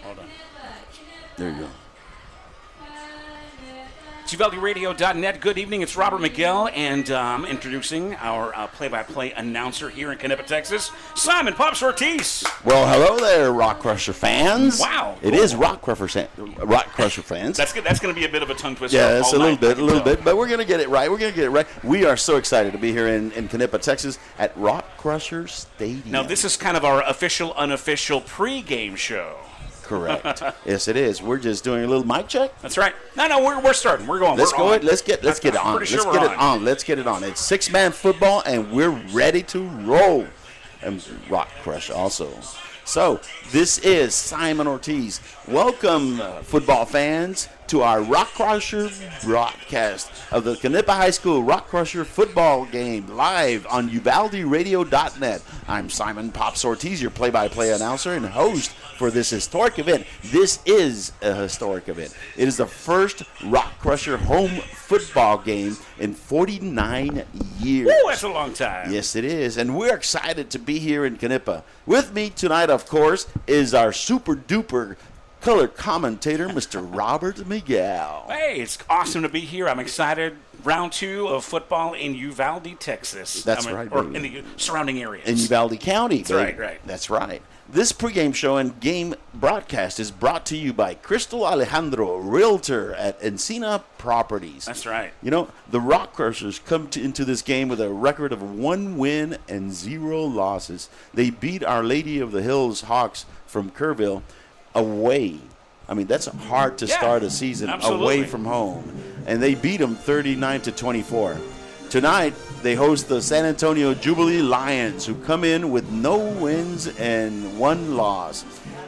Hold on. There you go. JubileeRadio.net. Good evening. It's Robert Miguel, and introducing our play-by-play announcer here in Knippa, Texas, Simon Pops Ortiz. Well, hello there, Rockcrusher fans. Wow, It is Rockcrusher fans. That's good. That's going to be a bit of a tongue twister. Yeah, it's all a night, little bit, but we're going to get it right. We are so excited to be here in Knippa, Texas at Rockcrushers Stadium. Now, this is kind of our official, unofficial pregame show. Correct. Yes, it is. We're just doing a little mic check. That's right. No, we're starting. We're going. Let's we're go on. ahead. Let's get it on. Pretty sure Let's get it on. It's six-man football, and we're ready to roll. And Rock Crush also. So this is Simon Ortiz. Welcome, football fans, to our Rockcrusher broadcast of the Knippa High School Rockcrusher football game live on UvaldeRadio.net. I'm Simon Pops Ortiz, your play-by-play announcer and host for this historic event. This is a historic event. It is the first Rockcrusher home football game in 49 years. Woo, that's a long time. Yes, it is. And we're excited to be here in Knippa. With me tonight, of course, is our super-duper color commentator, Mr. Robert Miguel. Hey, it's awesome to be here. I'm excited. Round 2 of football in Uvalde, Texas. That's right, or baby. in the surrounding areas. In Uvalde County, That's baby. right. That's right. This pregame show and game broadcast is brought to you by Crystal Alejandro, Realtor at Encina Properties. That's right. You know, the Rockcrushers come into this game with a record of 1 win and 0 losses. They beat Our Lady of the Hills Hawks from Kerrville away. I mean, that's hard to start a season away from home. And they beat them 39-24. Tonight, they host the San Antonio Jubilee Lions, who come in with no wins and 1 loss.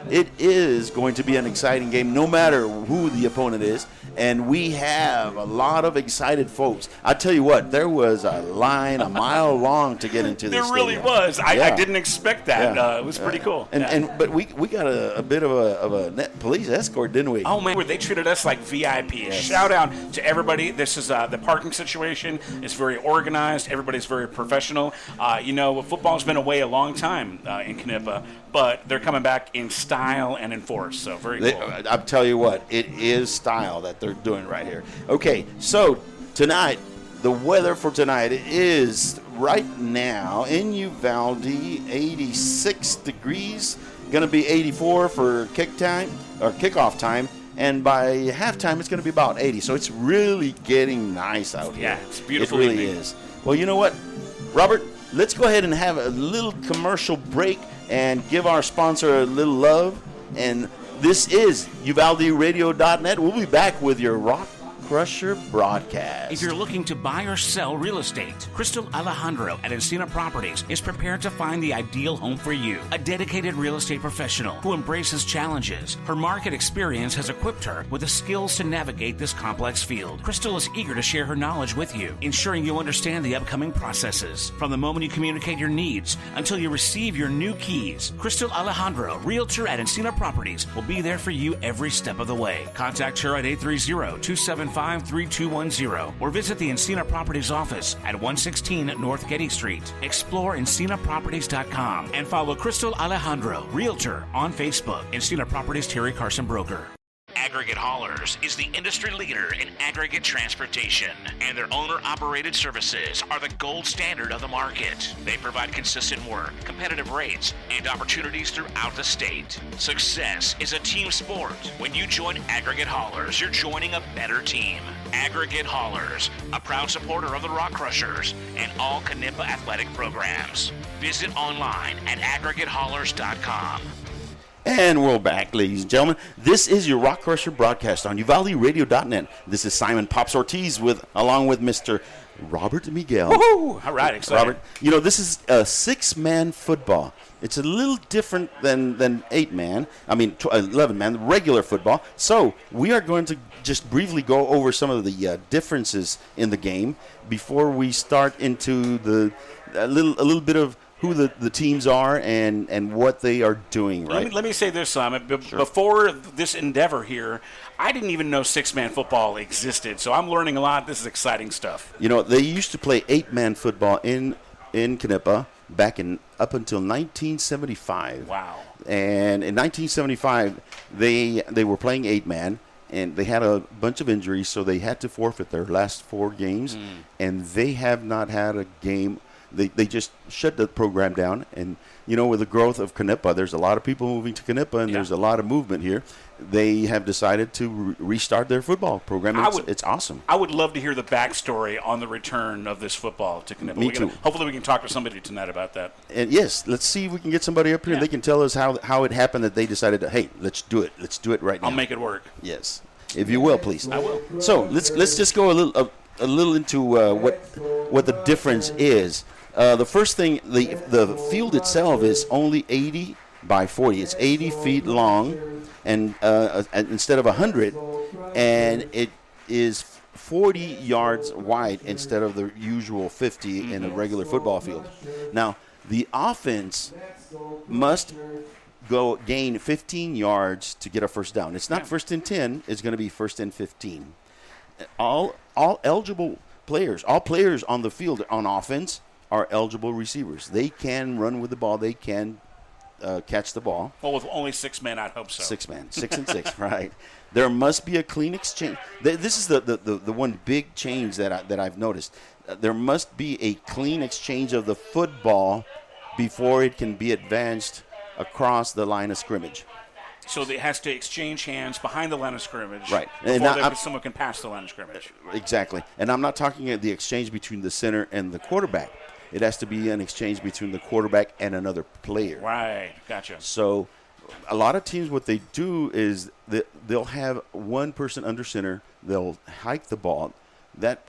It is going to be an exciting game, no matter who the opponent is. And we have a lot of excited folks. I tell you what, there was a line a mile long to get into this There really stadium. was. I didn't expect that. It was pretty cool. But we got a bit of a net police escort, didn't we? Oh, man, they treated us like VIP. Yes. Shout out to everybody. This is the parking situation is very organized. Everybody's very professional. Football's been away a long time in Knippa, but they're coming back in style and in force. So very cool. I'll tell you what, it is style that they're doing right here. Okay, so tonight, the weather for tonight is right now in Uvalde, 86 degrees. Going to be 84 for kickoff time. And by halftime, it's going to be about 80. So it's really getting nice out here. Yeah, it's beautiful. It really is. Well, you know what, Robert? Let's go ahead and have a little commercial break and give our sponsor a little love. And this is UvaldeRadio.net. We'll be back with your Rockcrusher broadcast. If you're looking to buy or sell real estate, Crystal Alejandro at Encina Properties is prepared to find the ideal home for you. A dedicated real estate professional who embraces challenges. Her market experience has equipped her with the skills to navigate this complex field. Crystal is eager to share her knowledge with you, ensuring you understand the upcoming processes. From the moment you communicate your needs until you receive your new keys, Crystal Alejandro, Realtor at Encina Properties, will be there for you every step of the way. Contact her at 830-275-3210 or visit the Encina Properties office at 116 North Getty Street. Explore EncinaProperties.com and follow Crystal Alejandro, Realtor, on Facebook. Encina Properties, Terry Carson Broker. Aggregate Haulers is the industry leader in aggregate transportation, and their owner-operated services are the gold standard of the market. They provide consistent work, competitive rates, and opportunities throughout the state. Success is a team sport. When you join Aggregate Haulers, you're joining a better team. Aggregate Haulers, a proud supporter of the Rockcrushers and all Knippa athletic programs. Visit online at aggregatehaulers.com. And we're back, ladies and gentlemen. This is your Rockcrusher broadcast on UvaldeRadio.net. This is Simon Pops Ortiz along with Mr. Robert Miguel. Woohoo! All right, excited. Robert, this is a 6-man football. It's a little different than 8-man. 11-man, regular football. So we are going to just briefly go over some of the differences in the game before we start into a little bit of who the teams are and what they are doing, right? Let me say this, Simon. Sure. Before this endeavor here, I didn't even know 6-man football existed, so I'm learning a lot. This is exciting stuff. They used to play 8-man football in Knippa up until 1975. Wow. And in 1975, They were playing 8-man, and they had a bunch of injuries, so they had to forfeit their last 4 games, and they have not had a game. They just shut the program down, and with the growth of Knippa, there's a lot of people moving to Knippa, and there's a lot of movement here. They have decided to restart their football program. It's awesome. I would love to hear the backstory on the return of this football to Knippa. Me too. Hopefully we can talk to somebody tonight about that. And yes, let's see if we can get somebody up here and they can tell us how it happened that they decided to, hey, let's do it. Let's do it right now. I'll make it work. Yes, if you will, please. I will. So let's just go a little into what the difference is. The first thing, the field itself is only 80 by 40. It's 80 feet long, and instead of 100, and it is 40 yards wide instead of the usual 50 in a regular football field. Now, the offense must gain 15 yards to get a first down. It's not first and 10. It's going to be first and 15. All eligible players, all players on the field on offense are eligible receivers. They can run with the ball. They can catch the ball. Well, with only 6 men, I'd hope so. 6 men, 6 and 6, right? There must be a clean exchange. This is the one big change that I've noticed. There must be a clean exchange of the football before it can be advanced across the line of scrimmage. So it has to exchange hands behind the line of scrimmage, right? Before someone can pass the line of scrimmage. Exactly. And I'm not talking the exchange between the center and the quarterback. It has to be an exchange between the quarterback and another player. Right, gotcha. So a lot of teams, what they do is they'll have one person under center. They'll hike the ball. That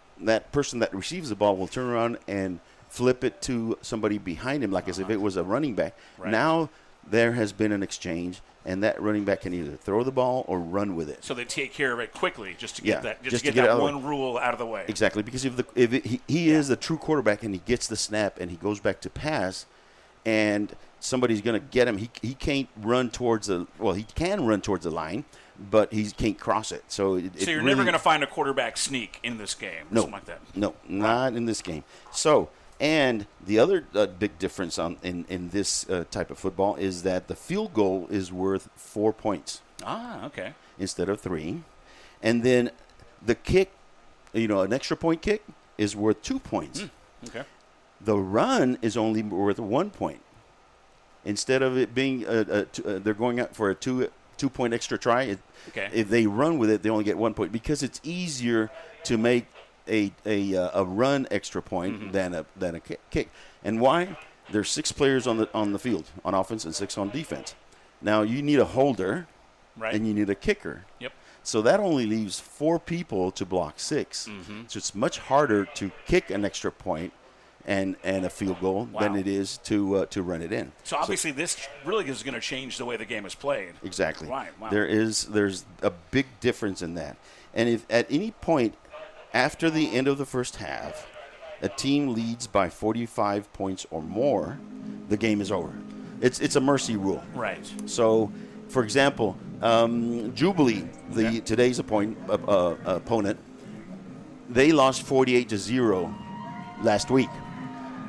person that receives the ball will turn around and flip it to somebody behind him, like as if it was a running back. Right. Now there has been an exchange, and that running back can either throw the ball or run with it. So they take care of it quickly, just to get that one rule out of the way. Exactly, because if he is the true quarterback and he gets the snap and he goes back to pass, and somebody's going to get him, he can't run towards he can run towards the line, but he can't cross it. So you're never going to find a quarterback sneak in this game, something like that. No, not in this game. So. And the other big difference in this type of football is that the field goal is worth 4 points. Ah, okay. Instead of 3. And then the kick, an extra point kick is worth 2 points. Okay. The run is only worth 1 point. Instead of it being, they're going out for a 2-point extra try. If they run with it, they only get 1 point because it's easier to make a run extra point than a kick. And why? There's 6 players on the field on offense and 6 on defense. Now you need a holder, right, and you need a kicker. Yep. So that only leaves 4 people to block 6. So it's much harder to kick an extra point and a field goal than it is to run it in. So obviously this really is going to change the way the game is played. Exactly. Right. Wow. There's a big difference in that. And if at any point after the end of the first half, a team leads by 45 points or more, the game is over. It's a mercy rule. Right. So, for example, Jubilee, today's opponent, they lost 48-0 last week.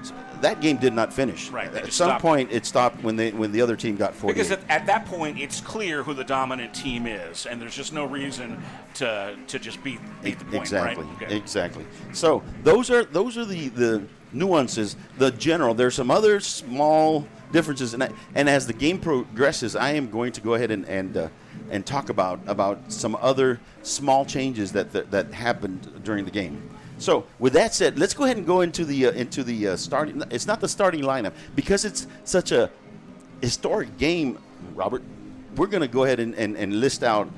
So that game did not finish. Right. At some point, it stopped when the other team got 48. Because at that point, it's clear who the dominant team is, and there's just no reason to just beat the point. Exactly. Right? Okay. Exactly. So those are the nuances. The general. There's some other small differences, and as the game progresses, I am going to go ahead and talk about some other small changes that happened during the game. So, with that said, let's go ahead and go into the starting. It's not the starting lineup because it's such a historic game, Robert. We're going to go ahead and list out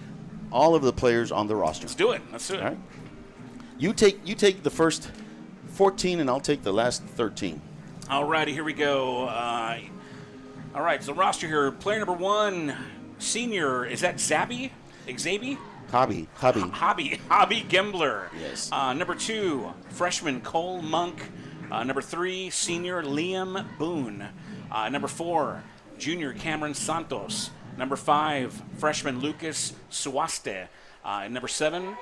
all of the players on the roster. Let's do it. All right. You take the first 14, and I'll take the last 13. All righty, here we go. All right, so the roster here. Player number 1, senior. Is that Xabi? Hobby Gembler. Yes. Number 2, freshman Cole Monk. Number 3, senior Liam Boone. Number 4, junior Cameron Santos. Number 5, freshman Lucas Suaste. Number 7,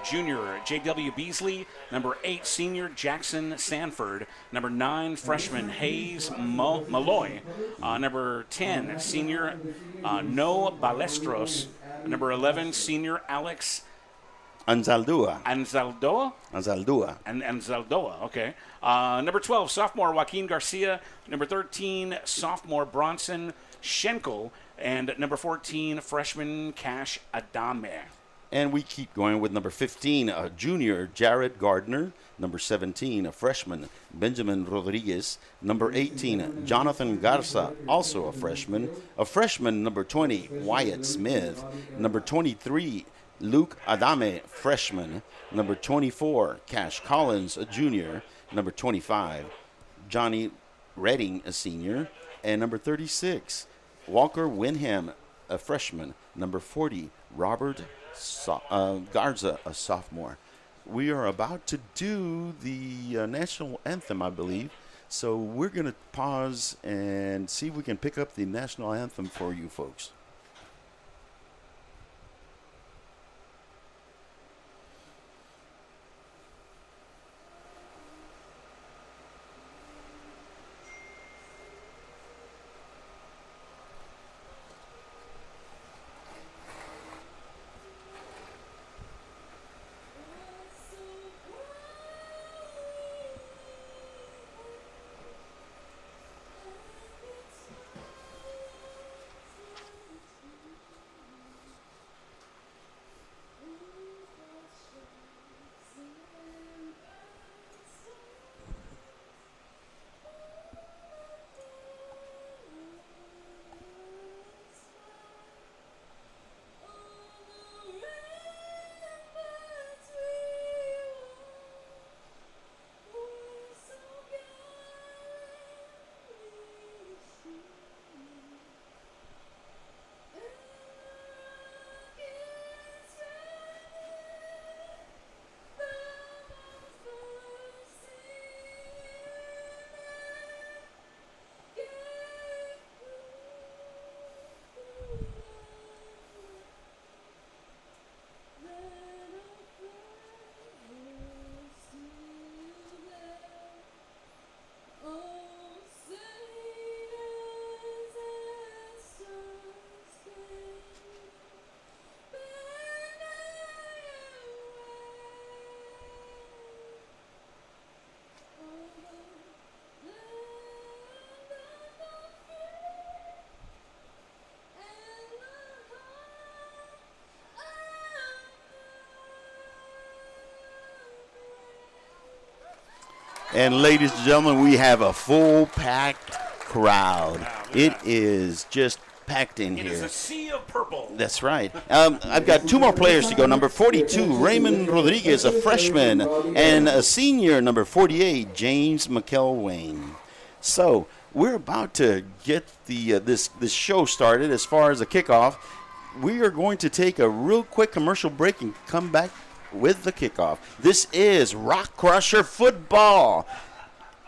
junior J.W. Beasley. Number 8, senior Jackson Sanford. Number 9, freshman Hayes Malloy. Number 10, senior No Balestros. Number 11, senior Alex Anzaldúa. Anzaldoa, okay. Number 12, sophomore Joaquin Garcia. Number 13, sophomore Bronson Schenkel. And number 14, freshman Cash Adame. And we keep going with number 15, a junior, Jared Gardner. Number 17, a freshman, Benjamin Rodriguez. Number 18, Jonathan Garza, also a freshman. A freshman, number 20, Wyatt Smith. Number 23, Luke Adame, freshman. Number 24, Cash Collins, a junior. Number 25, Johnny Redding, a senior. And number 36, Walker Winham, a freshman. Number 40, Robert Garza, a sophomore. We are about to do the national anthem, I believe. So we're going to pause and see if we can pick up the national anthem for you folks. And ladies and gentlemen, we have a full packed crowd. It is just packed in here. It is a sea of purple. That's right. I've got two more players to go. Number 42, Raymond Rodriguez, a freshman, and a senior, number 48, James McElwain. So we're about to get the this show started as far as the kickoff. We are going to take a real quick commercial break and come back with the kickoff. This is Rockcrusher Football.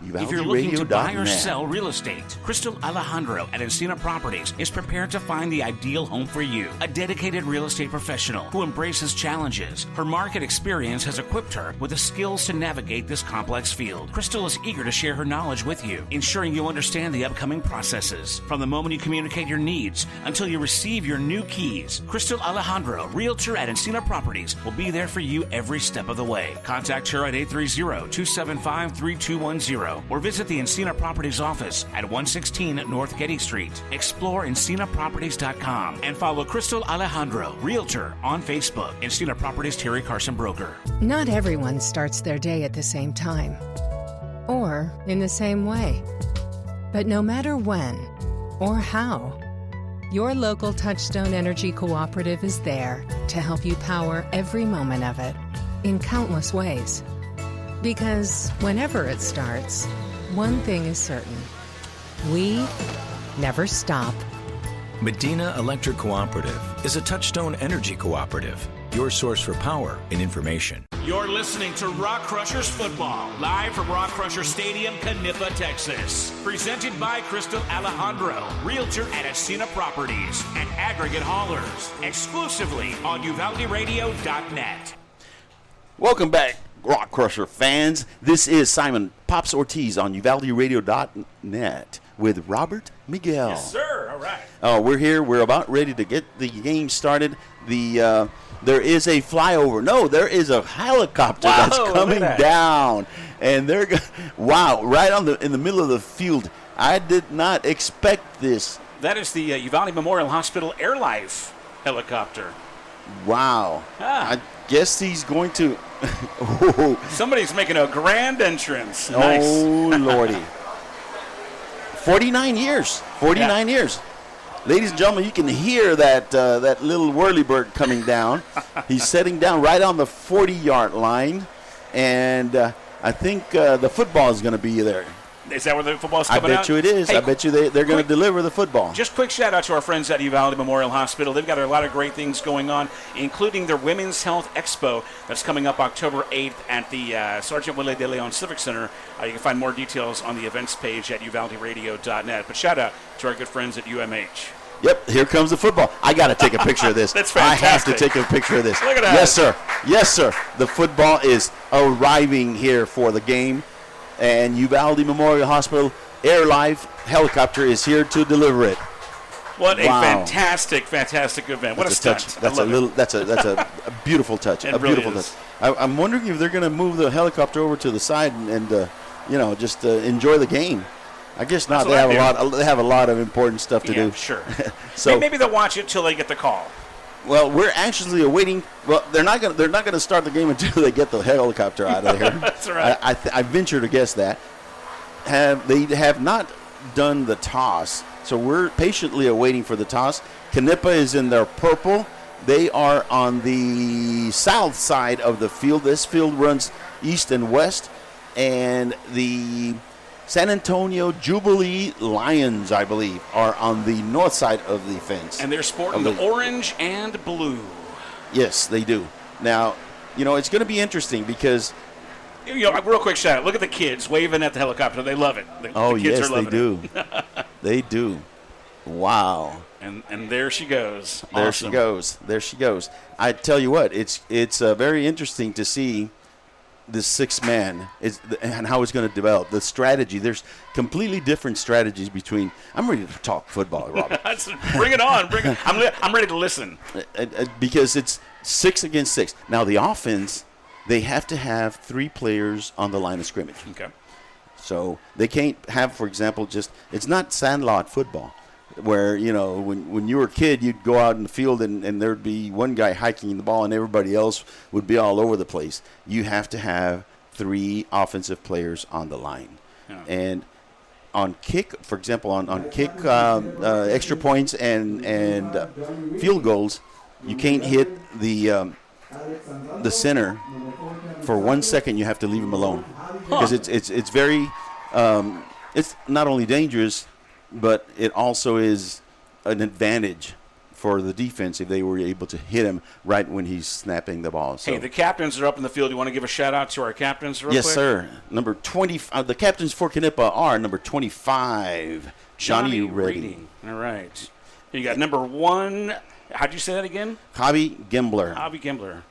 If you're looking to buy or sell real estate, Crystal Alejandro at Encina Properties is prepared to find the ideal home for you. A dedicated real estate professional who embraces challenges. Her market experience has equipped her with the skills to navigate this complex field. Crystal is eager to share her knowledge with you, ensuring you understand the upcoming processes. From the moment you communicate your needs until you receive your new keys, Crystal Alejandro, Realtor at Encina Properties, will be there for you every step of the way. Contact her at 830-275-3210. Or visit the Encina Properties office at 116 North Getty Street. Explore EncinaProperties.com and follow Crystal Alejandro, Realtor, on Facebook. Encina Properties, Terry Carson Broker. Not everyone starts their day at the same time or in the same way. But no matter when or how, your local Touchstone Energy Cooperative is there to help you power every moment of it in countless ways. Because whenever it starts, one thing is certain. We never stop. Medina Electric Cooperative is a Touchstone Energy Cooperative, your source for power and information. You're listening to Rockcrushers Football, live from Rockcrusher Stadium, Knippa, Texas. Presented by Crystal Alejandro, Realtor at Encina Properties and Aggregate Haulers. Exclusively on UvaldeRadio.net. Welcome back, Rockcrusher fans. This is Simon Pops Ortiz on UvaldeRadio.net with Robert Miguel. Yes, sir. All right. We're here. We're about ready to get the game started. There is a flyover. No, there is a helicopter that's coming down, and wow, right in the middle of the field. I did not expect this. That is the Uvalde Memorial Hospital Airlife helicopter. Wow. I guess he's going to. Somebody's making a grand entrance. Nice. Oh, Lordy. 49 years. 49 years. Ladies and gentlemen, you can hear that little whirlybird coming down. He's setting down right on the 40-yard line, and I think the football is going to be there. Is that where the football's coming out? I bet you it is. Hey, I bet you they're going to deliver the football. Just quick shout out to our friends at Uvalde Memorial Hospital. They've got a lot of great things going on, including their Women's Health Expo that's coming up October 8th at the Sergeant Willie de Leon Civic Center. You can find more details on the events page at uvalderadio.net. But shout out to our good friends at UMH. Yep, here comes the football. I got to take a picture of this. That's fantastic. I have to take a picture of this. Look at that. Yes, sir. Yes, sir. The football is arriving here for the game, and Uvalde Memorial Hospital Airlife helicopter is here to deliver it. What a fantastic event! What a stunt! That's a beautiful touch. A beautiful touch. I'm wondering if they're going to move the helicopter over to the side and just enjoy the game. I guess not. They have a lot of important stuff to do. Sure. So maybe they'll watch it till they get the call. Well, we're anxiously awaiting. Well, they're not going to start the game until they get the helicopter out of here. That's right. I venture to guess that. They have not done the toss, so we're patiently awaiting for the toss. Knippa is in their purple. They are on the south side of the field. This field runs east and west, and the San Antonio Jubilee Lions, I believe, are on the north side of the fence. And they're sporting the orange and blue. Yes, they do. Now, it's going to be interesting because real quick shout out. Look at the kids waving at the helicopter. They love it. The kids are loving they do. They do. Wow. And there she goes. There Awesome. There she goes. I tell you what, it's very interesting to see this six-man and how it's going to develop. The strategy. There's completely different strategies between. I'm ready to talk football, Robert. Bring it on. I'm ready to listen. Because it's 6 against 6. Now the offense, they have to have 3 players on the line of scrimmage. Okay. So they can't have, for example, it's not sandlot football where, when you were a kid, you'd go out in the field and there'd be one guy hiking the ball and everybody else would be all over the place. You have to have 3 offensive players on the line. Yeah. And on kick, for example, on kick extra points and field goals, you can't hit the center for 1 second. You have to leave him alone because it's very it's not only dangerous, but it also is an advantage for the defense if they were able to hit him right when he's snapping the ball. So. Hey, the captains are up in the field. You want to give a shout out to our captains real quick? Yes, sir. Number 20. The captains for Knippa are number 25, Johnny Reddy. All right. You got number 1. How'd you say that again? Javi Gimbler. Javi Gimbler.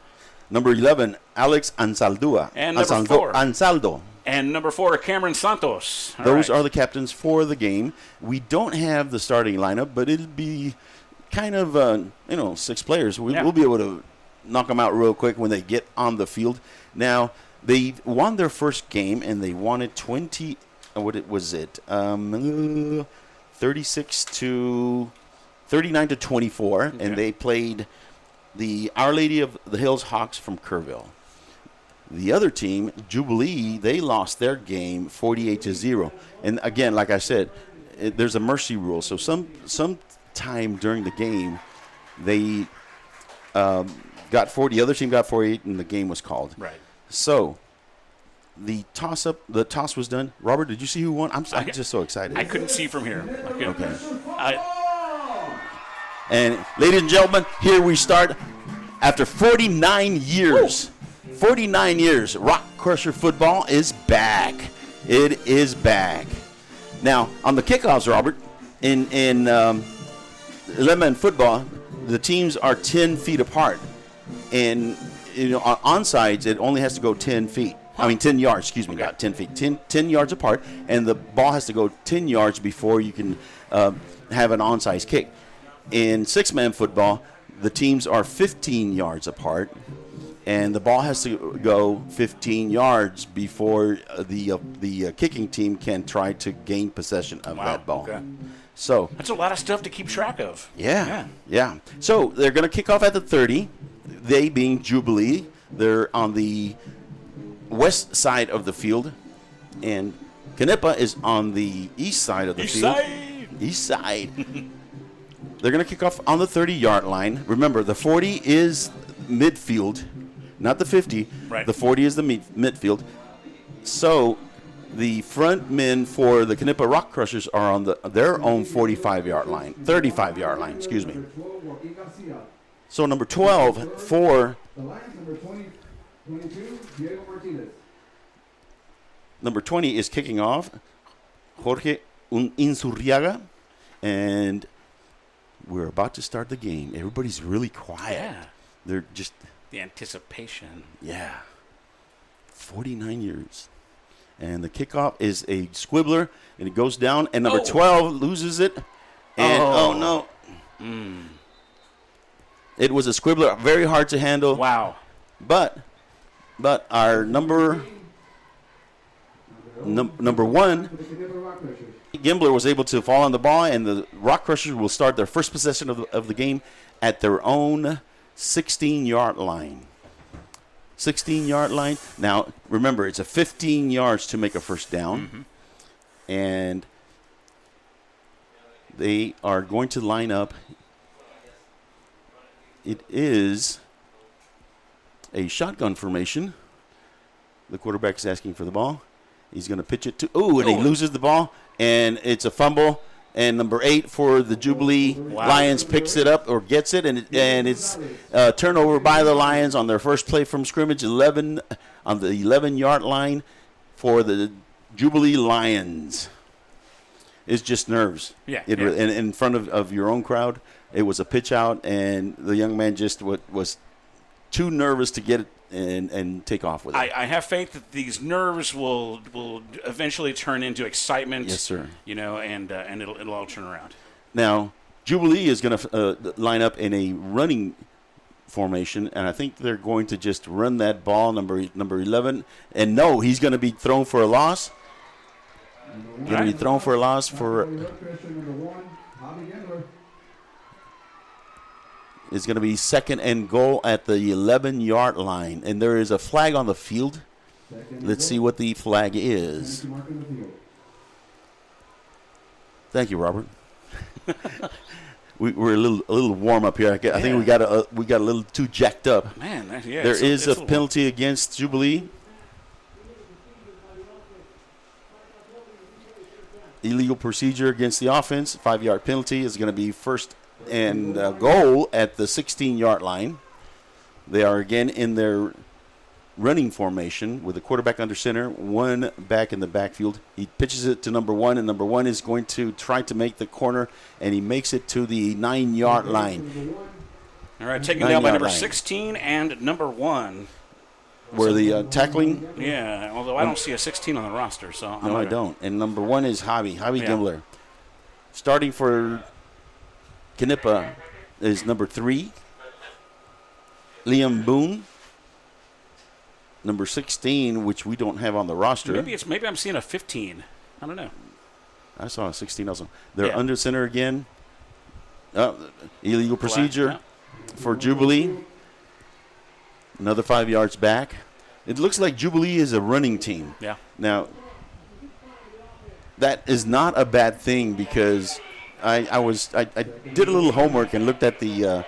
Number 11, Alex Ansaldúa. And number 4. Ansaldo. And number 4, Cameron Santos. Those are the captains for the game. We don't have the starting lineup, but it'll be kind of, 6 players. We'll be able to knock them out real quick when they get on the field. Now, they won their first game, and they won it 39-24, okay. And they played the Our Lady of the Hills Hawks from Kerrville. The other team, Jubilee, they lost their game 48-0. And again, like I said, there's a mercy rule. So some time during the game, they got 40. The other team got 48, and the game was called. Right. So the toss was done. Robert, did you see who won? I'm just so excited. I couldn't see from here. Okay. And ladies and gentlemen, here we start. After 49 years. Woo! 49 years, Rockcrusher football is back. It is back. Now, on the kickoffs, Robert, in 11-man football, the teams are 10 feet apart. And, on onsides, it only has to go 10 feet. 10 yards, not 10 feet. 10 yards apart. And the ball has to go 10 yards before you can have an onside kick. In six-man football, the teams are 15 yards apart, and the ball has to go 15 yards before the kicking team can try to gain possession of that ball. Okay. So That's a lot of stuff to keep track of. yeah. So they're going to kick off at the 30, they being Jubilee. They're on the west side of the field, and Knippa is on the east side of the field. East side. They're going to kick off on the 30-yard line. Remember, the 40 is midfield, not the 50. Right. The 40 is the midfield. So the front men for the Knippa Rockcrushers are on their own 45-yard line, 35-yard line, excuse me. So number 12 for number 20 is kicking off, Jorge Insurriaga, and we're about to start the game. Everybody's really quiet. Yeah. They're just, The anticipation. 49 years. And the kickoff is a squibbler, and it goes down, and number 12 loses it. And, no. It was a squibbler, very hard to handle. Wow. But our number one, Gimbler, was able to fall on the ball, and the Rockcrushers will start their first possession of the game at their own 16-yard line. 16-yard line. Now, remember, it's a 15 yards to make a first down. And they are going to line up. It is a shotgun formation. The quarterback is asking for the ball. He's going to pitch it to, and he loses the ball, and it's a fumble. And number 8 for the Jubilee Lions picks it up or gets it, and it's turnover by the Lions on their first play from scrimmage, 11 on the 11-yard line for the Jubilee Lions. It's just nerves. In front of your own crowd, it was a pitch out, and the young man just was too nervous to get it and take off with it. I have faith that these nerves will eventually turn into excitement. Yes, sir. And it'll all turn around. Now, Jubilee is going to line up in a running formation, and I think they're going to just run that ball, number 11. And no, he's going to be thrown for a loss. Going to be thrown for a loss for. It's going to be second and goal at the 11-yard line. And there is a flag on the field. Let's see what the flag is. Thank you, Robert. We're a little warm up here. I think we got a little too jacked up. Man, there is a penalty against Jubilee. Illegal procedure against the offense. 5-yard penalty is going to be first and goal at the 16-yard line. They are again in their running formation with the quarterback under center, one back in the backfield. He pitches it to number 1, and number 1 is going to try to make the corner, and he makes it to the 9-yard line. All right, taken down by number 16 and number 1. Where the tackling? Yeah, although I don't see a 16 on the roster. So no, I don't. And number 1 is Javi Gimbler. Starting for Knippa is number 3, Liam Boone. Number 16, which we don't have on the roster. Maybe I'm seeing a 15. I don't know. I saw a 16 also. They're under center again. Illegal procedure for Jubilee. Another 5 yards back. It looks like Jubilee is a running team. Yeah. Now, that is not a bad thing because I did a little homework and looked at the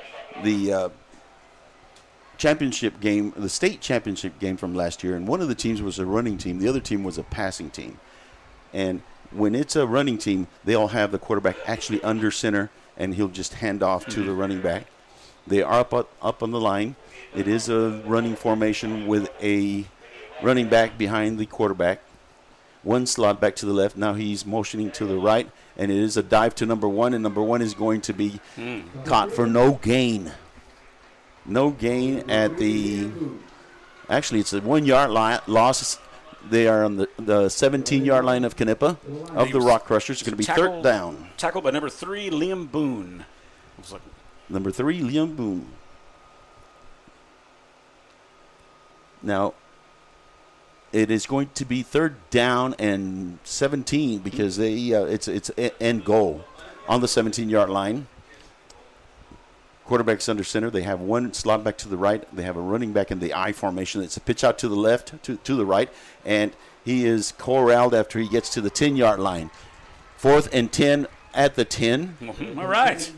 championship game, the state championship game from last year, and one of the teams was a running team. The other team was a passing team. And when it's a running team, they all have the quarterback actually under center, and he'll just hand off to the running back. They are up on the line. It is a running formation with a running back behind the quarterback. One slot back to the left. Now he's motioning to the right, and it is a dive to number 1, and number 1 is going to be caught for no gain. No gain at the – actually, it's a 1-yard loss. They are on the 17-yard line of Knippa of the Rockcrushers. It's going to be third down. Tackled by number 3, Liam Boone. Number 3, Liam Boone. Now, it is going to be third down and 17 because it's end goal on the 17-yard line. Quarterback's under center. They have one slot back to the right. They have a running back in the I formation. It's a pitch out to the left, to the right, and he is corralled after he gets to the 10-yard line. 4th and 10 at the 10. All right.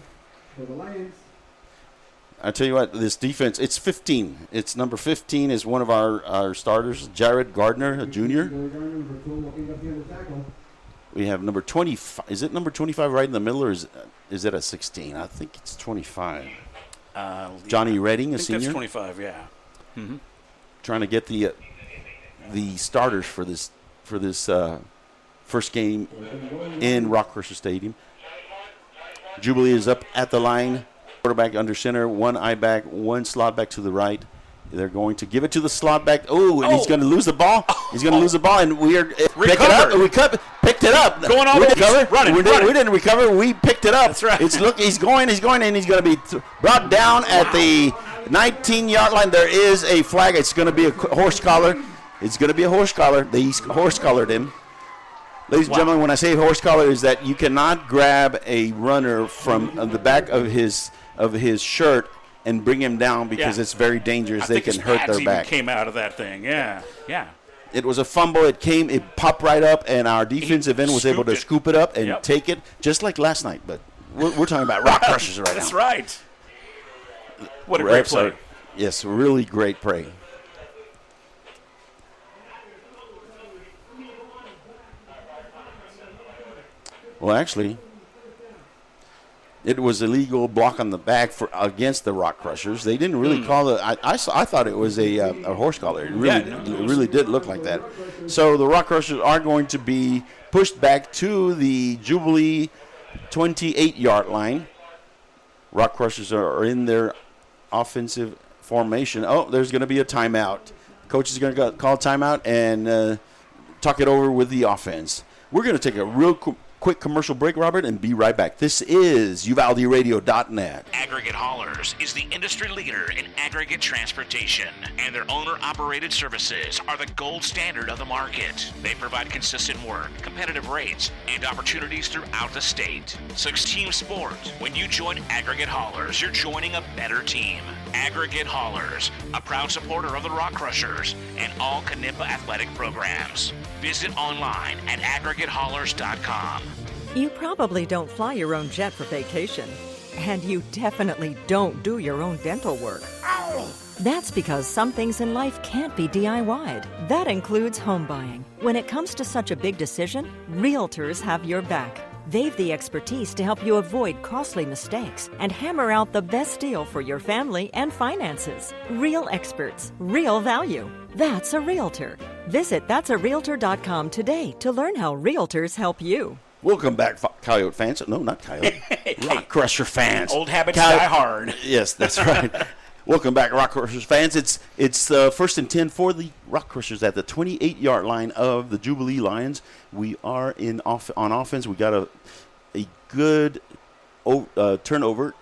I tell you what, this defense, it's 15. It's number 15 is one of our starters, Jared Gardner, a junior. We have number 25. Is it number 25 right in the middle, or is it a 16? I think it's 25. Johnny Redding, a senior. That's 25, yeah. Mm-hmm. Trying to get the starters for this first game in Rockcrusher Stadium. Jubilee is up at the line. Quarterback under center, one eye back, one slot back to the right. They're going to give it to the slot back. He's going to lose the ball. He's going to lose the ball, and we are picked it up. Going on. We didn't Running. We didn't recover. We picked it up. That's right. He's going, and he's going to be brought down at the 19-yard line. There is a flag. It's going to be a horse collar. It's going to be a horse collar. They horse collared him. Ladies and gentlemen, when I say horse collar, is that you cannot grab a runner from the back of his shirt and bring him down because it's very dangerous. They can hurt their back. Came out of that thing. Yeah. It was a fumble. It popped right up, and our defensive end was able to scoop it up and take it, just like last night. But we're talking about Rockcrushers right now. That's right. What a great play. Yes, really great play. Well, actually, it was a legal block on the back against the Rockcrushers. They didn't really call it. I thought it was a horse collar. It really did look like that. So the Rockcrushers are going to be pushed back to the Jubilee 28-yard line. Rockcrushers are in their offensive formation. Oh, there's going to be a timeout. Coach is going to call timeout and talk it over with the offense. We're going to take a real quick commercial break, Robert, and be right back. This is UvaldeRadio.net. Aggregate Haulers is the industry leader in aggregate transportation, and their owner-operated services are the gold standard of the market. They provide consistent work, competitive rates, and opportunities throughout the state. 6-team sport. When you join Aggregate Haulers, you're joining a better team. Aggregate Haulers, a proud supporter of the Rockcrushers and all Knippa athletic programs. Visit online at aggregatehaulers.com. You probably don't fly your own jet for vacation. And you definitely don't do your own dental work. Ow! That's because some things in life can't be DIY'd. That includes home buying. When it comes to such a big decision, realtors have your back. They've the expertise to help you avoid costly mistakes and hammer out the best deal for your family and finances. Real experts, real value. That's a realtor. Visit that'sarealtor.com today to learn how realtors help you. Welcome back, Coyote fans. No, not Coyote. Rockcrusher fans. Old habits die hard. Yes, that's right. Welcome back, Rockcrushers fans. It's 1st and 10 for the Rockcrushers at the 28-yard line of the Jubilee Lions. We are on offense. We got a good turnover.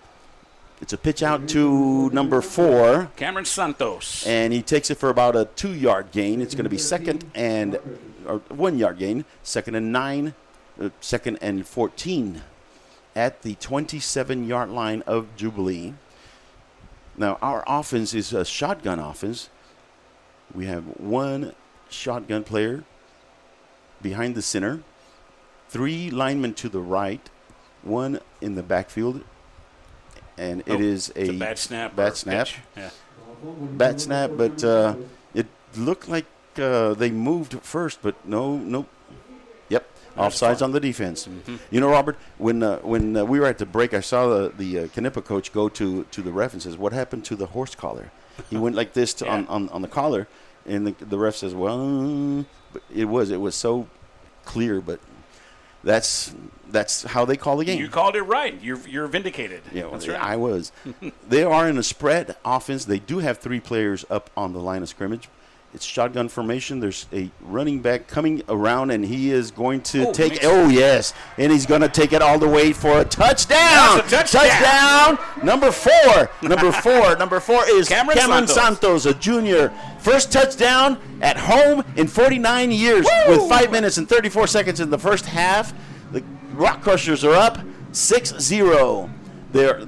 It's a pitch out to number 4, Cameron Santos, and he takes it for about a 2-yard gain. It's going to be 1-yard gain. 2nd and 9, 2nd and 14 at the 27-yard line of Jubilee. Now, our offense is a shotgun offense. We have one shotgun player behind the center, 3 linemen to the right, 1 in the backfield, and it is a bad snap. Bad snap. Yeah. Bad snap, but it looked like they moved first, but no. Yep. Offsides on the defense. Mm-hmm. You know, Robert, when we were at the break, I saw the Knippa coach go to the ref and says, "What happened to the horse collar?" He went like this on the collar, and the ref says, "Well, but it was so clear, but that's how they call the game." You called it right. You're vindicated. Yeah, that's right. I was. They are in a spread offense. They do have 3 players up on the line of scrimmage, It's shotgun formation. There's a running back coming around, and he is going to take. Oh, yes. And he's going to take it all the way for a touchdown. That's a touchdown. Number 4. Number 4 is Cameron Santos, a junior. First touchdown at home in 49 years. Woo! With 5 minutes and 34 seconds in the first half. The Rockcrushers are up 6-0.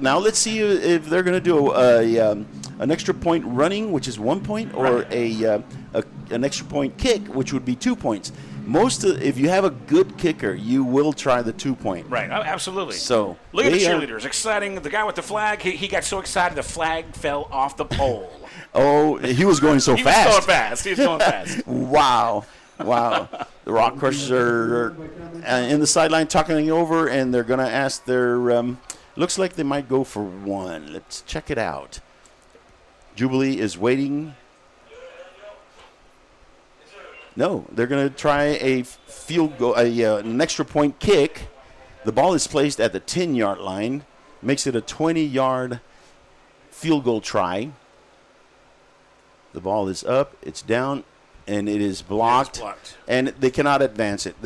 Now let's see if they're going to do an extra point running, which is 1 point, or an extra point kick, which would be 2 points. If you have a good kicker, you will try the 2 point. Right, absolutely. So look at the cheerleaders, exciting. The guy with the flag, he got so excited the flag fell off the pole. Oh, he was going so fast. He was going fast. Wow. The Rockcrushers are in the sideline talking over, and they're going to ask their. Looks like they might go for 1. Let's check it out. Jubilee is waiting. No, they're going to try a field goal, an extra point kick. The ball is placed at the 10-yard line, makes it a 20-yard field goal try. The ball is up, it's down, and it is blocked. And they cannot advance it.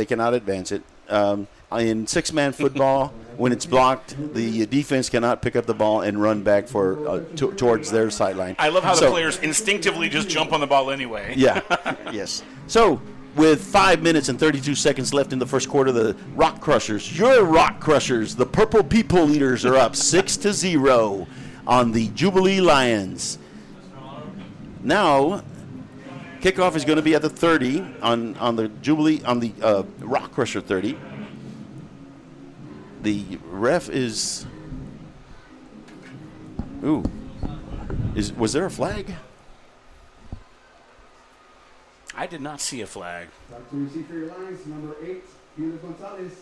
In six-man football, when it's blocked, the defense cannot pick up the ball and run back towards their sideline. I love how the players instinctively just jump on the ball anyway. Yeah, yes. So, with 5 minutes and 32 seconds left in the first quarter, the Rockcrushers, your Rockcrushers, the Purple People Eaters, are up 6-0 on the Jubilee Lions. Now, kickoff is going to be at the 30 on the Jubilee, on the Rockcrusher 30. The ref is. Was there a flag? I did not see a flag. Back to receive for your lines, number 8, Felix Gonzalez.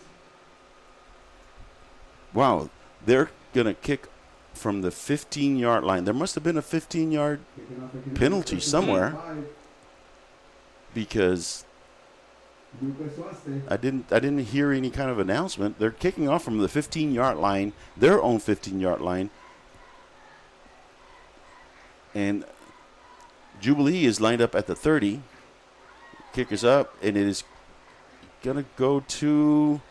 Wow, they're going to kick from the 15-yard line. There must have been a 15-yard penalty somewhere, because I didn't hear any kind of announcement. They're kicking off from the 15-yard line, their own 15-yard line. And Jubilee is lined up at the 30. Kick is up, and it is going to go to.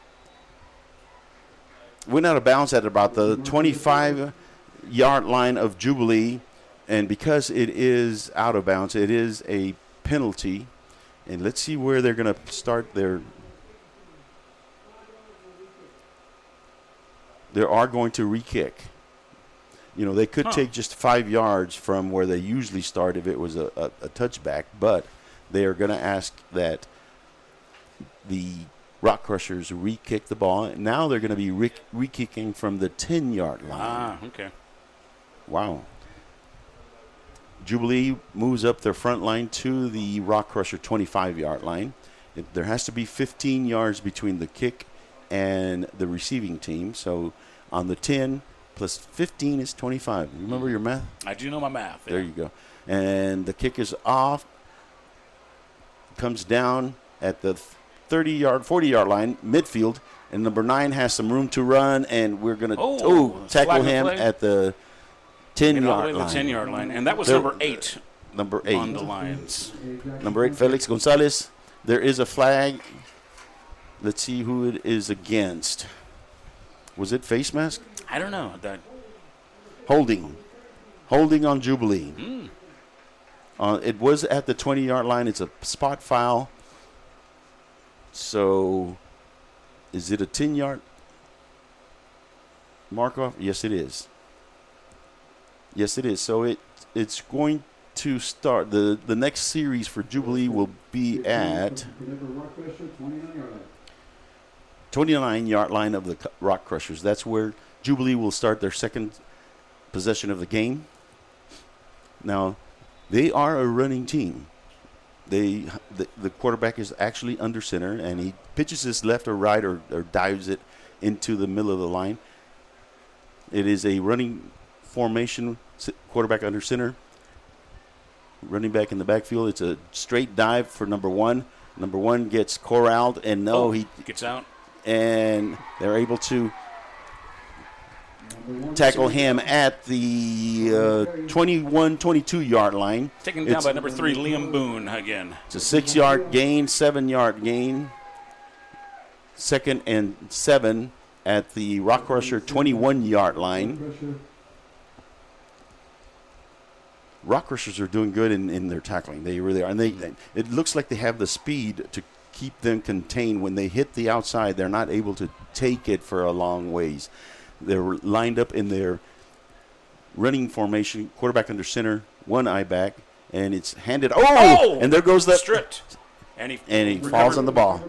Went out of bounds at about the 25-yard line of Jubilee. And because it is out of bounds, it is a penalty. And let's see where they're going to start their. They are going to re-kick. You know, they could take just 5 yards from where they usually start if it was a touchback, but they are going to ask that the Rockcrushers re-kick the ball. Now they're going to be re-kicking from the 10-yard line. Okay. Wow. Jubilee moves up their front line to the Rockcrusher 25-yard line. There has to be 15 yards between the kick and the receiving team. So on the 10 plus 15 is 25. You remember your math? I do know my math. There you go. And the kick is off, comes down at the 30-yard, 40-yard line, midfield, and number 9 has some room to run, and we're going to tackle him at the 10-yard line. The 10-yard line, and that was number 8. Number 8 on the Lions. Number 8, Felix Gonzalez. There is a flag. Let's see who it is against. Was it face mask? I don't know. Holding on Jubilee. It was at the 20-yard line. It's a spot foul. So, is it a 10-yard mark off? Yes, it is. Yes, it is. So it's going to start. The next series for Jubilee will be at 29-yard line of the Rockcrushers. That's where Jubilee will start their second possession of the game. Now, they are a running team. The quarterback is actually under center, and he pitches this left or right or dives it into the middle of the line. It is a running formation, quarterback under center, running back in the backfield. It's a straight dive for number 1. Number 1 gets corralled, and he gets out. And they're able to tackle him at the 21-22-yard line. Taken down by number 3, Liam Boone again. It's a 6-yard gain, 7-yard gain. 2nd and 7 at the Rockcrusher 21-yard line. Rockcrushers are doing good in their tackling. They really are. And it looks like they have the speed to keep them contained. When they hit the outside, they're not able to take it for a long ways. They're lined up in their running formation, quarterback under center, one eye back, and it's handed. Oh! And there goes that. Stripped. And he falls on the ball.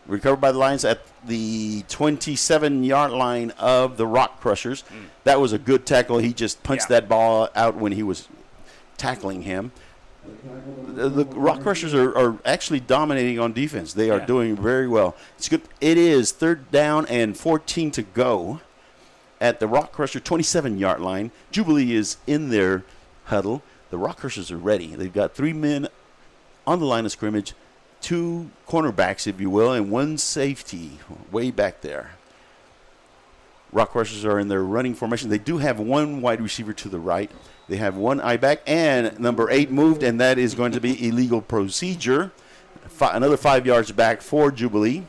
Recovered by the Lions at the 27-yard line of the Rockcrushers. That was a good tackle. He just punched that ball out when he was tackling him. The Rockcrushers are actually dominating on defense. They are doing very well. It's good. It is 3rd down and 14 to go at the Rockcrusher 27-yard line. Jubilee is in their huddle. The Rockcrushers are ready. They've got 3 men on the line of scrimmage, 2 cornerbacks, if you will, and 1 safety way back there. Rockcrushers are in their running formation. They do have 1 wide receiver to the right. They have 1 eye back, and number 8 moved, and that is going to be illegal procedure. Another 5 yards back for Jubilee.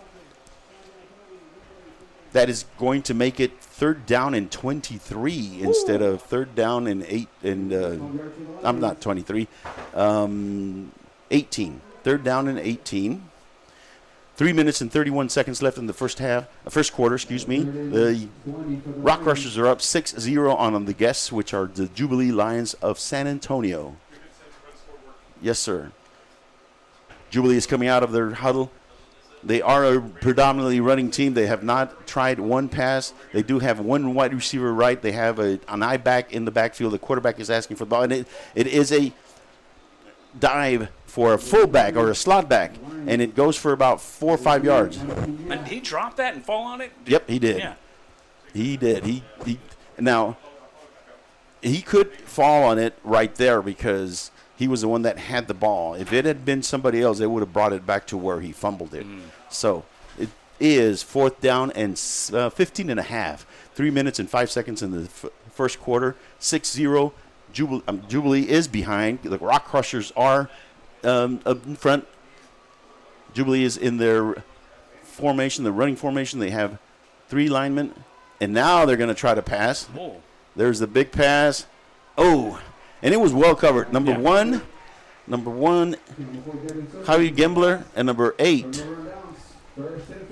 That is going to make it 3rd down and 23 instead of 3rd down and 8 and I'm not 23, 18. 3rd down and 18. 3 minutes and 31 seconds left in the first quarter. The Rockcrushers are up 6-0 on the guests, which are the Jubilee Lions of San Antonio. Yes, sir. Jubilee is coming out of their huddle. They are a predominantly running team. They have not tried 1 pass. They do have 1 wide receiver right. They have an eye back in the backfield. The quarterback is asking for the ball. And it is a dive for a fullback or a slot back, and it goes for about 4 or 5 yards. And did he drop that and fall on it? Yep, he did. Yeah. He did. Now, he could fall on it right there because he was the one that had the ball. If it had been somebody else, they would have brought it back to where he fumbled it. So it is 4th down and 15 and a half. 3 minutes and 5 seconds in the first quarter. 6-0. Jubilee is behind. The Rockcrushers are up in front. Jubilee is in their formation, the running formation. They have 3 linemen, and now they're going to try to pass. There's the big pass. And it was well covered. Number one, Javi Gembler, and number 8,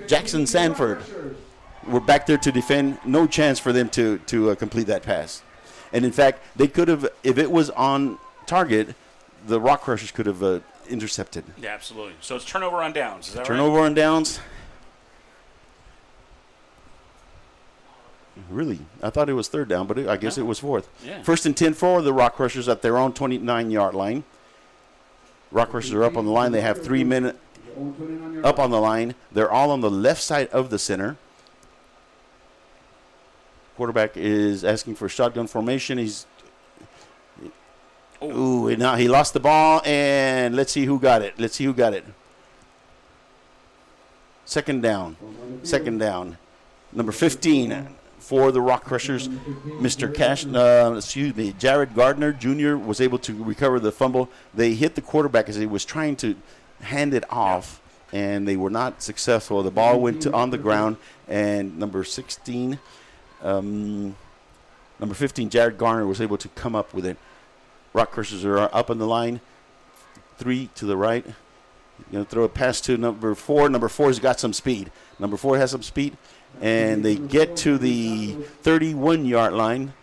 Jackson Sanford, were back there to defend. No chance for them to complete that pass. And, in fact, they could have, if it was on target, the Rockcrushers could have intercepted. Yeah, absolutely. So it's turnover on downs. Is that turnover on downs. Really? I thought it was 3rd down, but I guess it was 4th. Yeah. 1st and 10 for the Rockcrushers at their own 29-yard line. Rockcrushers are up on the line. They have 3 men up on the line. They're all on the left side of the center. Quarterback is asking for shotgun formation. And now he lost the ball, and let's see who got it. 2nd down. Number 15 for the Rockcrushers, Jared Gardner Jr. was able to recover the fumble. They hit the quarterback as he was trying to hand it off, and they were not successful. The ball went on the ground, and number 15, Jared Garner, was able to come up with it. Rockcrushers are up on the line, 3 to the right. Going to throw a pass to number 4. Number 4's got some speed. Number 4 has some speed, and they get to the 30-yard line.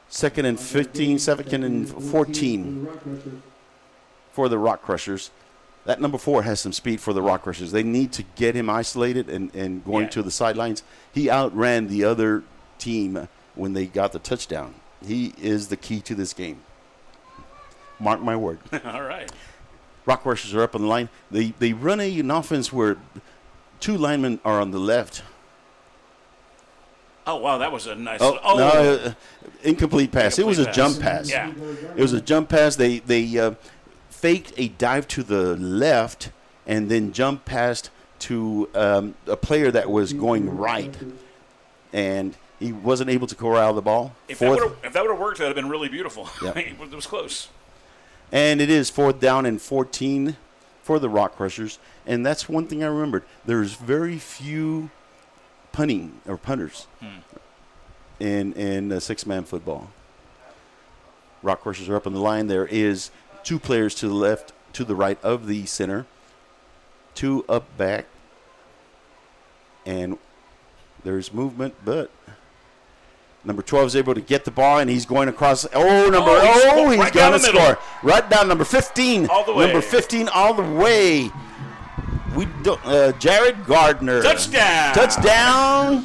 2nd and 15, 2nd and 14 for the Rockcrushers. That number 4 has some speed for the Rockcrushers. They need to get him isolated and going to the sidelines. He outran the other team when they got the touchdown. He is the key to this game. Mark my word. All right. Rockcrushers are up on the line. They run an offense where 2 linemen are on the left. Oh, wow, that was a nice... Incomplete pass. It was a jump pass. Yeah. It was a jump pass. They faked a dive to the left and then jump past to a player that was going right, and he wasn't able to corral the ball. If that would have worked, that would have been really beautiful. Yep. It was close. And it is 4th down and 14 for the Rockcrushers. And that's one thing I remembered. There's very few punting or punters in six-man football. Rockcrushers are up on the line. There is 2 players to the left, to the right of the center, 2 up back. And there's movement, but number 12 is able to get the ball, and he's going across. He's going to score. Right down, number 15. All the way. Number 15 all the way. Jared Gardner. Touchdown. Touchdown.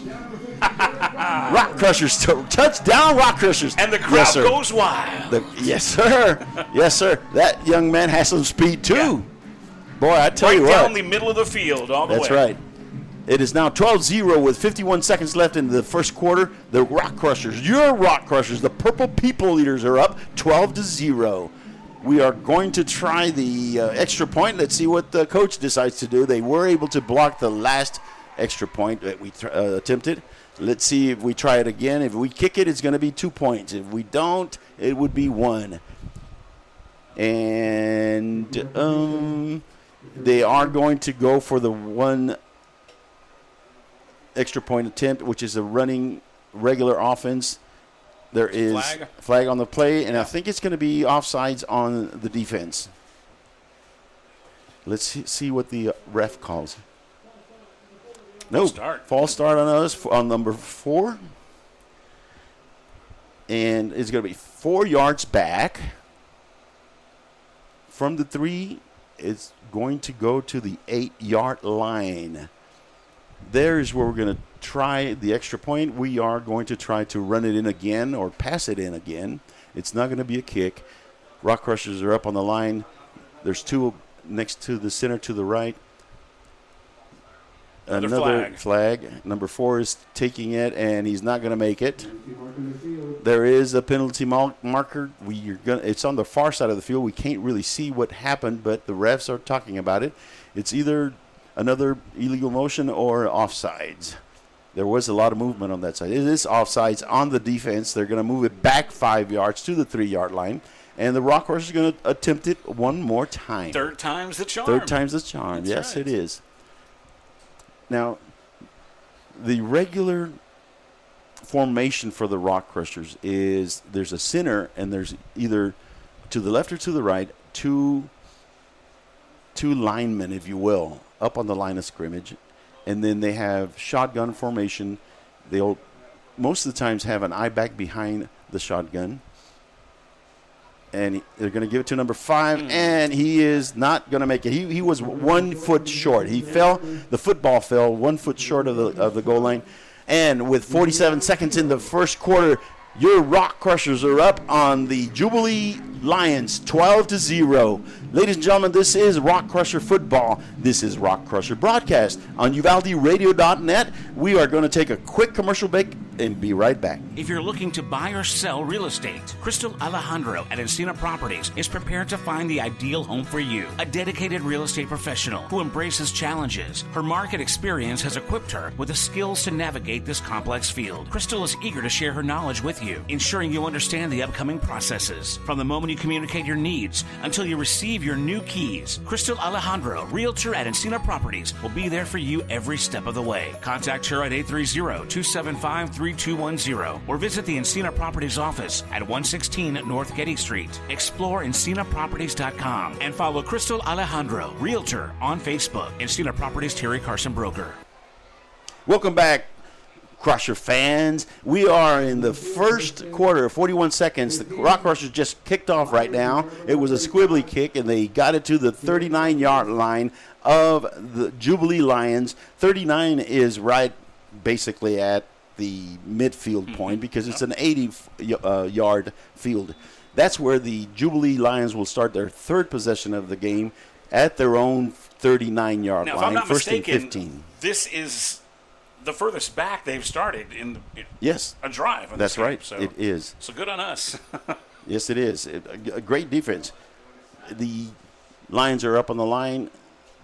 Rockcrushers. Touchdown, Rockcrushers. And the crowd goes wild. Yes, sir. Yes, sir. That young man has some speed, too. Yeah. Boy, I tell you what. Right down the middle of the field all the way. That's right. It is now 12-0 with 51 seconds left in the first quarter. The Rockcrushers, your Rockcrushers, the Purple People Eaters are up 12-0. We are going to try the extra point. Let's see what the coach decides to do. They were able to block the last extra point that we attempted. Let's see if we try it again. If we kick it, it's going to be 2 points. If we don't, it would be 1. And they are going to go for the 1 extra point attempt, which is a running regular offense. There is flag on the play, and I think it's going to be offsides on the defense. Let's see what the ref calls. No, false start on us on number 4. And it's going to be 4 yards back from the 3. It's going to go to the 8-yard line. There's where we're going to try the extra point. We are going to try to run it in again or pass it in again. It's not going to be a kick. Rockcrushers are up on the line. There's 2 next to the center to the right. Another flag. Number 4 is taking it, and he's not going to make it. There is a penalty marker. It's on the far side of the field. We can't really see what happened, but the refs are talking about it. It's either another illegal motion or offsides. There was a lot of movement on that side. It is offsides on the defense. They're going to move it back 5 yards to the 3-yard line. And the Rockcrushers are going to attempt it one more time. Third time's the charm. Third time's the charm. Yes, right. It is. Now, the regular formation for the Rockcrushers is there's a center, and there's either to the left or to the right, two linemen, if you will, up on the line of scrimmage. And then they have shotgun formation. They'll most of the times have an eye back behind the shotgun. And they're going to give it to number 5, and he is not going to make it. He was 1 foot short. He fell. The football fell 1 foot short of the goal line. And with 47 seconds in the first quarter, your Rockcrushers are up on the Jubilee Lions, 12-0. Ladies and gentlemen, this is Rockcrusher football. This is Rockcrusher broadcast on UvaldeRadio.net. We are going to take a quick commercial break and be right back. If you're looking to buy or sell real estate, Crystal Alejandro at Encina Properties is prepared to find the ideal home for you. A dedicated real estate professional who embraces challenges. Her market experience has equipped her with the skills to navigate this complex field. Crystal is eager to share her knowledge with you, ensuring you understand the upcoming processes. From the moment you communicate your needs until you receive your new keys, Crystal Alejandro, Realtor at Encina Properties, will be there for you every step of the way. Contact her at 830-275-3210 or visit the Encina Properties office at 116 North Getty Street. Explore EncinaProperties.com and follow Crystal Alejandro, Realtor, on Facebook. Encina Properties, Terry Carson Broker. Welcome back, Crusher fans. We are in the first quarter, 41 seconds. The Rockcrushers just kicked off right now. It was a squibbly kick, and they got it to the 39-yard line of the Jubilee Lions. 39 is right basically at the midfield point because it's an 80-yard field. That's where the Jubilee Lions will start their third possession of the game at their own 39-yard line. Now, if I'm not first mistaken, and 15. This is the furthest back they've started in yes, a drive. That's game, right. So, it is. So good on us. Yes, it is. A great defense. The Lions are up on the line.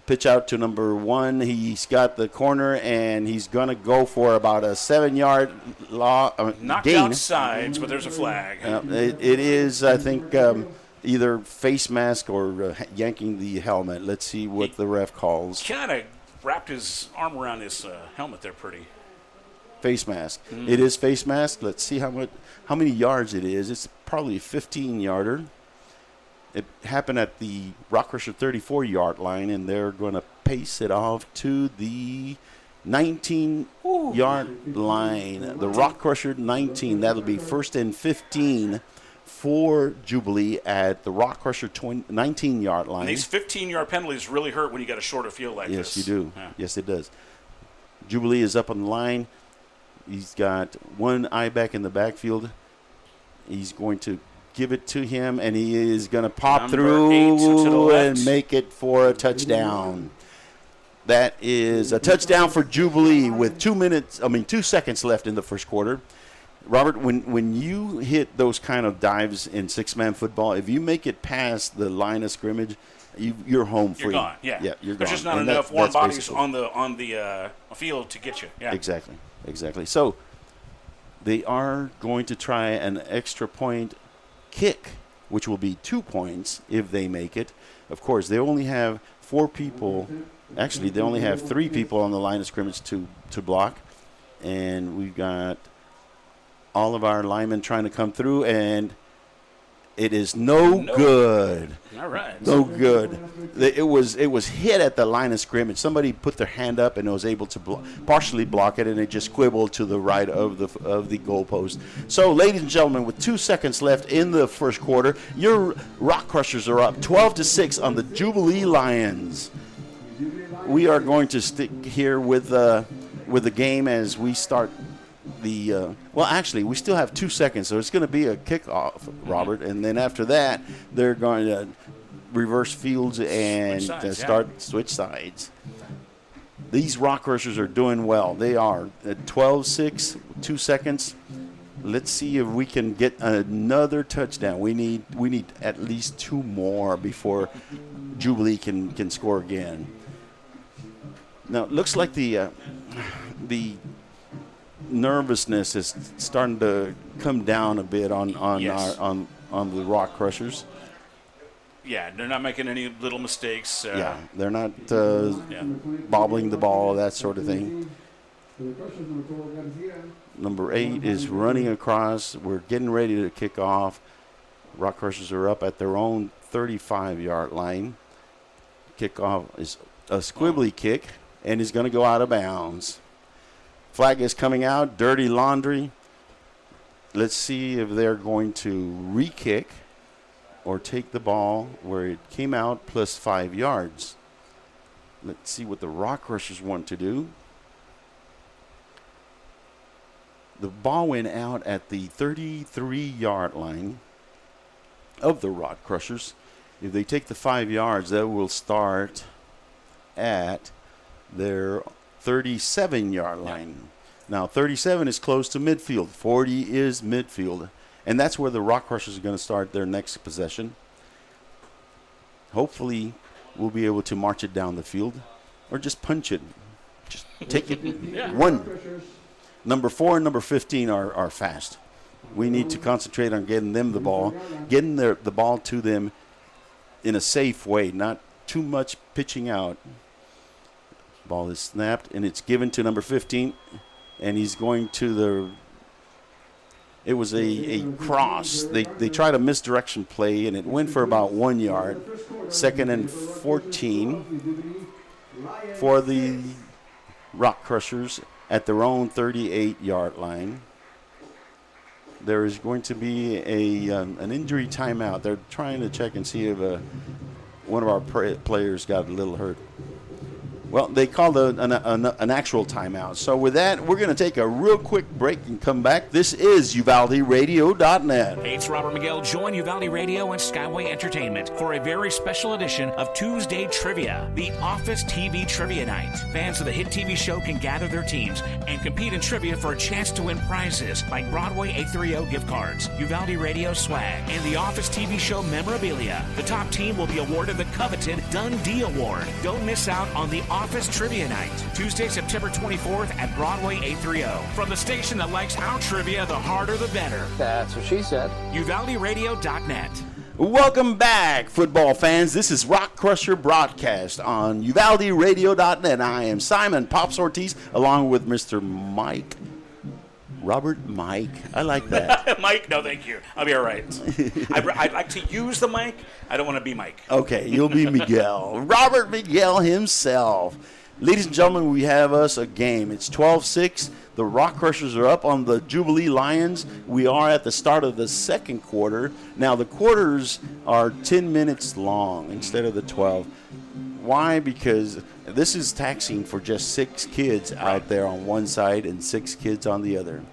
Pitch out to number 1. He's got the corner, and he's going to go for about a 7-yard Knocked gain. out sides, but there's a flag. It is, I think, either face mask or yanking the helmet. Let's see what the ref calls. Kind of wrapped his arm around his helmet there pretty. Face mask. It is face mask. Let's see how many yards it is. It's probably a 15-yarder. It happened at the Rockcrusher 34-yard line, and they're going to pace it off to the 19-yard line. The Rockcrusher 19. That'll be 1st and 15 for Jubilee at the Rockcrusher 19-yard line. And these 15-yard penalties really hurt when you got a shorter field like yes, this. Yes, you do. Yeah. Yes, it does. Jubilee is up on the line. He's got one eye back in the backfield. He's going to give it to him, and he is going to pop Number through 8 to the left. and make it for a touchdown. That is a touchdown for Jubilee with 2 seconds left in the first quarter. Robert, when you hit those kind of dives in six-man football, if you make it past the line of scrimmage, you're home free. You're gone. Yeah, you're gone. There's just not And enough warm that's bodies basically on the field to get you. Yeah, Exactly. So they are going to try an extra point kick, which will be 2 points if they make it. Of course, they only have 4 people. Actually, they only have 3 people on the line of scrimmage to block. And we've got all of our linemen trying to come through, and it is no good. All right. No good. It was hit at the line of scrimmage. Somebody put their hand up and was able to partially block it, and it just squibbled to the right of the goalpost. So, ladies and gentlemen, with 2 seconds left in the first quarter, your Rockcrushers are up 12-6 on the Jubilee Lions. We are going to stick here with the game as we start actually, we still have 2 seconds, so it's going to be a kickoff, Robert, and then after that, they're going to reverse fields and switch sides. These Rockcrushers are doing well. They are at 12-6, 2 seconds. Let's see if we can get another touchdown. We need at least 2 more before Jubilee can score again. Now, it looks like the nervousness is starting to come down a bit on Yes. the Rockcrushers. Yeah, they're not making any little mistakes. They're not bobbling the ball, that sort of thing. Number 8 is running across. We're getting ready to kick off. Rockcrushers are up at their own 35-yard line. Kickoff is a squibbly kick, and is going to go out of bounds. Flag is coming out, dirty laundry. Let's see if they're going to re-kick or take the ball where it came out plus 5 yards. Let's see what the Rockcrushers want to do. The ball went out at the 33-yard line of the Rockcrushers. If they take the 5 yards, that will start at their 37-yard line. Now, 37 is close to midfield. 40 is midfield. And that's where the Rockcrushers are going to start their next possession. Hopefully, we'll be able to march it down the field or just punch it. Just take it. One. Number 4 and number 15 are fast. We need to concentrate on getting them the ball, getting the ball to them in a safe way, not too much pitching out. Ball is snapped, and it's given to number 15, and he's going to it was a cross. They tried a misdirection play, and it went for about 1 yard. 2nd and 14 for the Rockcrushers at their own 38-yard line. There is going to be an injury timeout. They're trying to check and see if one of our players got a little hurt. Well, they called an actual timeout. So with that, we're going to take a real quick break and come back. This is UvaldeRadio.net. Hey, it's Robert Miguel. Join Uvalde Radio and Skyway Entertainment for a very special edition of Tuesday Trivia, the Office TV Trivia Night. Fans of the hit TV show can gather their teams and compete in trivia for a chance to win prizes like Broadway 830 gift cards, Uvalde Radio swag, and the Office TV show memorabilia. The top team will be awarded the coveted Dundee Award. Don't miss out on the Office Trivia Night, Tuesday, September 24th at Broadway 830. From the station that likes our trivia, the harder the better. That's what she said. UvaldeRadio.net. Welcome back, football fans. This is Rockcrusher Broadcast on UvaldeRadio.net. I am Simon Pops Ortiz, along with Mr. Mike. Robert Mike. I like that. Mike, no, thank you. I'll be all right. I'd like to use the mic. I don't want to be Mike. Okay, you'll be Miguel. Robert Miguel himself. Ladies and gentlemen, we have us a game. It's 12-6. The Rockcrushers are up on the Jubilee Lions. We are at the start of the second quarter. Now, the quarters are 10 minutes long instead of the 12. Why? Because this is taxing for just 6 kids out there on one side and 6 kids on the other.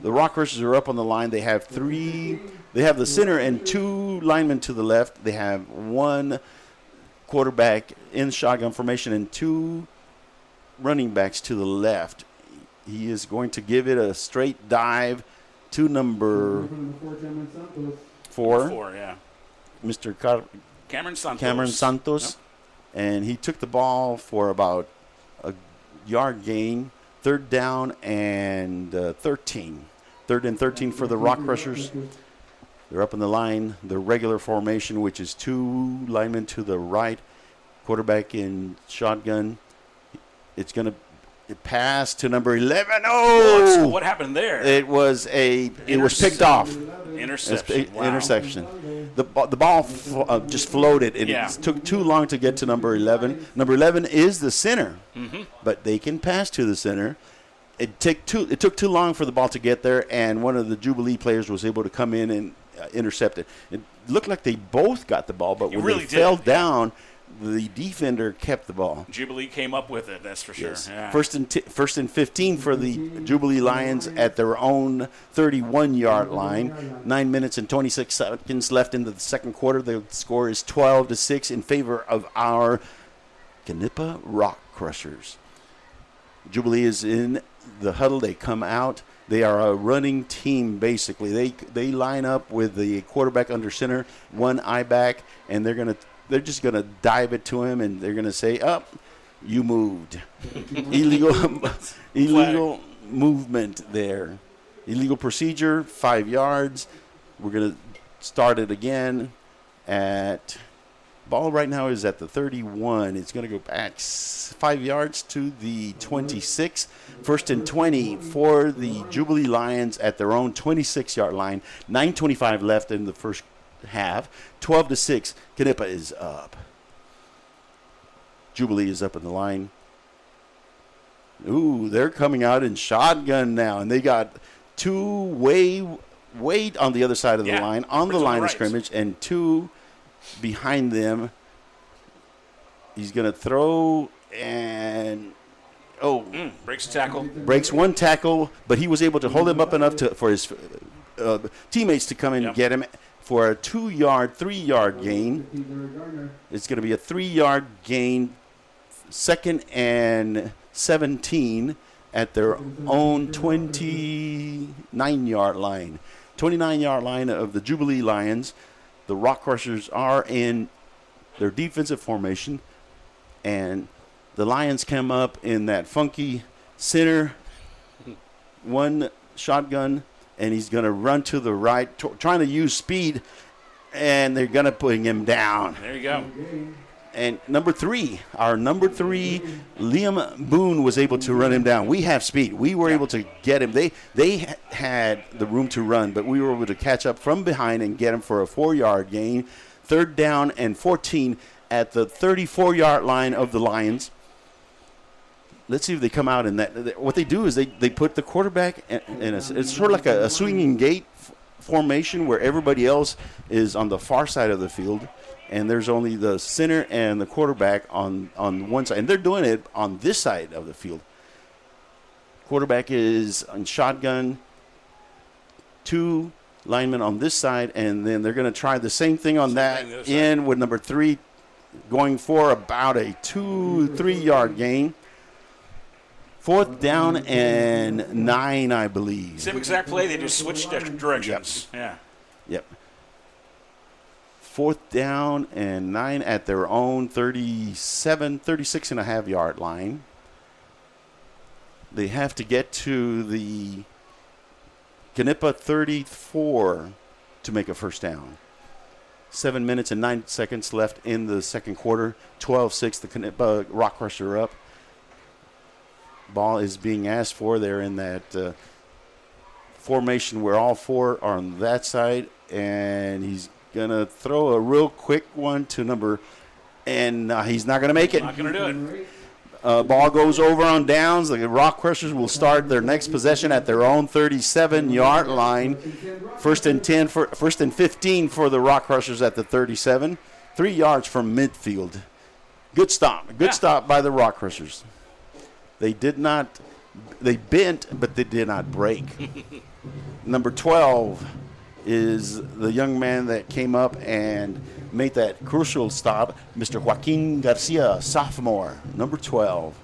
The Rockcrushers are up on the line. They have the center and 2 linemen to the left. They have 1 quarterback in shotgun formation and 2 running backs to the left. He is going to give it a straight dive to number 4. 4, yeah. Mr. Cameron Santos. Yep. And he took the ball for about a yard gain, 3rd down and 13. 3rd and 13 for the Rockcrushers. They're up in the line, the regular formation, which is 2 linemen to the right, quarterback in shotgun. It's going to pass to number 11. Oh! What happened there? It was picked off. Interception. Wow. Interception. The ball just floated, and it took too long to get to number 11. Number 11 is the center, but they can pass to the center. It took too long for the ball to get there, and one of the Jubilee players was able to come in and intercept it. It looked like they both got the ball, but when they fell down, the defender kept the ball. Jubilee came up with it, that's for sure. Yes. Yeah. First and 15 for the Jubilee Lions at their own 31-yard line. 9 minutes and 26 seconds left in the second quarter. The score is 12-6 in favor of our Knippa Rockcrushers. Jubilee is in the huddle. They come out. They are a running team, basically. They line up with the quarterback under center, 1 eye back, and they're just going to dive it to him, and they're going to say, you moved. Illegal movement there. Illegal procedure, 5 yards. We're going to start it again at ball right now is at the 31. It's going to go back 5 yards to the 26. 1st and 20 for the Jubilee Lions at their own 26-yard line. 9:25 left in the first half. 12-6. Knippa is up. Jubilee is up in the line. Ooh, they're coming out in shotgun now, and they got 2 way on the other side of the line, on the line of scrimmage, and 2 behind them. He's going to throw and breaks a tackle. Breaks 1 tackle, but he was able to hold him up enough for his teammates to come in and get him for a 3-yard gain. It's going to be a 3-yard gain, 2nd and 17 at their own 29-yard line. 29-yard line of the Jubilee Lions. The Rockcrushers are in their defensive formation, and the Lions come up in that funky center, 1 shotgun, and he's going to run to the right, trying to use speed, and they're going to put him down. There you go. And our number 3, Liam Boone, was able to run him down. We have speed. We were able to get him. They had the room to run, but we were able to catch up from behind and get him for a 4-yard gain. 3rd down and 14 at the 34-yard line of the Lions. Let's see if they come out in that. What they do is they put the quarterback in it's sort of like a swinging gate formation where everybody else is on the far side of the field. and there's only the center and the quarterback on one side. And they're doing it on this side of the field. Quarterback is on shotgun, 2 linemen on this side, and then they're going to try the same thing on that end with number 3 going for about a 2-3 yard gain. 4th down and 9, I believe. Same exact play. They just switched directions. Yep. Yeah. Yep. 4th down and 9 at their own 36 and a half yard line. They have to get to the Knippa 34 to make a first down. 7 minutes and 9 seconds left in the second quarter. 12-6, the Knippa Rockcrushers are up. Ball is being asked for there in that formation where all 4 are on that side. And he's going to throw a real quick one to and he's not going to make it. Not going to do it. Ball goes over on downs. The Rockcrushers will start their next possession at their own 37-yard line. First and 15 for the Rockcrushers at the 37. 3 yards from midfield. Good stop. Good stop by the Rockcrushers. They bent, but they did not break. Number 12 is the young man that came up and made that crucial stop, Mr. Joaquin Garcia, sophomore, number 12.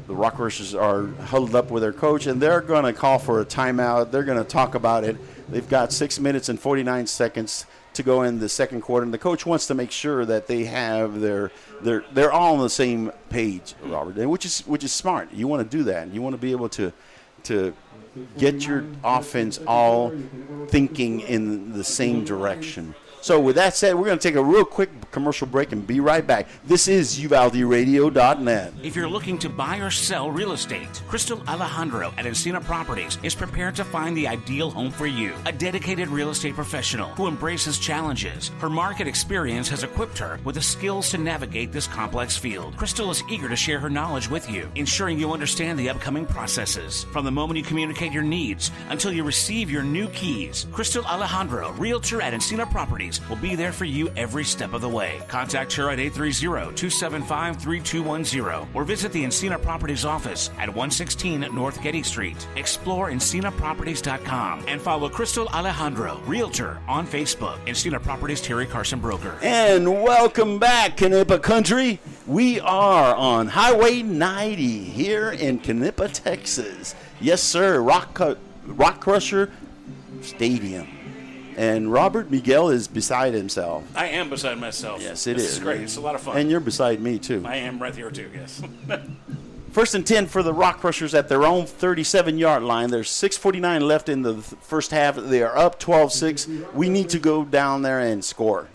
The Rockcrushers are huddled up with their coach, and they're going to call for a timeout. They're going to talk about it. They've got 6 minutes and 49 seconds to go in the second quarter, and the coach wants to make sure that they have they're all on the same page, Robert, and which is smart. You want to do that. You want to be able to get your offense all thinking in the same direction. So with that said, we're going to take a real quick commercial break and be right back. This is UvaldeRadio.net. If you're looking to buy or sell real estate, Crystal Alejandro at Encina Properties is prepared to find the ideal home for you. A dedicated real estate professional who embraces challenges. Her market experience has equipped her with the skills to navigate this complex field. Crystal is eager to share her knowledge with you, ensuring you understand the upcoming processes. From the moment you communicate your needs until you receive your new keys, Crystal Alejandro, Realtor at Encina Properties, will be there for you every step of the way. Contact her at 830-275-3210 or visit the Encina Properties office at 116 North Getty Street. Explore EncinaProperties.com and follow Crystal Alejandro, Realtor, on Facebook. Encina Properties, Terry Carson Broker. And welcome back, Knippa Country. We are on Highway 90 here in Knippa, Texas. Yes, sir, Rockcrusher Stadium. And Robert Miguel is beside himself. I am beside myself. Yes, it is. This is great. It's a lot of fun. And you're beside me, too. I am right here, too, yes. First and 10 for the Rockcrushers at their own 37-yard line. There's 6:49 left in the first half. They are up 12-6. We need to go down there and score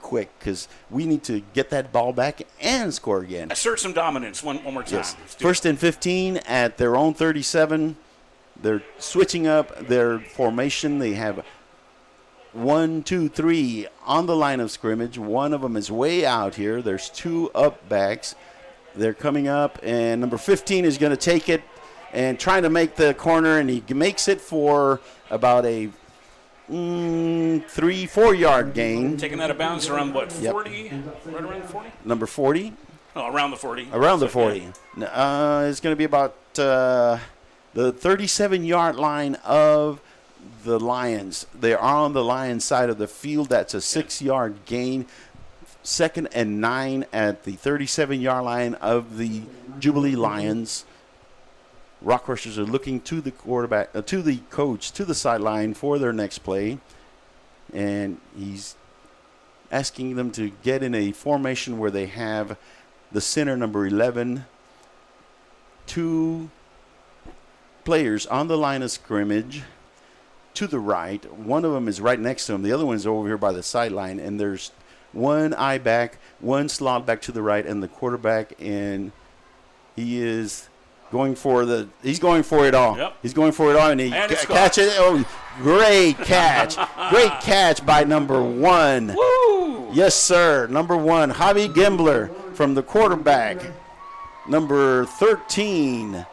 quick because we need to get that ball back and score again. Assert some dominance one more time. Yes. First and 15 at their own 37. They're switching up their formation. They have 1, 2, 3 on the line of scrimmage. One of them is way out here. There's 2 up backs. They're coming up, and number 15 is going to take it and trying to make the corner, and he makes it for about a 3-4 yard gain. Taking that out of bounds around, what, 40? Yep. Right around the 40? Number 40? Oh, around the 40. Around the 40. It's going to be about the 37-yard line of the Lions. They are on the Lions side of the field. That's a 6-yard gain. 2nd and 9 at the 37-yard line of the Jubilee Lions. Rockcrushers are looking to the quarterback, to the coach, to the sideline for their next play. And he's asking them to get in a formation where they have the center, number 11, 2 players on the line of scrimmage to the right. One of them is right next to him. The other one is over here by the sideline. And there's 1 eye back, 1 slot back to the right, and the quarterback. And he is going for it all. Yep. He's going for it all, and he catches it. Oh, great catch. Great catch by number 1. Woo! Yes, sir. Number 1, Javi Gimbler from the quarterback. Number 13.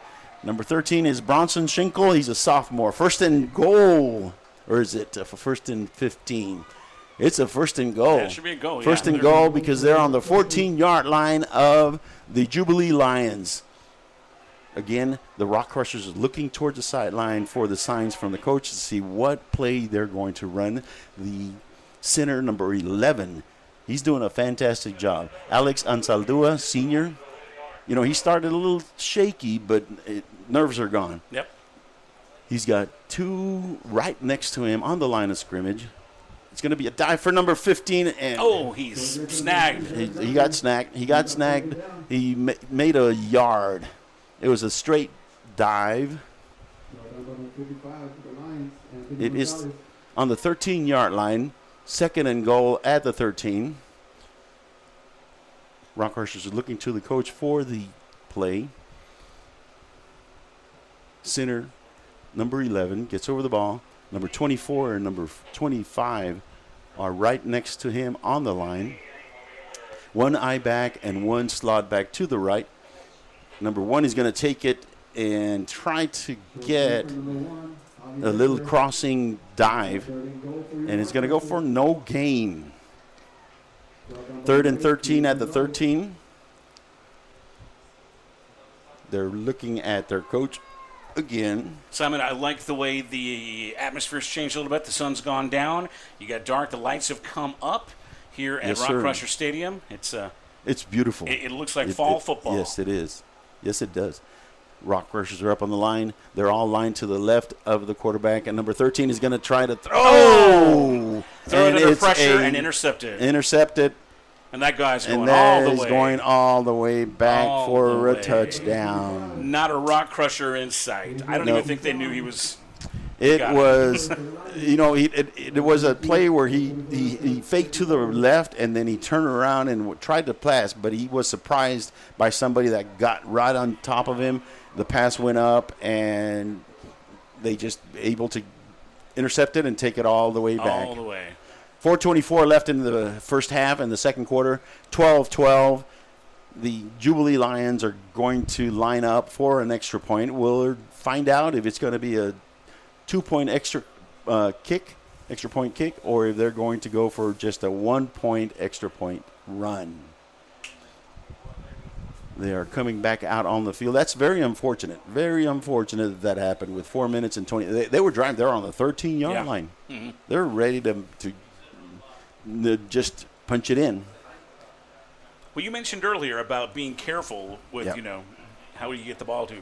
Number 13 is Bronson Schinkel. He's a sophomore. First and goal. Or is it first and 15? It's a first and goal. Yeah, it should be a goal. First and goal because they're on the 14-yard line of the Jubilee Lions. Again, the Rockcrushers are looking towards the sideline for the signs from the coach to see what play they're going to run. The center, number 11, he's doing a fantastic job. Alex Ansaldua, senior. You know, he started a little shaky, but nerves are gone. Yep. He's got two right next to him on the line of scrimmage. It's going to be a dive for number 15. And he's snagged. He got snagged. He made a yard. It was a straight dive. It is on the 13-yard line. Second and goal at the 13. Rockcrushers are looking to the coach for the play. Center, number 11, gets over the ball. Number 24 and number 25 are right next to him on the line. One eye back and one slot back to the right. Number 1 is going to take it and try to get a little crossing dive, and it's going to go for no gain. 3rd and 13 at the 13. They're looking at their coach again. Simon, I like the way the atmosphere's changed a little bit. The sun's gone down. You got dark. The lights have come up here at Rockcrusher Stadium. It's beautiful. It looks like fall football. Yes, it is. Yes, it does. Rockcrushers are up on the line. They're all lined to the left of the quarterback, and number 13 is going to try to throw. Throw it under pressure and intercepted. And that guy's going all the way. And that is going all the way back for a touchdown. Not a Rockcrusher in sight. I don't even think they knew he was. It was, it was a play where he faked to the left and then he turned around and tried to pass, but he was surprised by somebody that got right on top of him. The pass went up and they just able to intercept it and take it all the way back. All the way. 4:24 left in the first half and the second quarter. 12-12. The Jubilee Lions are going to line up for an extra point. We'll find out if it's going to be a 2-point extra point kick, or if they're going to go for just a 1-point extra point run. They are coming back out on the field. That's very unfortunate. Very unfortunate that happened with 4 minutes and 20. They were driving. They're on the 13-yard line. Mm-hmm. They're ready to just punch it in. Well, you mentioned earlier about being careful with, how you get the ball to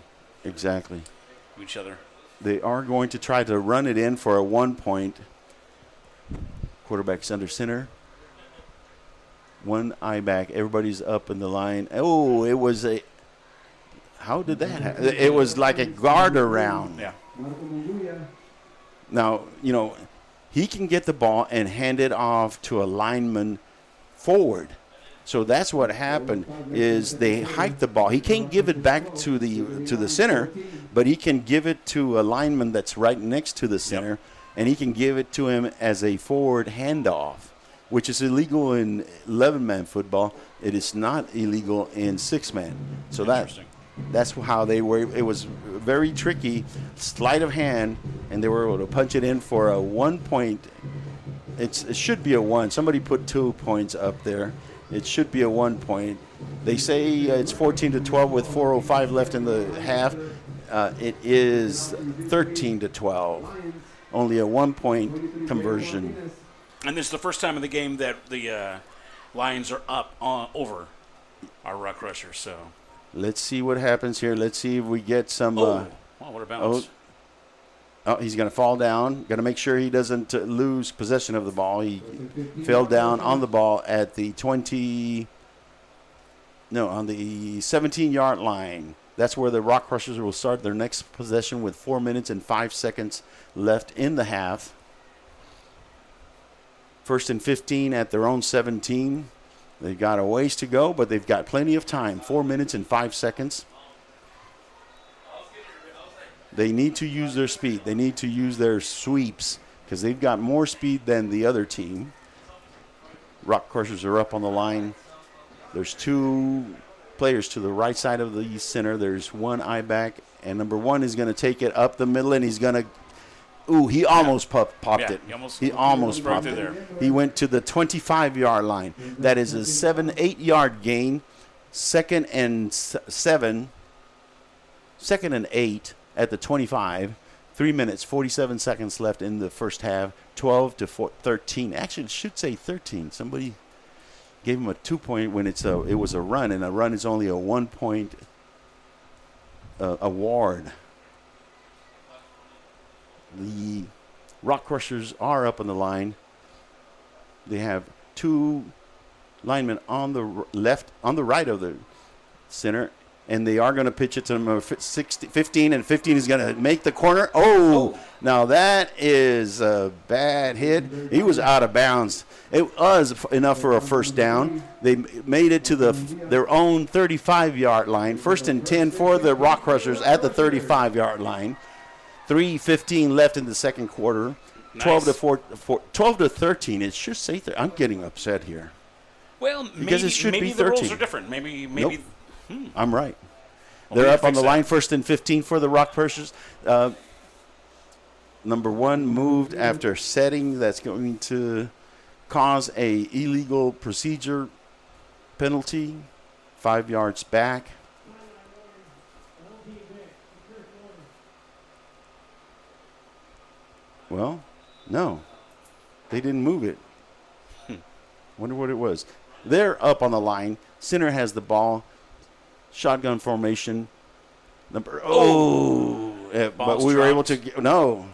exactly each other. They are going to try to run it in for a 1-point. Quarterback's under center. One eye back. Everybody's up in the line. Oh, it was a – how did that happen? It was like a guard around. Yeah. Now, he can get the ball and hand it off to a lineman forward. So that's what happened is they hiked the ball. He can't give it back to the center, but he can give it to a lineman that's right next to the center, and he can give it to him as a forward handoff, which is illegal in 11-man football. It is not illegal in 6-man. So that's how they were. It was very tricky, sleight of hand, and they were able to punch it in for a 1-point. It should be a 1. Somebody put 2 points up there. It should be a 1-point. They say it's 14-12 with 4:05 left in the half. It is 13-12. Only a 1-point conversion. And this is the first time in the game that the Lions are up over our Rockcrushers. So let's see what happens here. Let's see if we get some. What a bounce. He's going to fall down. Got to make sure he doesn't lose possession of the ball. He fell down on the ball at the on the 17-yard line. That's where the Rockcrushers will start their next possession with 4 minutes and 5 seconds left in the half. 1st and 15 at their own 17. They've got a ways to go, but they've got plenty of time. 4 minutes and 5 seconds. They need to use their speed. They need to use their sweeps because they've got more speed than the other team. Rockcrushers are up on the line. There's 2 players to the right side of the center. There's one eye back, and number 1 is going to take it up the middle, and he's going to – Ooh, he almost popped Yeah, it. he almost popped through it. there. He went to the 25-yard line. That is a 7-8-yard gain. Second and 8 at the 25. 3 minutes, 47 seconds left in the first half. 12-13. Actually, it should say 13. Somebody gave him a 2-point when it was a run, and a run is only a 1-point award. The Rockcrushers are up on the line. They have 2 linemen on the right of the center, and they are going to pitch it to number 15, and 15 is going to make the corner. Oh, now that is a bad hit. He was out of bounds. It was enough for a first down. They made it to their own 35-yard line. First and 10 for the Rockcrushers at the 35-yard line. 3:15 left in the second quarter. Nice. 12-13. It should say I'm getting upset here. Well, Because it should maybe be the rules 13. are different. Maybe. Nope. I'm right. Well, They're we up on fix the that. line, first and 15 for the Rockcrushers. Number 1 moved after setting. That's going to cause a illegal procedure penalty. 5 yards back. Well, no. They didn't move it. Wonder what it was. They're up on the line. Center has the ball. Shotgun formation. But we were able to get, no.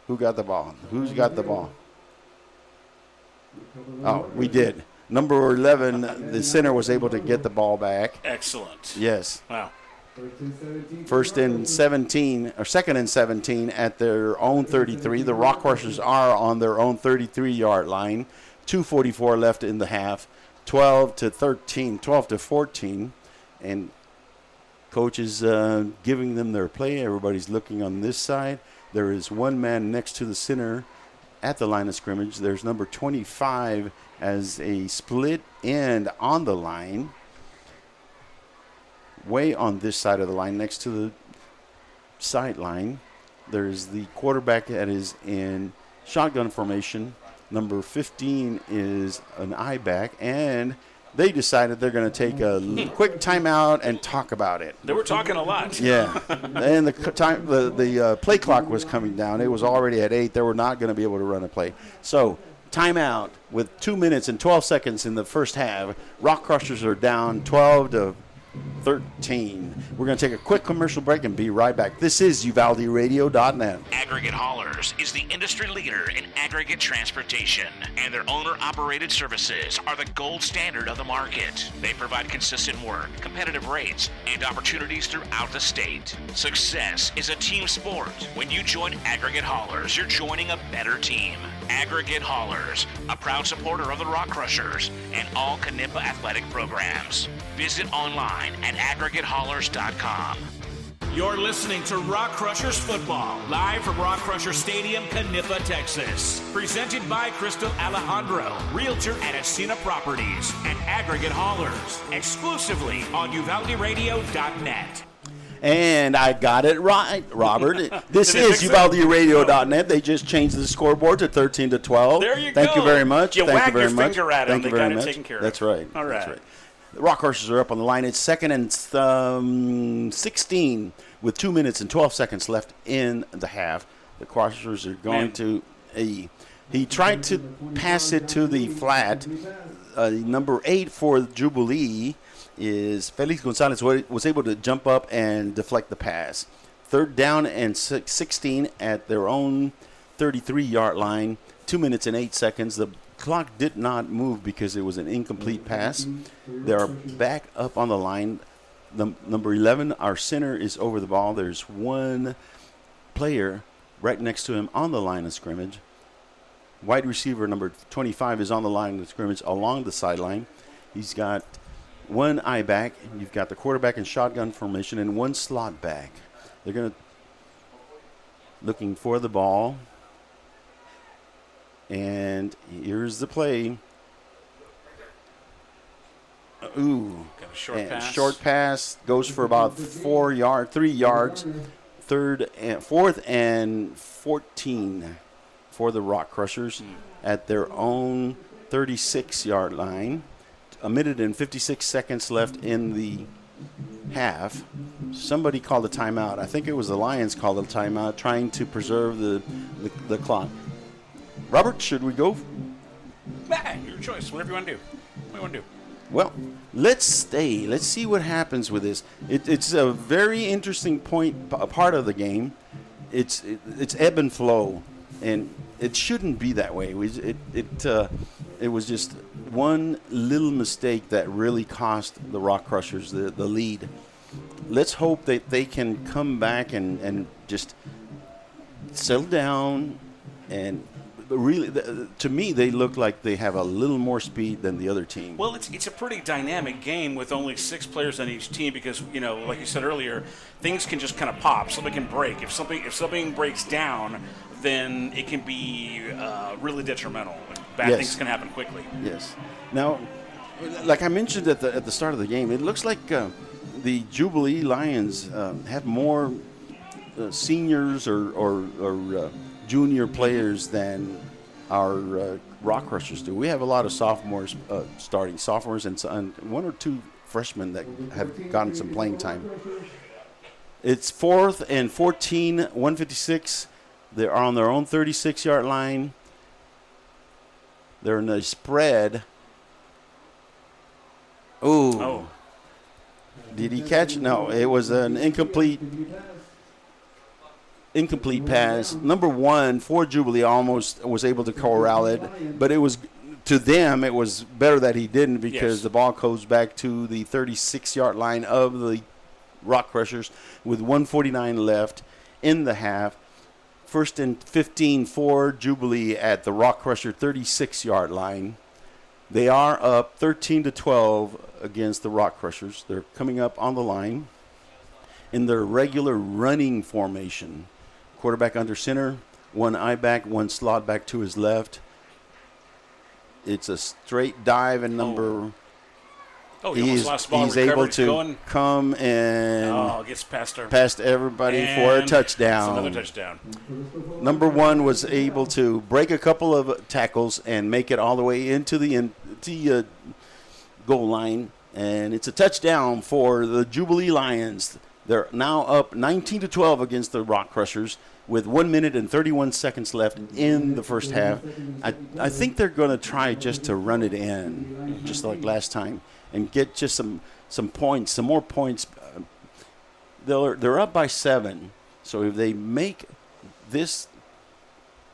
Who got the ball? Who's got the ball? Oh, we did. Number 11, the center was able to get the ball back. Excellent. Yes. Wow. Second and 17 at their own 33. The Rockcrushers are on their own 33-yard line. 2:44 left in the half. 12-14. And coach is giving them their play. Everybody's looking on this side. There is one man next to the center at the line of scrimmage. There's number 25 as a split end on the line. Way on this side of the line, next to the sideline, there's the quarterback that is in shotgun formation. Number 15 is an I-back, and they decided they're going to take a quick timeout and talk about it. They were talking a lot. Yeah, and the play clock was coming down. It was already at 8. They were not going to be able to run a play. So timeout with 2 minutes and 12 seconds in the first half. Rockcrushers are down 12-13. We're going to take a quick commercial break and be right back. This is UvaldeRadio.net. Aggregate Haulers is the industry leader in aggregate transportation, and their owner-operated services are the gold standard of the market. They provide consistent work, competitive rates, and opportunities throughout the state. Success is a team sport. When you join Aggregate Haulers, you're joining a better team. Aggregate Haulers, a proud supporter of the Rockcrushers and all Knippa athletic programs. Visit online at aggregatehaulers.com. You're listening to Rockcrushers Football, live from Rockcrusher Stadium, Knippa, Texas. Presented by Crystal Alejandro, Realtor at Ascena Properties, and Aggregate Haulers. Exclusively on UvaldeRadio.net. And I got it right, Robert. This is UvaldeRadio.net. They just changed the scoreboard to 13-12. There you go. Thank you very much. You Thank wag you very your much. finger at 'em. Thank They you very got it much. taken care of. That's right. All That's right. right. The Rockcrushers are up on the line. It's second and 16 with 2 minutes and 12 seconds left in the half. The Crushers are going to he tried to pass it to the flat. Number 8 for Jubilee is Felix Gonzalez was able to jump up and deflect the pass. Third down and 16 at their own 33-yard line. 2 minutes and 8 seconds. The clock did not move because it was an incomplete pass. They're back up on the line. Number 11, our center, is over the ball. There's one player right next to him on the line of scrimmage. Wide receiver number 25 is on the line of scrimmage along the sideline. He's got one eye back. You've got the quarterback in shotgun formation and one slot back. They're going to looking for the ball. And here's the play. Ooh. Got a short pass. Short pass goes for about 3 yards. 4th and 14 for the Rockcrushers at their own 36-yard line. A minute and 56 seconds left in the half. Somebody called a timeout. I think it was the Lions called a timeout, trying to preserve the clock. Robert, should we go? Your choice. Whatever you want to do. What do you want to do? Well, let's stay. Let's see what happens with this. It's a very interesting part of the game. It's ebb and flow, and it shouldn't be that way. It was just one little mistake that really cost the Rockcrushers the lead. Let's hope that they can come back and just settle down. And really, to me, they look like they have a little more speed than the other team. Well, it's a pretty dynamic game with only 6 players on each team because, like you said earlier, things can just kind of pop. Something can break. If something breaks down, then it can be really detrimental. Bad things can happen quickly. Yes. Now, like I mentioned at the start of the game, it looks like the Jubilee Lions have more seniors or junior players than our Rockcrushers do. We have a lot of sophomores starting, and 1 or 2 freshmen that have gotten some playing time. It's 4th and 14, 156. They're on their own 36-yard line. They're in a spread. Ooh. Oh. Did he catch? No, it was an incomplete pass. Number 1 for Jubilee almost was able to corral it, but it was, to them, it was better that he didn't because the ball goes back to the 36-yard line of the Rockcrushers with 1:49 left in the half. 1st and 15 for Jubilee at the Rockcrusher 36-yard line. They are up 13-12 against the Rockcrushers. They're coming up on the line in their regular running formation. Quarterback under center, 1 I-back, 1 slot back to his left. It's a straight dive, and he's able to come and gets past everybody for a touchdown. Another touchdown. Number 1 was able to break a couple of tackles and make it all the way into the goal line, and it's a touchdown for the Jubilee Lions. They're now up 19-12 against the Rockcrushers with 1 minute and 31 seconds left in the first half. I think they're going to try just to run it in, just like last time, and get just some points, some more points. They're up by 7, so if they make this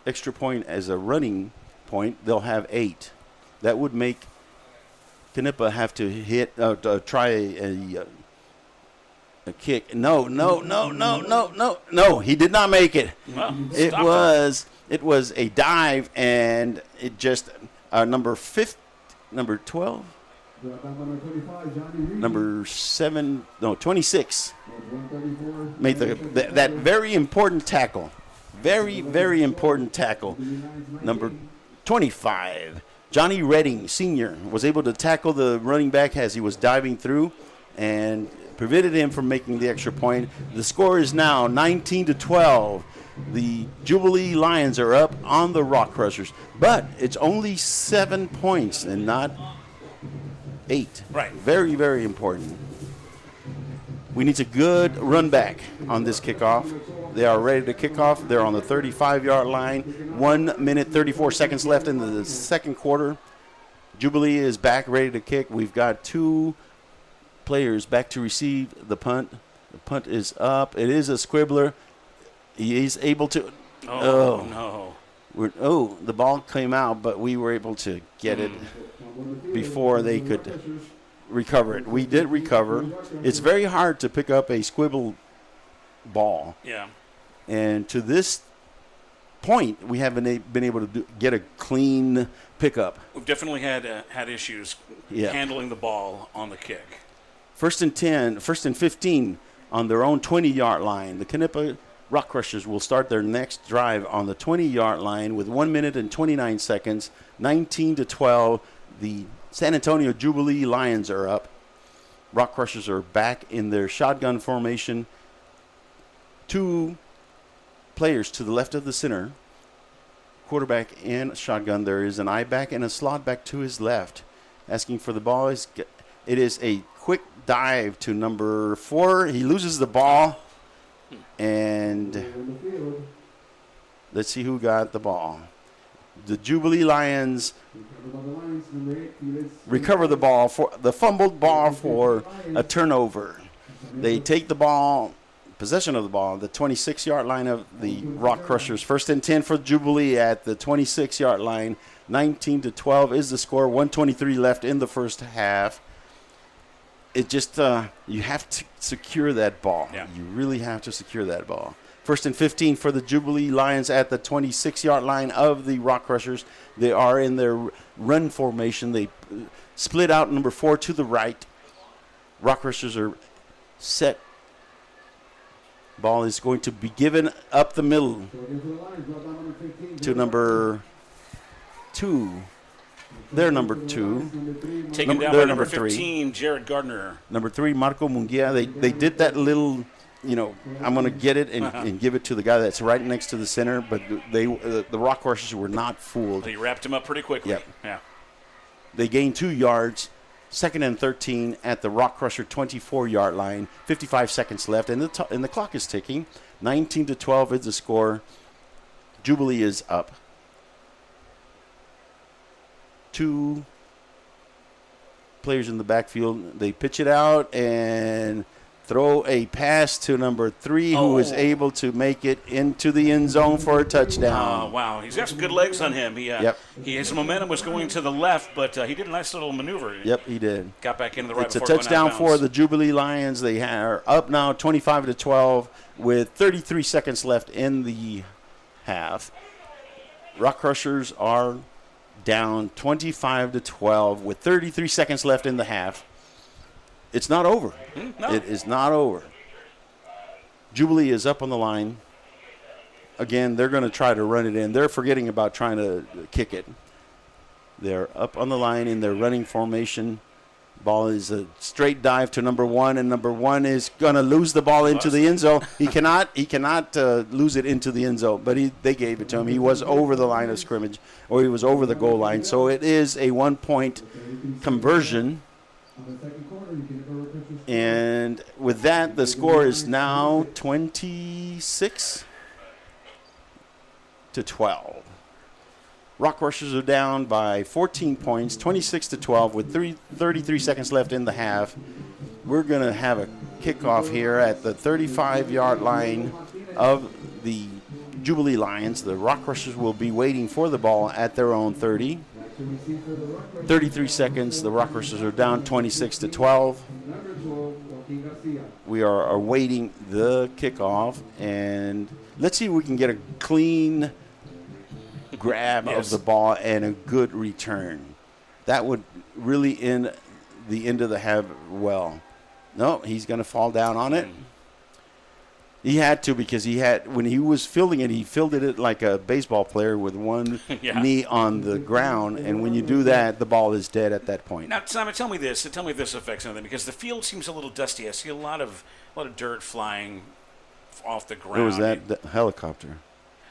extra point as a running point, they'll have 8. That would make Knippa have to try a kick. No, he did not make it. Well, it was a dive, and it just number 12, number 7, no 26 made that very important tackle. Very, very important tackle. Number 25, Johnny Redding, senior, was able to tackle the running back as he was diving through and prevented him from making the extra point. The score is now 19-12. The Jubilee Lions are up on the Rockcrushers, but it's only 7 points and not 8. Right. Very, very important. We need a good run back on this kickoff. They are ready to kick off. They're on the 35-yard line. 1 minute, 34 seconds left in the second quarter. Jubilee is back, ready to kick. We've got 2 players back to receive the punt. The punt is up. It is a squibbler. He is able to. No. The ball came out, but we were able to get it before they could recover it. We did recover. It's very hard to pick up a squibble ball. Yeah. And to this point, we haven't been able to get a clean pickup. We've definitely had issues handling the ball on the kick. 1st and 10, 1st and 15 on their own 20-yard line. The Knippa Rockcrushers will start their next drive on the 20-yard line with 1 minute and 29 seconds, 19-12. The San Antonio Jubilee Lions are up. Rockcrushers are back in their shotgun formation. Two players to the left of the center, quarterback and shotgun. There is an I-back and a slot back to his left. Asking for the ball. It is a quick dive to number 4. He loses the ball. And let's see who got the ball. The Jubilee Lions recover the ball for the fumbled ball for a turnover. They take the ball, possession of the ball, the 26-yard line of the Rockcrushers. 1st and 10 for Jubilee at the 26-yard line. 19-12 is the score. 1:23 left in the first half. It just you have to secure that ball. Yeah. You really have to secure that ball. 1st and 15 for the Jubilee Lions at the 26-yard line of the Rockcrushers. They are in their run formation. They split out number 4 to the right. Rockcrushers are set. Ball is going to be given up the middle to number 2. They're number 2. Taken down by number 15, Jared Gardner. Number 3, Marco Munguia. They did that little, I'm going to get it and give it to the guy that's right next to the center, but the Rockcrushers were not fooled. He wrapped him up pretty quickly. Yep. Yeah. They gained 2 yards. 2nd and 13 at the Rockcrusher 24-yard line. 55 seconds left, and the clock is ticking. 19-12 is the score. Jubilee is up. 2 players in the backfield. They pitch it out and throw a pass to number 3, who is able to make it into the end zone for a touchdown. Wow. He's got some good legs on him. He his momentum was going to the left, but he did a nice little maneuver. Yep, he did. Got back into the right. It's a touchdown for the Jubilee Lions. They are up now 25-12 with 33 seconds left in the half. Rockcrushers are down 25-12 with 33 seconds left in the half. It's not over. No. It is not over. Jubilee is up on the line. Again, they're going to try to run it in. They're forgetting about trying to kick it. They're up on the line in their running formation. Ball is a straight dive to number 1, and number 1 is going to lose the ball into the end zone. He cannot lose it into the end zone, but they gave it to him. He was over the line of scrimmage, or he was over the goal line. So it is a 1-point conversion. And with that, the score is now 26-12. Rockcrushers are down by 14 points, 26-12, with 33 seconds left in the half. We're going to have a kickoff here at the 35-yard line of the Jubilee Lions. The Rockcrushers will be waiting for the ball at their own 30. 33 seconds. The Rockcrushers are down 26-12. We are awaiting the kickoff, and let's see if we can get a clean grab of the ball and a good return. That would really end the end of the half well. No, he's going to fall down on it. He had to, because when he was fielding it, he fielded it like a baseball player with one knee on the ground, and when you do that, the ball is dead at that point. Now, Simon, tell me if this affects anything, because the field seems a little dusty. I see a lot of dirt flying off the ground. It was that helicopter.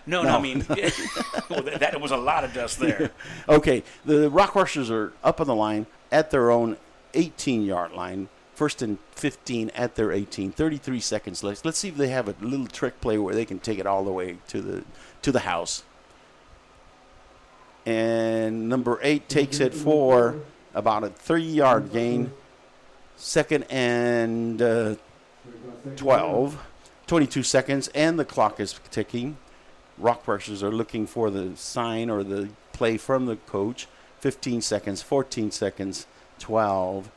No, I mean, that was a lot of dust there. Okay, the Rockcrushers are up on the line at their own 18-yard line. 1st and 15 at their 18. 33 seconds left. Let's see if they have a little trick play where they can take it all the way to the house. And number 8 takes it for about a 3-yard gain. 2nd and 12. 22 seconds, and the clock is ticking. Rockcrushers are looking for the sign or the play from the coach. 15 seconds, 14 seconds, 12,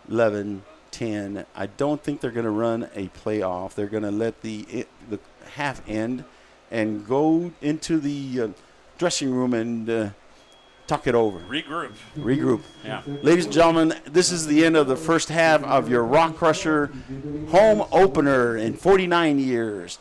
11, 10. I don't think they're going to run a play off. They're going to let the half end and go into the dressing room and talk it over. Regroup. Yeah. Ladies and gentlemen, this is the end of the first half of your Rockcrusher home opener in 49 years.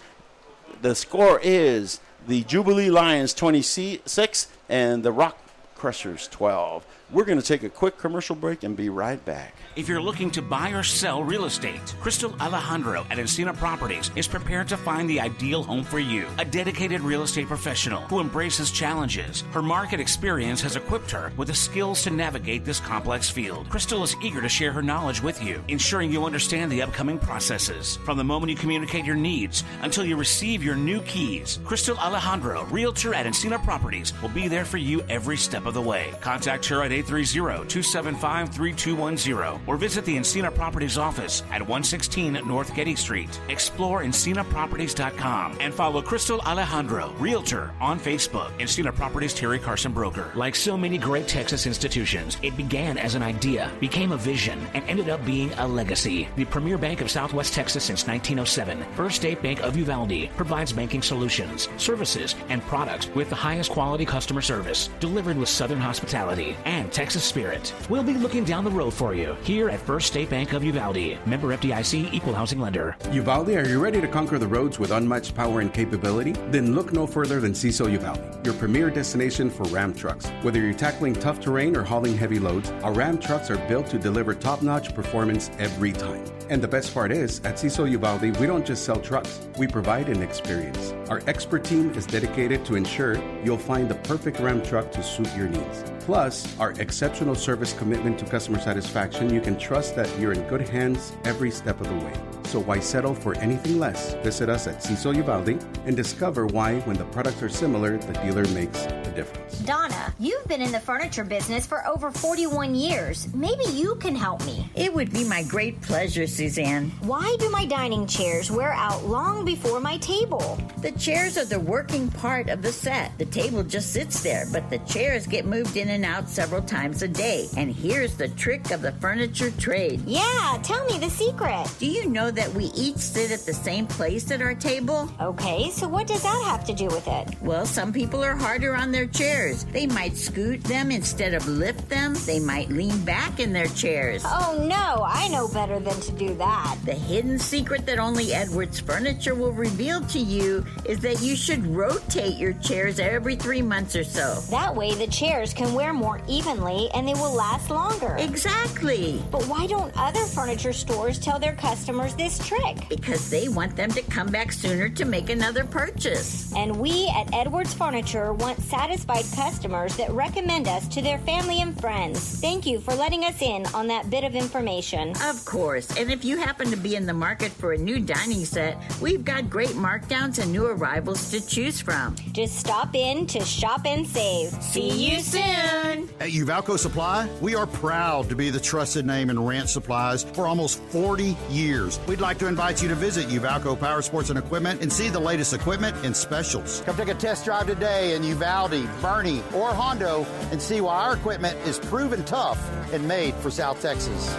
The score is the Jubilee Lions 26 and the Rockcrushers 12. We're going to take a quick commercial break and be right back. If you're looking to buy or sell real estate, Crystal Alejandro at Encina Properties is prepared to find the ideal home for you. A dedicated real estate professional who embraces challenges. Her market experience has equipped her with the skills to navigate this complex field. Crystal is eager to share her knowledge with you, ensuring you understand the upcoming processes. From the moment you communicate your needs until you receive your new keys, Crystal Alejandro, Realtor at Encina Properties, will be there for you every step of the way. Contact her at 830-275-3210 or visit the Encina Properties office at 116 North Getty Street. Explore EncinaProperties.com and follow Crystal Alejandro, Realtor, on Facebook. Encina Properties Terry Carson Broker. Like so many great Texas institutions, it began as an idea, became a vision, and ended up being a legacy. The premier bank of Southwest Texas since 1907, First State Bank of Uvalde provides banking solutions, services, and products with the highest quality customer service, delivered with Southern hospitality and Texas spirit. We'll be looking down the road for you here at First State Bank of Uvalde, member FDIC, equal housing lender. Uvalde, are you ready to conquer the roads with unmatched power and capability? Then look no further than CISO Uvalde, your premier destination for Ram trucks. Whether you're tackling tough terrain or hauling heavy loads, our Ram trucks are built to deliver top-notch performance every time. And the best part is, at CISO Uvalde, we don't just sell trucks, we provide an experience. Our expert team is dedicated to ensure you'll find the perfect Ram truck to suit your needs. Plus, our exceptional service commitment to customer satisfaction, you can trust that you're in good hands every step of the way. So why settle for anything less? Visit us at CISO Uvalde and discover why, when the products are similar, the dealer makes a difference. Donna, you've been in the furniture business for over 41 years. Maybe you can help me. It would be my great pleasure, Suzanne. Why do my dining chairs wear out long before my table? The chairs are the working part of the set. The table just sits there, but the chairs get moved in and out several times a day. And here's the trick of the furniture trade. Yeah, tell me the secret. Do you know that we each sit at the same place at our table? Okay, so what does that have to do with it? Well, some people are harder on their chairs. They might scoot them instead of lift them. They might lean back in their chairs. Oh no, I know better than to do that. The hidden secret that only Edwards Furniture will reveal to you is that you should rotate your chairs every 3 months or so. That way the chairs can wear more evenly and they will last longer. Exactly. But why don't other furniture stores tell their customers this trick? Because they want them to come back sooner to make another purchase. And we at Edwards Furniture want satisfied customers that recommend us to their family and friends. Thank you for letting us in on that bit of information. Of course. And if you happen to be in the market for a new dining set, we've got great markdowns and new arrivals to choose from. Just stop in to shop and save. See you soon. At Uvalco Supply, we are proud to be the trusted name in ranch supplies for almost 40 years. We'd like to invite you to visit Uvalco Power Sports and Equipment and see the latest equipment and specials. Come take a test drive today in Uvalde, Bernie, or Hondo and see why our equipment is proven tough and made for South Texas.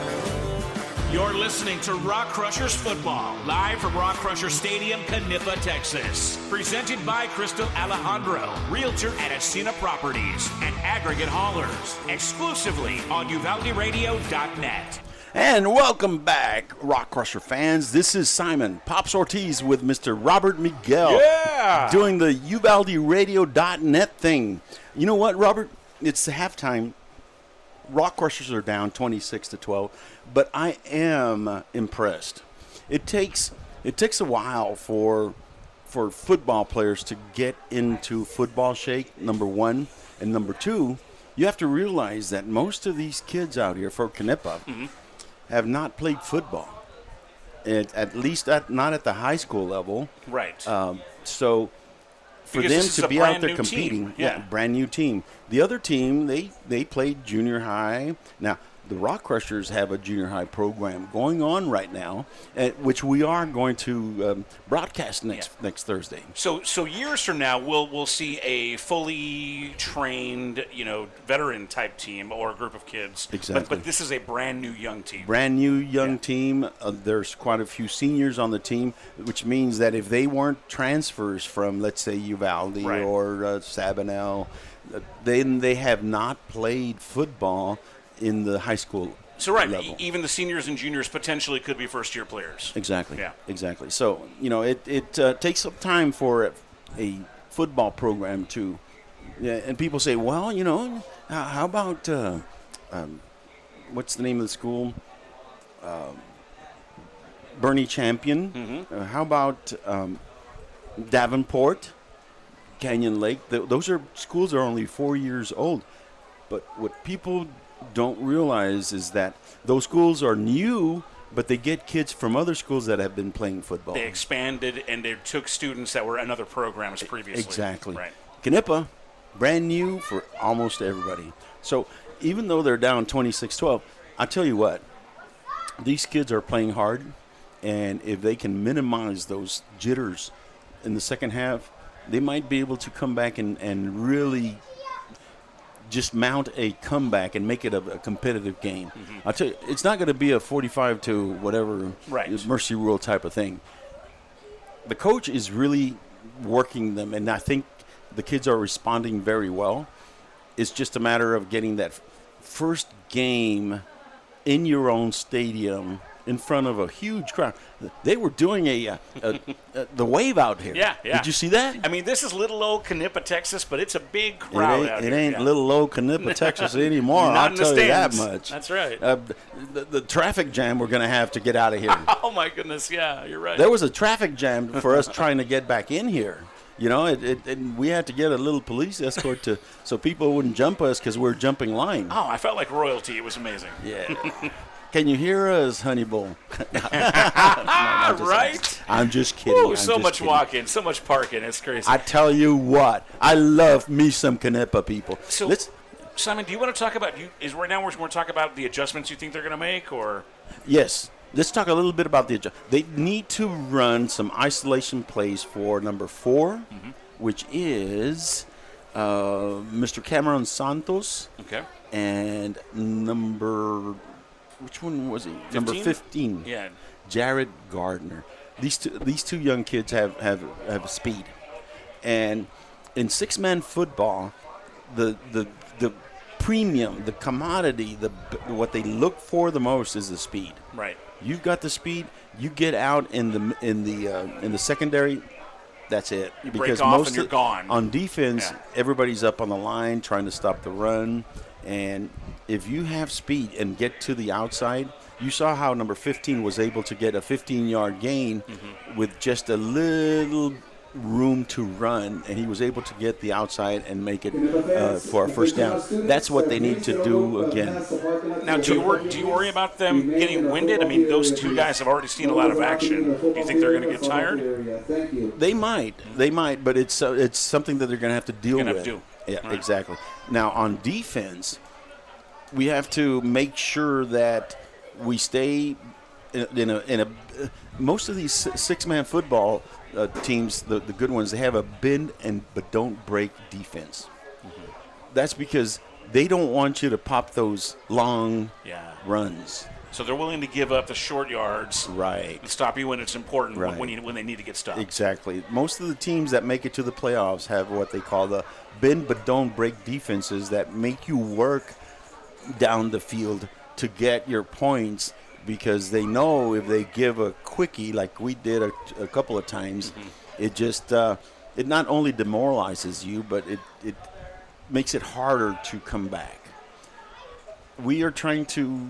You're listening to Rockcrushers Football, live from Rockcrushers Stadium, Knippa, Texas. Presented by Crystal Alejandro, Realtor at Encina Properties and Aggregate Haulers. Exclusively on UvaldeRadio.net. And welcome back, Rock Crusher fans. This is Simon Pops Ortiz with Mr. Robert Miguel. Yeah! Doing the UvaldeRadio.net thing. You know what, Robert? It's halftime. Rock Crushers are down 26-12, but I am impressed. It takes a while for football players to get into football shape, number one. And number two, you have to realize that most of these kids out here for Knippa have not played football, at least not at the high school level. Right. So for Because them to be out there new competing, team. Yeah. brand new team. The other team, they played junior high. Now, the Rock Crushers have a junior high program going on right now, which we are going to broadcast next Thursday. So years from now, we'll see a fully trained, veteran type team or a group of kids. Exactly. But this is a brand new young team. Brand new young team. There's quite a few seniors on the team, which means that if they weren't transfers from, let's say, Uvalde or Sabinal, then they have not played football in the high school level. Even the seniors and juniors potentially could be first-year players. Exactly. Yeah. Exactly. So, it takes some time for a football program to, and people say, well, how about what's the name of the school? Bernie Champion. Mm-hmm. How about Davenport, Canyon Lake? Those are schools that are only 4 years old. But what people don't realize is that those schools are new, but they get kids from other schools that have been playing football. They expanded and they took students that were in other programs previously. Exactly. Right. Knippa, brand new for almost everybody. So even though they're down 26-12, I tell you what, these kids are playing hard, and if they can minimize those jitters in the second half, they might be able to come back and really just mount a comeback and make it a competitive game. Mm-hmm. I'll tell you, it's not going to be a 45 to whatever mercy rule type of thing. The coach is really working them, and I think the kids are responding very well. It's just a matter of getting that first game in your own stadium in front of a huge crowd. They were doing the wave out here. Yeah. Did you see that? I mean, this is little old Knippa, Texas, but it's a big crowd out here. It ain't little old Knippa, Texas anymore. Not I'll tell you that stands. much. That's right. The traffic jam we're going to have to get out of here. Oh, my goodness. Yeah, you're right. There was a traffic jam for us trying to get back in here. You know, and we had to get a little police escort so people wouldn't jump us because we're jumping line. Oh, I felt like royalty. It was amazing. Yeah. Can you hear us, honey bull? Right? I'm just kidding. Ooh, so much walking, so much parking. It's crazy. I tell you what, I love me some Knippa people. So, Simon, do you want to talk about? Right now we're going to talk about the adjustments you think they're going to make, or? Yes. Let's talk a little bit about the adjustment. They need to run some isolation plays for number 4, which is Mr. Cameron Santos. Okay. And which one was he? 15? Number 15. Yeah. Jared Gardner. These two young kids have speed. And in six-man football, the premium, the commodity, what they look for the most is the speed. Right. You've got the speed. You get out in the secondary. That's it. You break off and you're gone. On defense, everybody's up on the line trying to stop the run. And if you have speed and get to the outside, you saw how number 15 was able to get a 15-yard gain with just a little room to run, and he was able to get the outside and make it for a first down. That's what they need to do again. Now, do you worry about them getting winded? I mean, those two guys have already seen a lot of action. Do you think they're going to get tired? They might, but it's something that they're going to have to deal with. Yeah, right. Exactly. Now, on defense, we have to make sure that we stay in a most of these six-man football teams, the good ones, they have a bend but don't break defense. That's because they don't want you to pop those long runs. So they're willing to give up the short yards, right, and stop you when it's important, right, when they need to get stopped. Exactly. Most of the teams that make it to the playoffs have what they call the bend but don't break defenses that make you work down the field to get your points, because they know if they give a quickie like we did a couple of times, it just it not only demoralizes you, but it makes it harder to come back. We are trying to.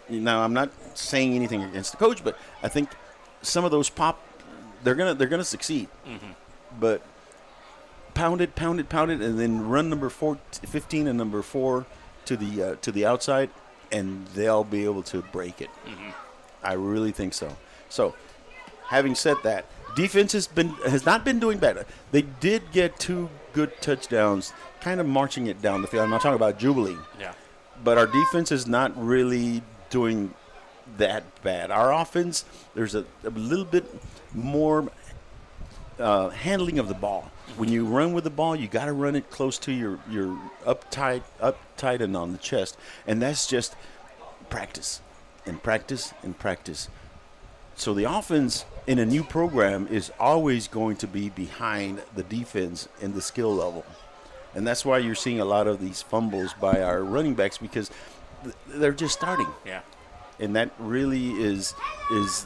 Now, I'm not saying anything against the coach, but I think some of those they're gonna succeed. But pound it, and then run number 15 and number 4 to the outside, and they'll be able to break it. I really think so. So, having said that, defense has not been doing better. They did get 2 good touchdowns, kind of marching it down the field. I'm not talking about Jubilee. Yeah. But our defense is not really doing that bad. Our offense, there's a little bit more handling of the ball. When you run with the ball, you got to run it close to your up tight and on the chest, and that's just practice and practice and practice. So the offense in a new program is always going to be behind the defense in the skill level, and that's why you're seeing a lot of these fumbles by our running backs, because they're just starting. Yeah. And that really is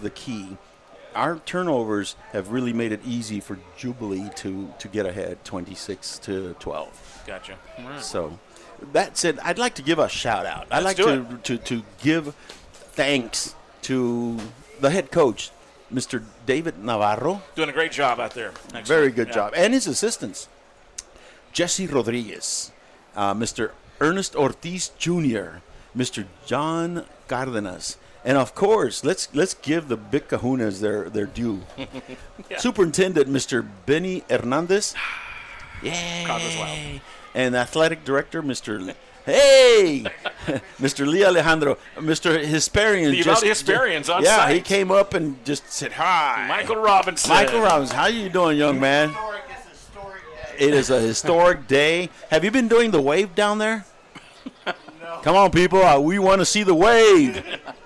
the key. our turnovers have really made it easy for Jubilee to get ahead 26-12. Gotcha. All right. So that said, I'd like to give a shout out. I'd like to give thanks to the head coach, Mr. David Navarro. Doing a great job out there. Excellent. Very good job. And his assistants, Jesse Rodriguez, Mr. Ernest Ortiz Jr., Mr. John Cardenas, and of course, let's give the big kahunas their due. Superintendent, Mr. Benny Hernandez. Yay! And athletic director, Mr. Mr. Lee Alejandro, Mr. Hisparian. The Hisparian's on site. Yeah, he came up and just said hi. Michael Robinson. How you doing, young man? It is a historic day. Have you been doing the wave down there? No. Come on, people. We want to see the wave.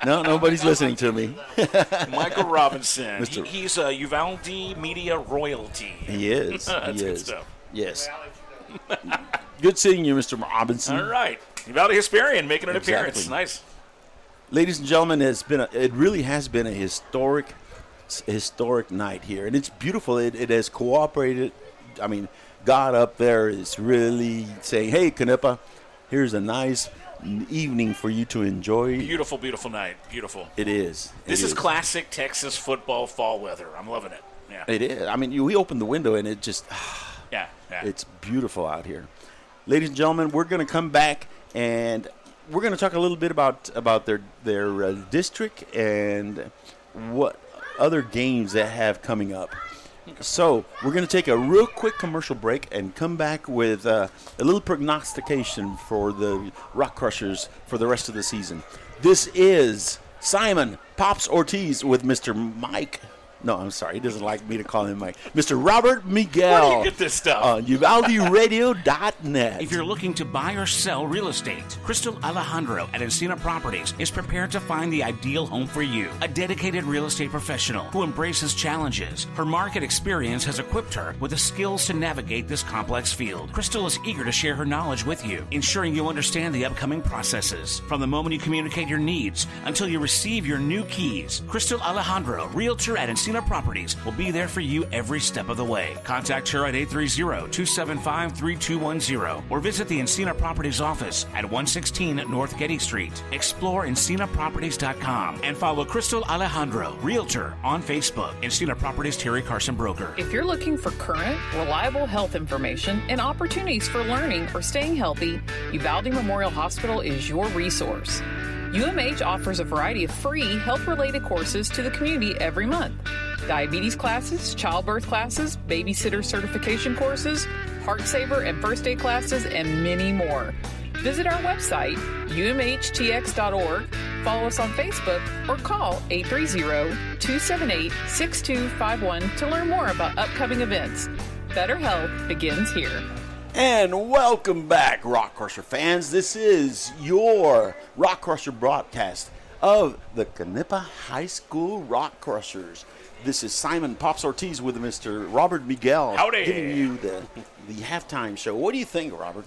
No, nobody's listening to me. Michael Robinson. He's a Uvalde media royalty. He is. That's good stuff. Yes. Good seeing you, Mr. Robinson. All right. Uvalde Hisparian making an appearance. Nice. Ladies and gentlemen, it really has been a historic night here. And it's beautiful. It has cooperated. I mean, God up there is really saying, hey, Knippa, here's a nice evening for you to enjoy. Beautiful, beautiful night. Beautiful. It is. This is classic Texas football fall weather. I'm loving it. Yeah. It is. I mean, we opened the window and it just, yeah. It's beautiful out here. Ladies and gentlemen, we're going to come back and we're going to talk a little bit about their district and what other games they have coming up. So we're going to take a real quick commercial break and come back with a little prognostication for the Rockcrushers for the rest of the season. This is Simon Pops Ortiz with Mr. Mike. No, I'm sorry. He doesn't like me to call him Mike. Mr. Robert Miguel. Where do you get this stuff? On UvaldeRadio.net. If you're looking to buy or sell real estate, Crystal Alejandro at Encina Properties is prepared to find the ideal home for you. A dedicated real estate professional who embraces challenges. Her market experience has equipped her with the skills to navigate this complex field. Crystal is eager to share her knowledge with you, ensuring you understand the upcoming processes. From the moment you communicate your needs until you receive your new keys, Crystal Alejandro, realtor at Encina Properties, will be there for you every step of the way. Contact her at 830-275-3210 or visit the Encina Properties office at 116 North Getty Street. Explore EncinaProperties.com and follow Crystal Alejandro, realtor, on Facebook. Encina Properties, Terry Carson Broker. If you're looking for current, reliable health information and opportunities for learning or staying healthy, Uvalde Memorial Hospital is your resource. UMH offers a variety of free health-related courses to the community every month. Diabetes classes, childbirth classes, babysitter certification courses, heart saver and first aid classes, and many more. Visit our website, umhtx.org, follow us on Facebook, or call 830-278-6251 to learn more about upcoming events. Better health begins here. And welcome back, Rockcrusher fans. This is your Rockcrusher broadcast of the Knippa High School Rockcrushers. This is Simon Pops Ortiz with Mr. Robert Miguel. Howdy. Giving you the halftime show. What do you think, Robert?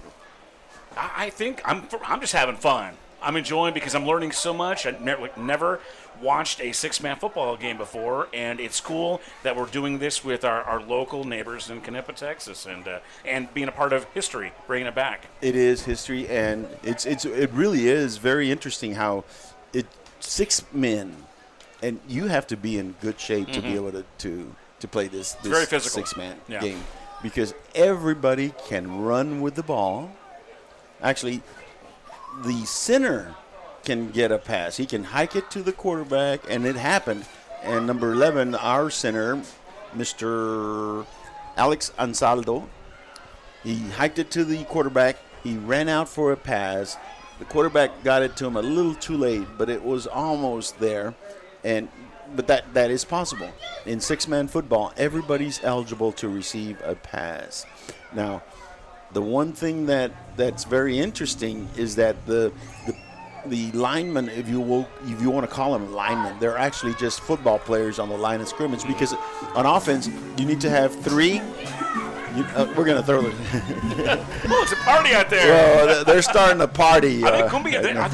I think I'm just having fun. I'm enjoying because I'm learning so much. I never watched a six-man football game before, and it's cool that we're doing this with our local neighbors in Knippa, Texas, and being a part of history, bringing it back. It is history, and it really is very interesting how 6 men, and you have to be in good shape to be able to play this very physical 6-man game, because everybody can run with the ball. Actually, the center can get a pass. He can hike it to the quarterback, and it happened. And number 11, our center, Mr. Alex Ansaldo, he hiked it to the quarterback. He ran out for a pass. The quarterback got it to him a little too late, but it was almost there. But that is possible. In 6-man football, everybody's eligible to receive a pass. Now, the one thing that's very interesting is that the linemen, if you want to call them linemen, they're actually just football players on the line of scrimmage, because on offense you need to have 3. We're going to throw it. Oh, it's a party out there. Well, they're starting a party. Are they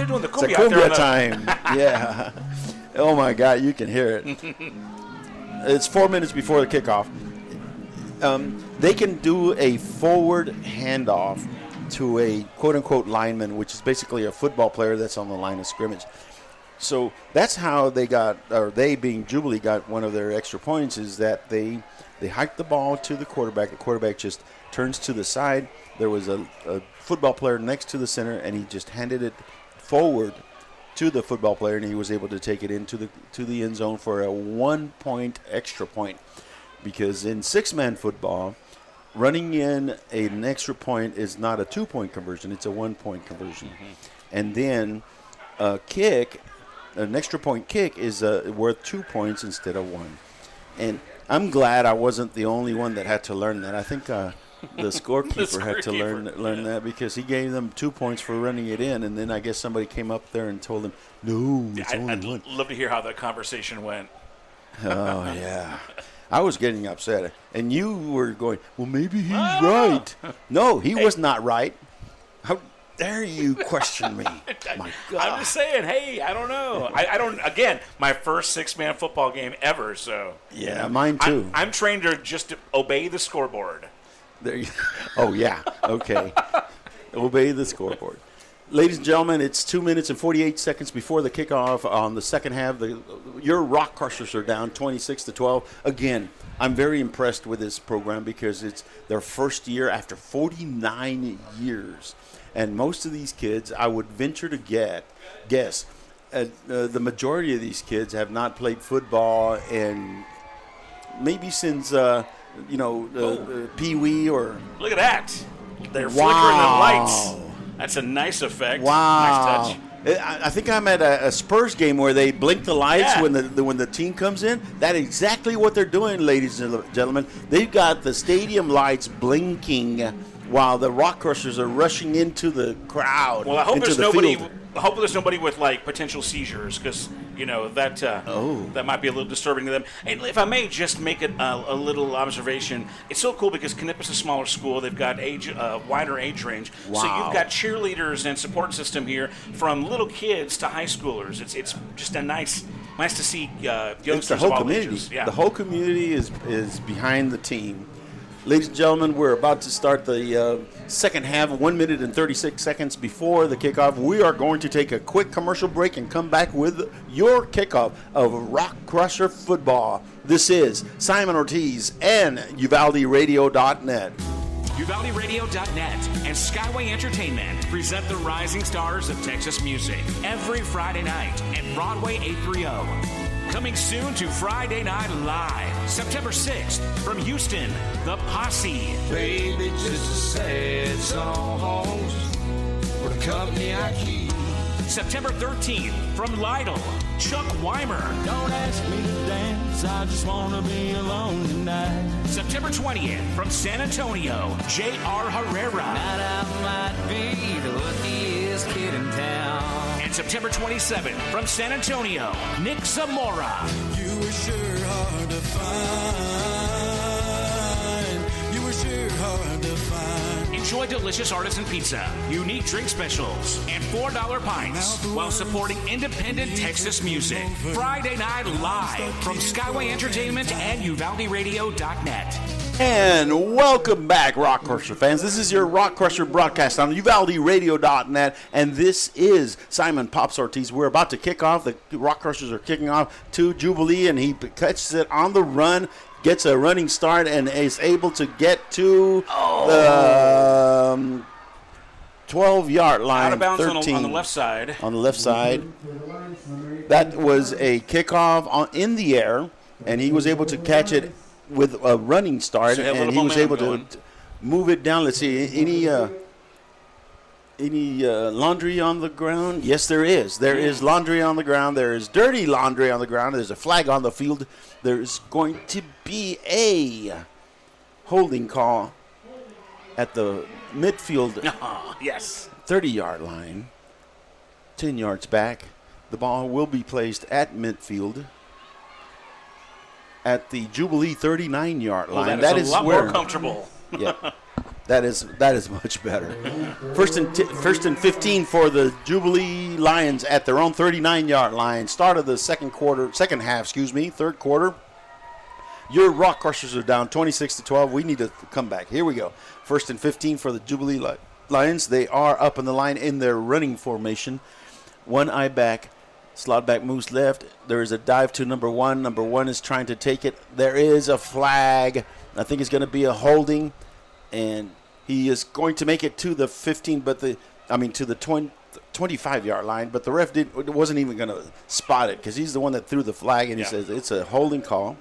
doing the cumbia it's a cumbia time. Yeah. Oh, my God, you can hear it. It's 4 minutes before the kickoff. They can do a forward handoff to a quote-unquote lineman, which is basically a football player that's on the line of scrimmage. So that's how they got, or they being Jubilee got one of their extra points, is that they hiked the ball to the quarterback. The quarterback just turns to the side. There was a football player next to the center, and he just handed it forward to the football player, and he was able to take it into the end zone for a 1-point extra point. Because in six-man football, running in an extra point is not a 2-point conversion; it's a 1-point conversion. And then a kick, an extra point kick, is worth 2 points instead of 1. And I'm glad I wasn't the only one that had to learn that. I think the scorekeeper had to learn that, because he gave them 2 points for running it in, and then I guess somebody came up there and told him, no, it's only I'd 1. love to hear how that conversation went. Oh, yeah. I was getting upset. And you were going, well, maybe he's right. No, he was not right. How dare you question me? My God. I'm just saying, hey, I don't know. I don't, again, my first six-man football game ever, so. Yeah, mine too. I'm trained to just obey the scoreboard. There you, oh, yeah. Okay. Obey the scoreboard. Ladies and gentlemen, it's 2 minutes and 48 seconds before the kickoff on the second half. Your Rockcrushers are down 26-12. Again, I'm very impressed with this program because it's their first year after 49 years. And most of these kids, I would venture to guess, the majority of these kids have not played football in maybe since, Pee-wee or... Look at that. They're flickering the lights. That's a nice effect. Wow. Nice touch. I think I'm at a Spurs game where they blink the lights when the team comes in. That's exactly what they're doing, ladies and gentlemen. They've got the stadium lights blinking while the Rockcrushers are rushing into the crowd. Well, I hope there's nobody. Field. I hope there's nobody with like potential seizures, because that might be a little disturbing to them. And if I may just make it a little observation, it's so cool because Knippa's a smaller school. They've got wider age range, so you've got cheerleaders and support system here from little kids to high schoolers. It's just a nice to see youngsters of all ages. Yeah. The whole community is behind the team. Ladies and gentlemen, we're about to start the second half, 1 minute and 36 seconds before the kickoff. We are going to take a quick commercial break and come back with your kickoff of Rockcrusher football. This is Simon Ortiz and UvaldeRadio.net. UvaldeRadio.net and Skyway Entertainment present the rising stars of Texas music every Friday night at Broadway 830. Coming soon to Friday Night Live, September 6th from Houston, The Posse. Baby, just a sad song for the company I keep. September 13th from Lytle, Chuck Weimer. Don't ask me to dance, I just want to be alone tonight. September 20th from San Antonio, J.R. Herrera. Night I might be the luckiest kid in town. And September 27th from San Antonio, Nick Zamora. You were sure hard to find. You were sure hard to find. Enjoy delicious artisan pizza, unique drink specials, and $4 pints while supporting independent Texas music. Friday Night Live from Skyway Entertainment and UvaldeRadio.net. And welcome back, Rockcrusher fans. This is your Rockcrusher broadcast on UvaldeRadio.net, and this is Simon Pops Ortiz. We're about to kick off. The Rockcrushers are kicking off to Jubilee, and he catches it on the run, gets a running start, and is able to get to the 12-yard line. Out of bounds 13, on the left side. On the left side. That was a kickoff in the air, and he was able to catch it with a running start, so and he was able to move it down. Let's see, any laundry on the ground? Yes, there is. There is laundry on the ground. There is dirty laundry on the ground. There's a flag on the field. There's going to be a holding call at the midfield. Yes. 30-yard line. 10 yards back. The ball will be placed at midfield at the Jubilee 39-yard line. That is a lot more comfortable. Yeah, that is much better. First and 15 for the Jubilee Lions at their own 39-yard line. Start of the third quarter. Your Rockcrushers are down 26-12. We need to come back. Here we go. 1st and 15 for the Jubilee Lions. They are up on the line in their running formation. One eye back. Slot back moves left. There is a dive to number 1. Number 1 is trying to take it. There is a flag. I think it's going to be a holding. And he is going to make it to the 15, to the 25-yard line. But the ref wasn't even going to spot it because he's the one that threw the flag, and he says it's a holding call.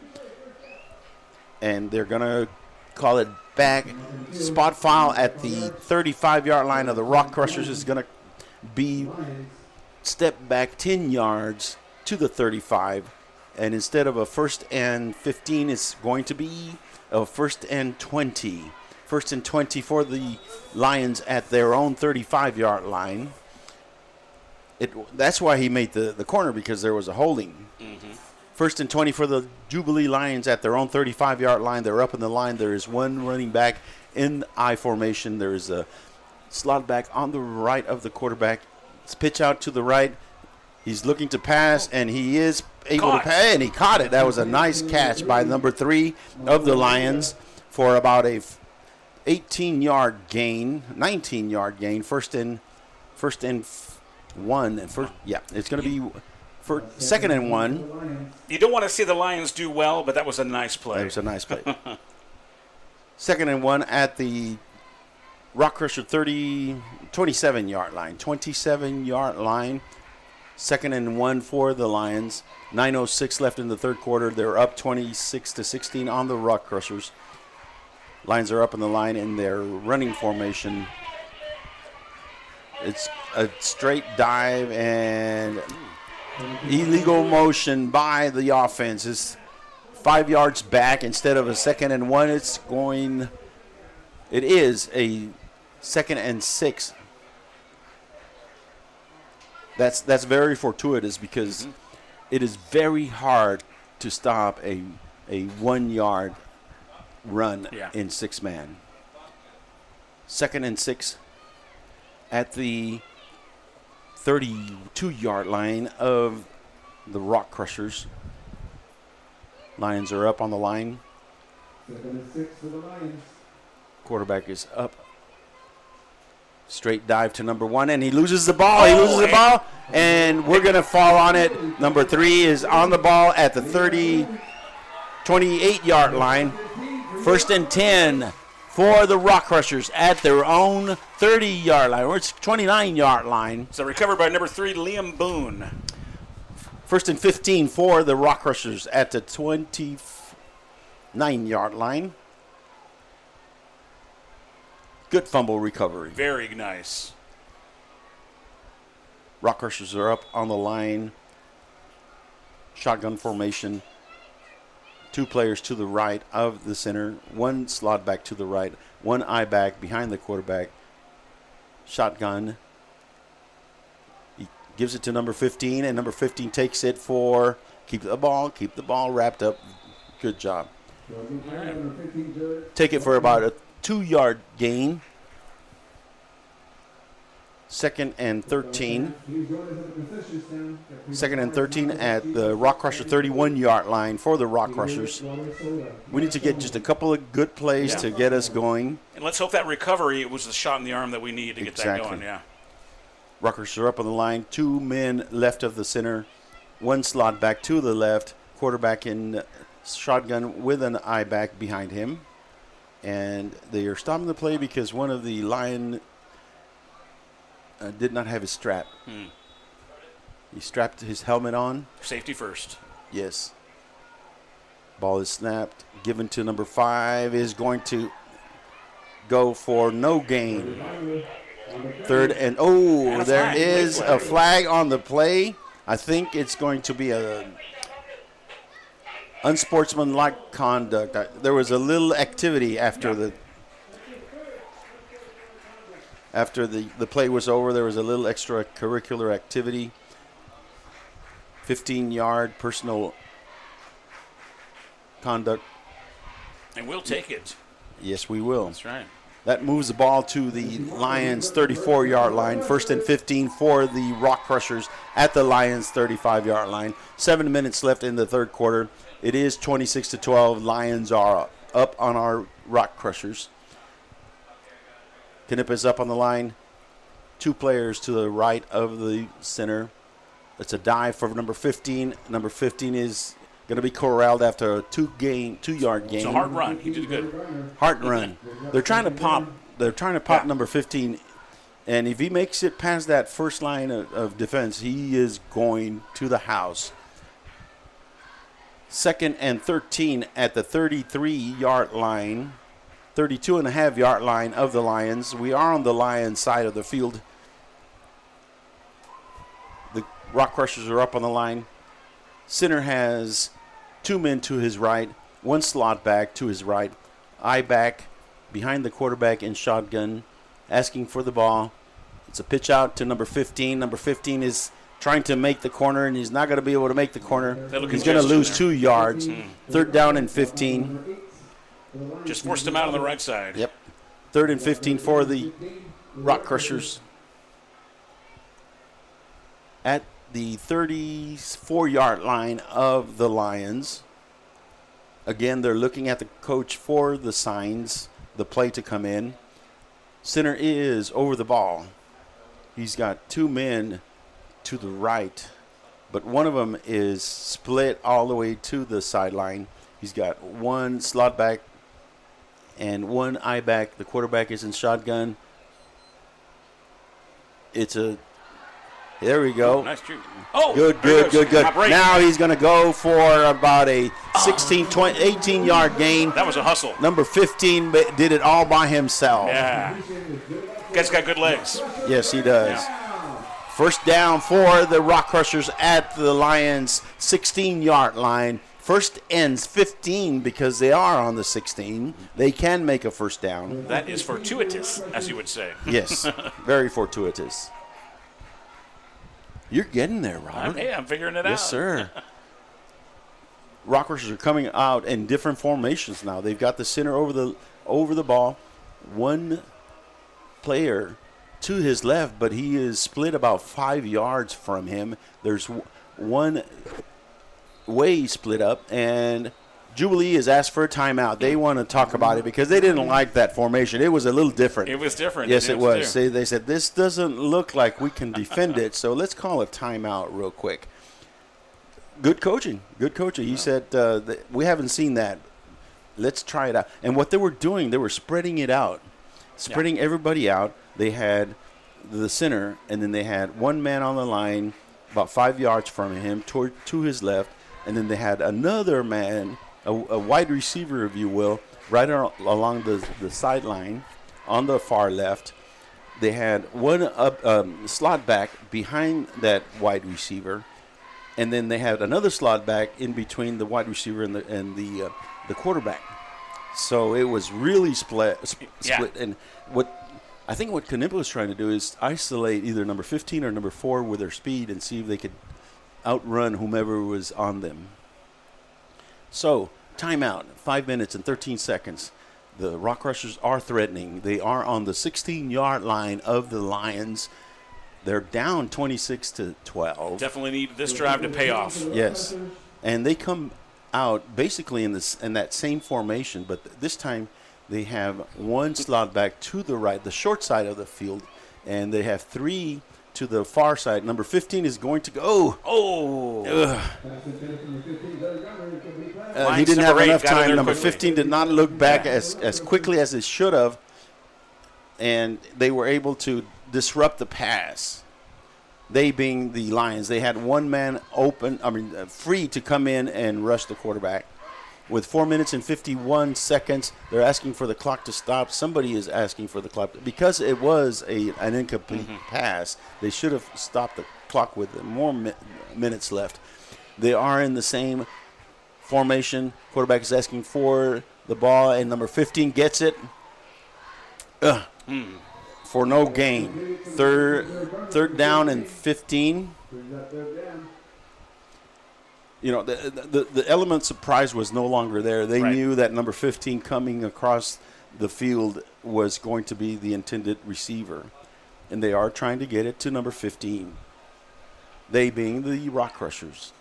And they're going to call it back. Spot foul at the 35-yard line of the Rockcrushers is going to be step back 10 yards to the 35. And instead of a 1st and 15, it's going to be a 1st and 20. 1st and 20 for the Lions at their own 35-yard line. That's why he made the corner, because there was a holding. Mm-hmm. 1st and 20 for the Jubilee Lions at their own 35-yard line. They're up in the line. There is one running back in I formation. There is a slot back on the right of the quarterback. It's pitch out to the right. He's looking to pass, and he is able to pass, and he caught it. That was a nice catch by number 3 of the Lions for about a 18-yard gain, 19-yard gain. First and 1. It's going to be for 2nd and 1. You don't want to see the Lions do well, but that was a nice play. That was a nice play. 2nd and 1 at the Rockcrusher 27-yard line. 27-yard line. 2nd and 1 for the Lions. 9:06 left in the third quarter. They're up 26-16 on the Rockcrushers. Lions are up in the line in their running formation. It's a straight dive and illegal motion by the offense. It's 5 yards back instead of a 2nd and 1. It is a 2nd and 6. That's very fortuitous because it is very hard to stop a 1-yard run in 6-man. 2nd and 6 at the 32-yard line of the Rockcrushers. Lions are up on the line. 2nd and 6 for the Lions. Quarterback is up. Straight dive to number 1, and he loses the ball. And we're going to fall on it. Number 3 is on the ball at the 28-yard line. 1st and 10 for the Rockcrushers at their own 30-yard line, or it's 29-yard line. So recovered by number 3, Liam Boone. 1st and 15 for the Rockcrushers at the 29-yard line. Good fumble recovery. Very nice. Rockcrushers are up on the line. Shotgun formation. 2 players to the right of the center. 1 slot back to the right. 1 eye back behind the quarterback. Shotgun. He gives it to number 15, and number 15 takes it for keep the ball wrapped up. Good job. Take it for about a 2-yard gain. 2nd and 13. 2nd and 13 at the Rockcrusher 31-yard line for the Rockcrushers. We need to get just a couple of good plays to get us going. And let's hope that recovery was the shot in the arm that we need to get that going. Yeah. Rockcrushers are up on the line. 2 men left of the center. 1 slot back to the left. Quarterback in shotgun with an eye back behind him. And they are stopping the play because one of the Lion did not have his strap. He strapped his helmet on. Safety first. Yes. Ball is snapped. Given to number 5. Is going to go for no gain. 3rd and there is a flag on the play. I think it's going to be a unsportsmanlike conduct. There was a little activity after the play was over. There was a little extracurricular activity. 15-yard personal conduct. And we'll take it. Yes, we will. That's right. That moves the ball to the Lions' 34-yard line. 1st and 15 for the Rockcrushers at the Lions' 35-yard line. 7 minutes left in the third quarter. It is 26-12. Lions are up on our Rockcrushers. Knippa's up on the line. 2 players to the right of the center. It's a dive for number 15. Number 15 is going to be corralled after a 2-yard game. It's a hard run. He did good. Hard run. They're trying to pop. They're trying to pop number 15, and if he makes it past that first line of defense, he is going to the house. 2nd and 13 at the 33-yard line, 32.5-yard line of the Lions. We are on the Lions side of the field. The Rockcrushers are up on the line. Center has 2 men to his right, 1 slot back to his right. I back behind the quarterback in shotgun, asking for the ball. It's a pitch out to number 15. Number 15 is trying to make the corner, and he's not going to be able to make the corner. He's going to lose 2 yards. 3rd down and 15. Just forced him out on the right side. Yep. 3rd and 15 for the Rockcrushers. At the 34-yard line of the Lions. Again, they're looking at the coach for the signs, the play to come in. Center is over the ball. He's got 2 men to the right, but one of them is split all the way to the sideline. He's got 1 slot back and 1 eye back. The quarterback is in shotgun. There we go. Nice shoot. Good. Now he's going to go for about a 18-yard gain. That was a hustle. Number 15 did it all by himself. Yeah. Guy's got good legs. Yes, he does. Yeah. First down for the Rockcrushers at the Lions' 16-yard line. First ends 15 because they are on the 16. They can make a first down. That is fortuitous, as you would say. Yes, very fortuitous. You're getting there, Robert. I'm figuring it out. Yes, sir. Rockcrushers are coming out in different formations now. They've got the center over the ball. 1 player to his left, but he is split about 5 yards from him. There's 1 way split up, and Jubilee has asked for a timeout. They want to talk about it because they didn't like that formation. It was a little different. It was different. Yes, it was. They said, this doesn't look like we can defend it, so let's call a timeout real quick. Good coaching. He said, we haven't seen that. Let's try it out. And what they were doing, they were spreading it out, everybody out. They had the center, and then they had 1 man on the line about 5 yards from him to his left, and then they had another man, a wide receiver, if you will, right along the sideline on the far left. They had 1 slot back behind that wide receiver, and then they had another slot back in between the wide receiver and the quarterback. So it was really split. Yeah. And I think what Knippa was trying to do is isolate either number 15 or number 4 with their speed and see if they could outrun whomever was on them. So, timeout, 5 minutes and 13 seconds. The Rockcrushers are threatening. They are on the 16-yard line of the Lions. They're down 26-12. Definitely need this drive to pay off. Yes. And they come out basically in that same formation, but this time they have 1 slot back to the right, the short side of the field, and they have 3 to the far side. Number 15 is going to go. He didn't have enough time. Number 15 did not look back as quickly as it should have, and they were able to disrupt the pass. They being the Lions. They had 1 man free to come in and rush the quarterback. With 4 minutes and 51 seconds, they're asking for the clock to stop. Somebody is asking for the clock. Because it was an incomplete pass, they should have stopped the clock with more minutes left. They are in the same formation. Quarterback is asking for the ball, and number 15 gets it for no gain. Third down and 15. You know, the element of surprise was no longer there. They knew that number 15 coming across the field was going to be the intended receiver. And they are trying to get it to number 15. They being the Rockcrushers.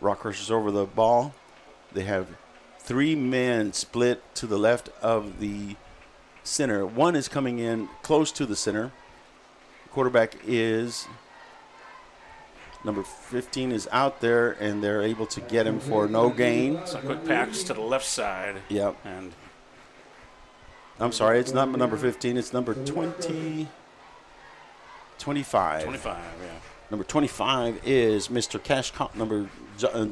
Rockcrushers over the ball. They have 3 men split to the left of the center. One is coming in close to the center. Quarterback is number 15 is out there, and they're able to get him for no gain. Some quick pass to the left side. Yep. And I'm sorry, it's not number 15. It's number 25. 25, yeah. Number 25 is Mr.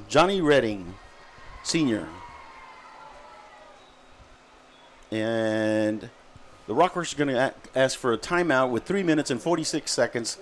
Johnny Redding, senior. And the Rockcrushers are going to ask for a timeout with 3 minutes and 46 seconds.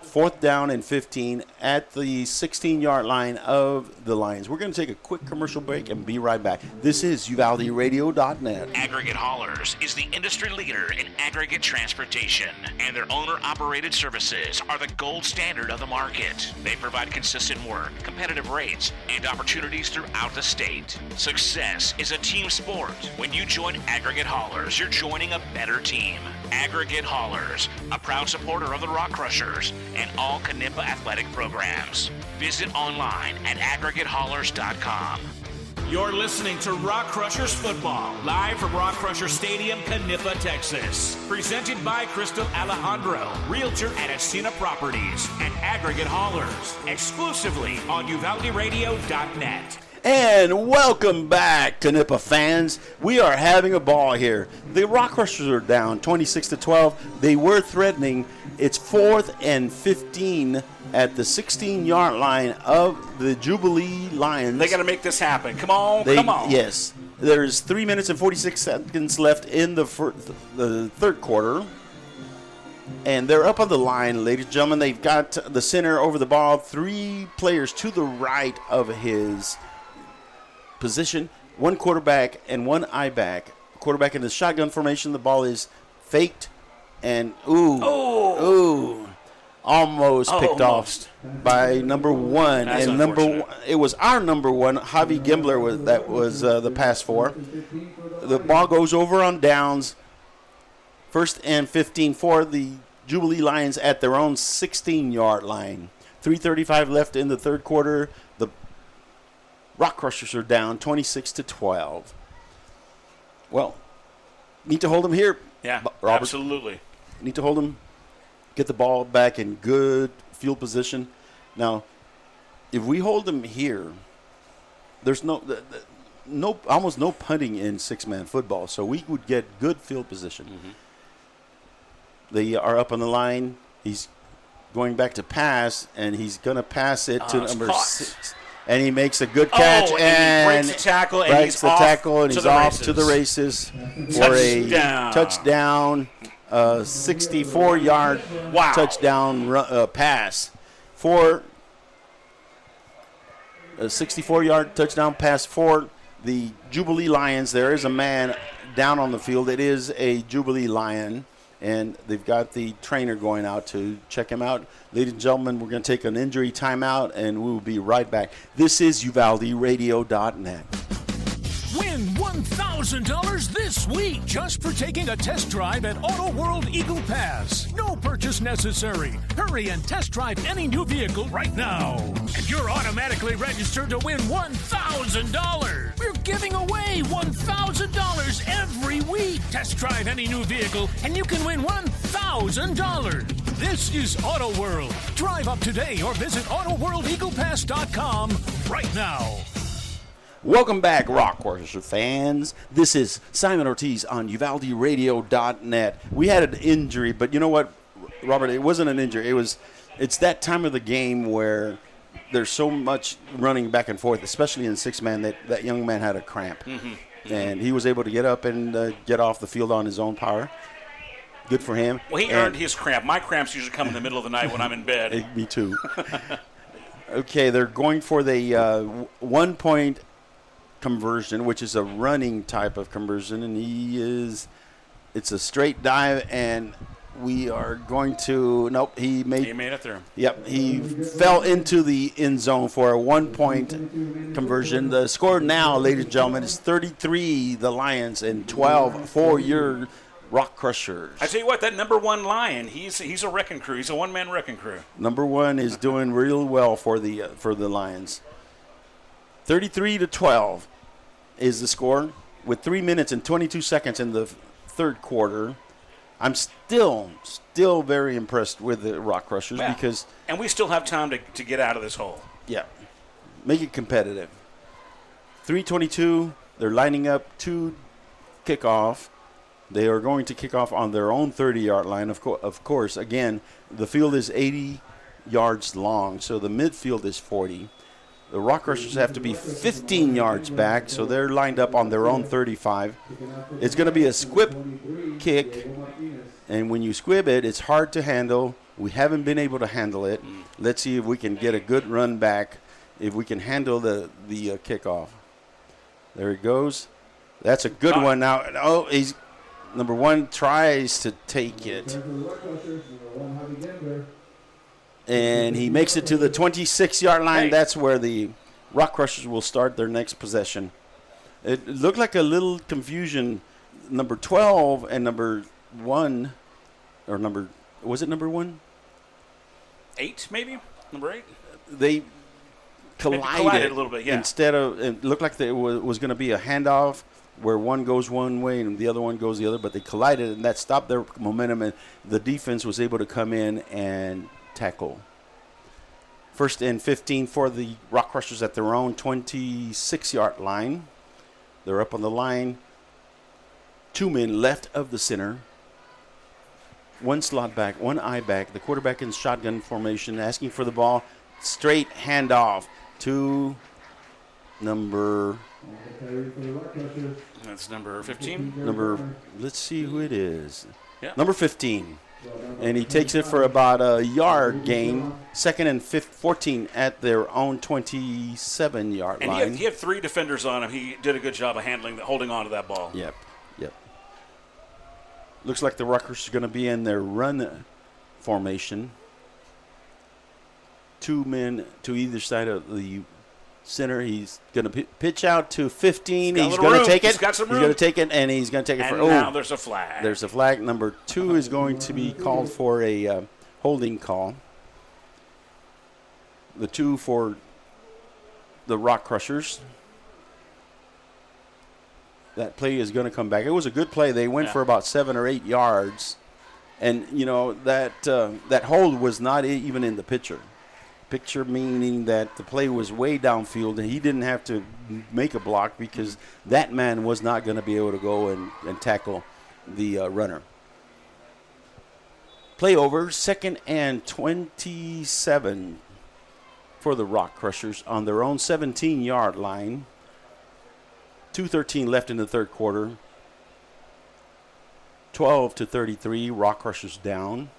4th down and 15 at the 16-yard line of the Lions. We're going to take a quick commercial break and be right back. This is UvaldeRadio.net. Aggregate Haulers is the industry leader in aggregate transportation, and their owner-operated services are the gold standard of the market. They provide consistent work, competitive rates, and opportunities throughout the state. Success is a team sport. When you join Aggregate Haulers, you're joining a better team. Aggregate Haulers, a proud supporter of the Rockcrushers and all Knippa athletic programs. Visit online at aggregatehaulers.com. You're listening to Rockcrushers Football, live from Rockcrusher Stadium, Knippa, Texas. Presented by Crystal Alejandro, Realtor at Ascena Properties, and Aggregate Haulers. Exclusively on UvaldeRadio.net. And welcome back, Knippa fans. We are having a ball here. The Rockcrushers are down 26-12. They were threatening. It's 4th and 15 at the 16-yard line of the Jubilee Lions. They got to make this happen. Come on. Yes. There's 3 minutes and 46 seconds left in the third quarter. And they're up on the line, ladies and gentlemen. They've got the center over the ball. 3 players to the right of his position, 1 quarterback and 1 I-back. Quarterback in the shotgun formation. The ball is faked and almost picked off by number 1. That's and it was our number 1, Javi Gimbler, was the pass for. The ball goes over on downs. 1st and 15 for the Jubilee Lions at their own 16-yard line. 3:35 left in the third quarter. The Rockcrushers are down 26-12. Well, need to hold them here. Yeah, Robert. absolutely. Need to hold them, get the ball back in good field position. Now, if we hold them here, there's almost no punting in six-man football, so we would get good field position. Mm-hmm. They are up on the line. He's going back to pass, and he's going to pass it to number 6. And he makes a good catch and he breaks the tackle, and he's off to the races for a touchdown, 64-yard touchdown pass for a 64-yard touchdown pass for the Jubilee Lions. There is a man down on the field. It is a Jubilee Lion. And they've got the trainer going out to check him out. Ladies and gentlemen, we're going to take an injury timeout, and we will be right back. This is UvaldeRadio.net. Win $1,000 this week just for taking a test drive at Auto World Eagle Pass. No purchase necessary. Hurry and test drive any new vehicle right now. And you're automatically registered to win $1,000. We're giving away $1,000 every week. Test drive any new vehicle and you can win $1,000. This is Auto World. Drive up today or visit AutoWorldEaglePass.com right now. Welcome back, Rockcrushers fans. This is Simon Ortiz on UvaldeRadio.net. We had an injury, but you know what, Robert? It wasn't an injury. It's that time of the game where there's so much running back and forth, especially in six-man, that young man had a cramp. Mm-hmm. And he was able to get up and get off the field on his own power. Good for him. Well, he earned his cramp. My cramps usually come in the middle of the night when I'm in bed. Me too. Okay, they're going for the 1-point conversion, which is a running type of conversion, and it's a straight dive, and we are going to he made it through. Yep, he fell into the end zone for a 1-point conversion. The score now, ladies and gentlemen, is 33 the Lions and 12 for your Rockcrushers. I tell you what, that number 1 Lion, he's a wrecking crew. He's a one-man wrecking crew. Number 1 is doing real well for the Lions. 33-12 is the score with 3 minutes and 22 seconds in the third quarter. I'm still very impressed with the Rockcrushers because... And we still have time to get out of this hole. Yeah. Make it competitive. 3:22, they're lining up to kick off. They are going to kick off on their own 30-yard line. Of course, again, the field is 80 yards long, so the midfield is 40. The Rockcrushers have to be 15 yards back, so they're lined up on their own 35. It's going to be a squib kick, and when you squib it, it's hard to handle. We haven't been able to handle it. Let's see if we can get a good run back, if we can handle the kickoff. There it goes. That's a good one. Now, he's number one tries to take it. And he makes it to the 26-yard line. Hey. That's where the Rockcrushers will start their next possession. It looked like a little confusion. Number 12 and number 1, or was it number 1? 8, maybe? Number 8? They collided a little bit, yeah. Instead of, it looked like it was going to be a handoff where one goes one way and the other one goes the other, but they collided, and that stopped their momentum, and the defense was able to come in and tackle. 1st and 15 for the Rockcrushers at their own 26-yard line. They're up on the line. 2 men left of the center. 1 slot back, 1 eye back. The quarterback in shotgun formation, asking for the ball. Straight handoff to number... That's number 15. Let's see who it is. Yeah. Number 15. And he takes it for about a yard gain. 2nd and 14 at their own 27-yard line. And he had 3 defenders on him. He did a good job of holding on to that ball. Yep. Looks like the Rockers are going to be in their run formation. 2 men to either side of the center. He's going to pitch out to 15. He's going to take it. He's got some room. He's going to take it, and he's going to take it and for... now there's a flag. There's a flag. Number 2 is going to be called for a holding call. The 2 for the Rockcrushers. That play is going to come back. It was a good play. They went for about 7 or 8 yards. And, that hold was not even in the picture. Picture meaning that the play was way downfield, and he didn't have to make a block because that man was not going to be able to go and tackle the runner. Play over, 2nd and 27 for the Rockcrushers on their own 17-yard line. 2:13 left in the third quarter. 12-33, Rockcrushers down.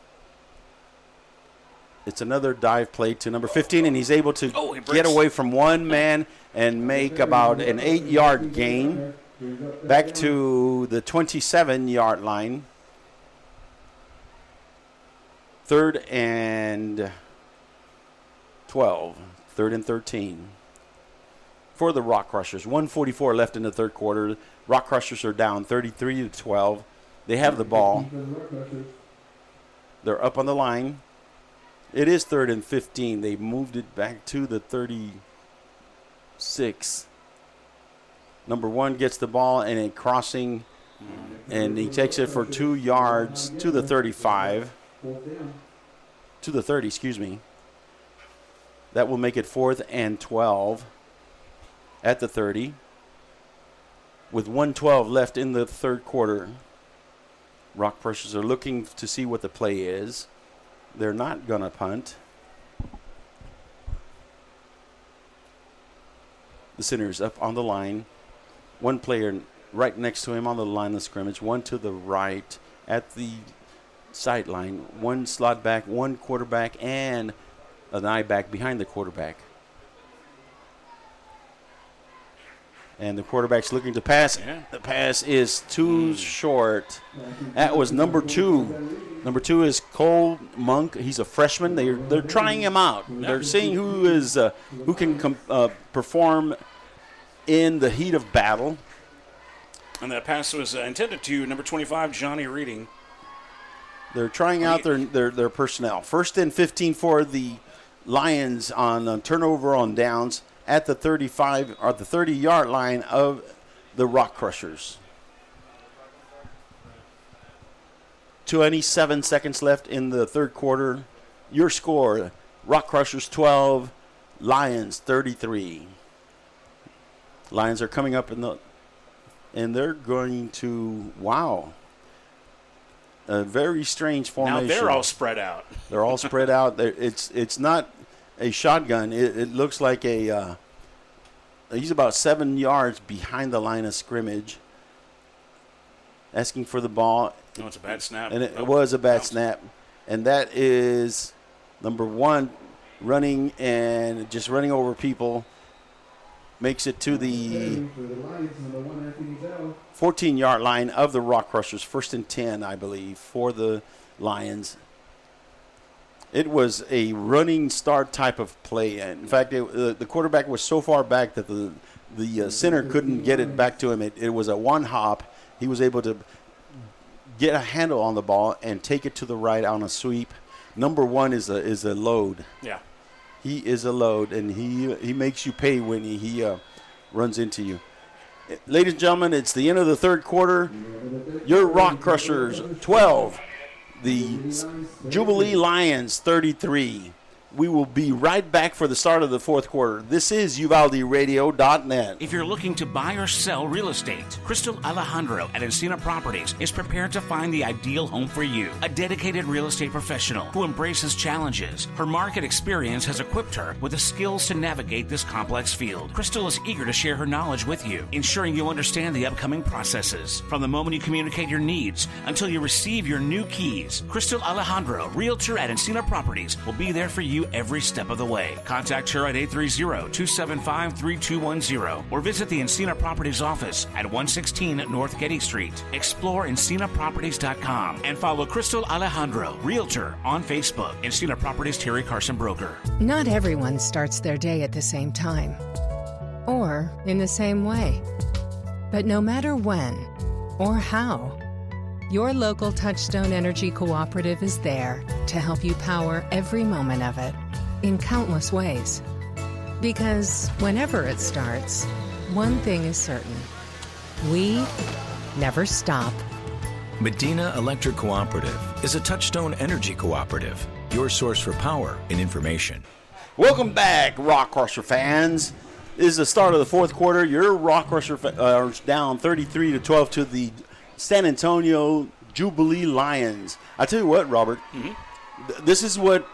It's another dive play to number 15, and he's able to get away from one man and make about an 8-yard gain back to the 27-yard line. 3rd and 12, 3rd and 13 for the Rockcrushers. 1:44 left in the third quarter. Rockcrushers are down 33-12. They have the ball. They're up on the line. It is 3rd and 15. They moved it back to the 36. Number 1 gets the ball and a crossing, and he takes it for 2 yards to the 35. To the 30, excuse me. That will make it 4th and 12 at the 30. With 1:12 left in the third quarter, Rockcrushers are looking to see what the play is. They're not going to punt. The center is up on the line. 1 player right next to him on the line of scrimmage. 1 to the right at the sideline. 1 slot back, 1 quarterback, and an eye back behind the quarterback. And the quarterback's looking to pass. Yeah. The pass is too short. That was number 2. Number 2 is Cole Monk. He's a freshman. They're trying him out. They're seeing who can perform in the heat of battle. And that pass was intended to number 25, Johnny Reading. They're trying out their personnel. 1st and 15 for the Lions on turnover on downs at the 35 or the 30-yard line of the Rockcrushers. 27 seconds left in the third quarter. Your score, Rockcrushers 12, Lions 33. Lions are coming up and they're going to, a very strange formation. Now they're all spread out. They're all spread out. It's not a shotgun. It looks like he's about 7 yards behind the line of scrimmage, asking for the ball. Oh, it's a bad snap. And it was a bad snap. And that is number 1, running over people. Makes it to the 14-yard line of the Rockcrushers. 1st and 10, I believe, for the Lions. It was a running start type of play. In fact, the quarterback was so far back that the center couldn't get it back to him. It was a one hop. He was able to get a handle on the ball and take it to the right on a sweep. Number 1 is a load. Yeah. He is a load, and he makes you pay when he runs into you. Ladies and gentlemen, it's the end of the third quarter. Your Rockcrushers 12, the Jubilee Lions 33. We will be right back for the start of the fourth quarter. This is UvaldeRadio.net. If you're looking to buy or sell real estate, Crystal Alejandro at Encina Properties is prepared to find the ideal home for you. A dedicated real estate professional who embraces challenges. Her market experience has equipped her with the skills to navigate this complex field. Crystal is eager to share her knowledge with you, ensuring you understand the upcoming processes. From the moment you communicate your needs until you receive your new keys, Crystal Alejandro, Realtor at Encina Properties, will be there for you every step of the way. Contact her at 830-275-3210 or visit the Encina Properties office at 116 North Getty Street. Explore EncinaProperties.com and follow Crystal Alejandro, Realtor, on Facebook. Encina Properties Terry Carson Broker. Not everyone starts their day at the same time or in the same way. But no matter when or how, your local Touchstone Energy Cooperative is there to help you power every moment of it in countless ways. Because whenever it starts, one thing is certain: we never stop. Medina Electric Cooperative is a Touchstone Energy Cooperative, your source for power and information. Welcome back, Rockcrusher fans. This is the start of the fourth quarter. Your Rockcrusher are down 33-12 to the San Antonio Jubilee Lions. I tell you what, Robert, this is what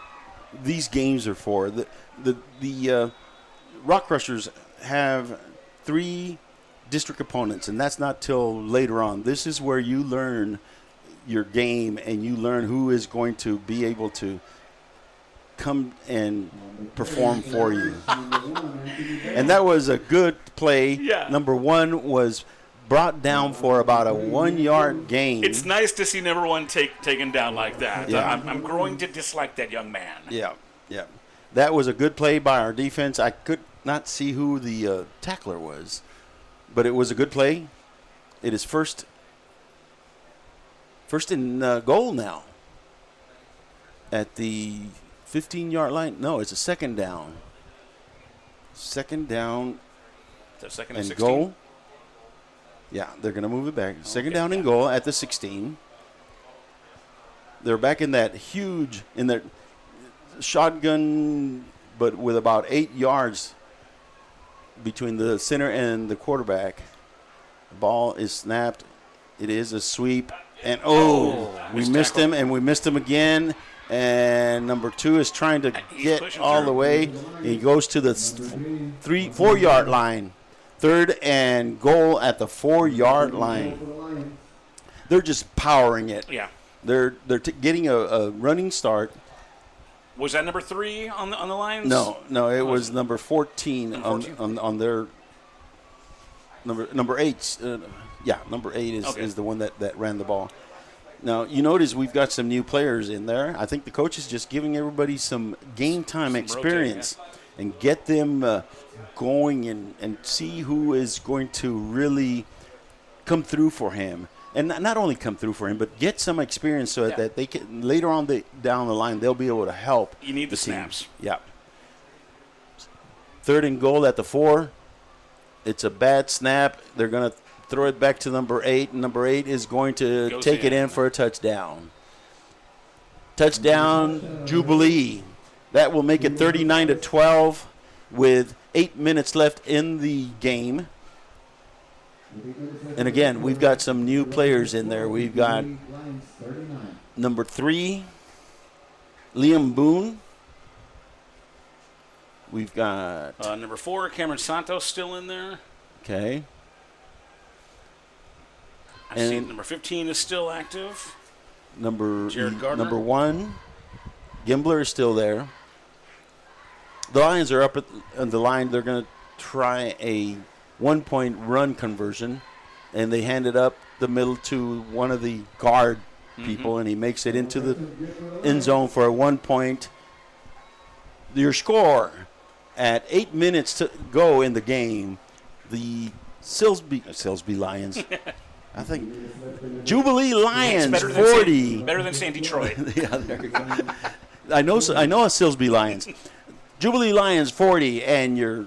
these games are for. The Rockcrushers have 3 district opponents, and that's not till later on. This is where you learn your game and you learn who is going to be able to come and perform for you. And that was a good play. Yeah. Number 1 was brought down for about a 1-yard gain. It's nice to see number 1 taken down like that. Yeah. I'm growing to dislike that young man. Yeah. That was a good play by our defense. I could not see who the tackler was, but it was a good play. It is first in goal now at the 15-yard line. No, it's a second down. Second down So second and 16. goal. Yeah, they're going to move it back. Second down and goal at the 16. They're back in that shotgun, but with about 8 yards between the center and the quarterback. The ball is snapped. It is a sweep. And, we missed him, and we missed him again. And number 2 is trying to get all the way. He goes to the 4-yard line. 3rd and goal at the 4-yard line. They're just powering it. Yeah. They're getting a running start. Was that number 3 on the Lions? No, it was number 14 on their number 8. Number 8 is the one that ran the ball. Now, you notice we've got some new players in there. I think the coach is just giving everybody some game time experience and get them going and see who is going to really come through for him. And not only come through for him, but get some experience so that they can later on down the line they'll be able to help. You need the team. snaps. Yeah. 3rd and goal at the 4. It's a bad snap. They're going to throw it back to number 8. And number 8 is going to take it in for a touchdown. Touchdown, Jubilee. That will make it 39-12 with 8 minutes left in the game. And again, we've got some new players in there. We've got number 3, Liam Boone. We've got number 4, Cameron Santos, still in there. Okay. I see number 15 is still active. Jared Gardner. Number 1, Gimbler is still there. The Lions are up on the line. They're going to try a 1-point run conversion, and they hand it up the middle to one of the guard people, and he makes it into the end zone for a 1-point. Your score at 8 minutes to go in the game, the Silsby Lions. I think Jubilee Lions better 40. Better than St. Detroit. Yeah, there you go. I know a Silsby Lions. Jubilee Lions 40 and your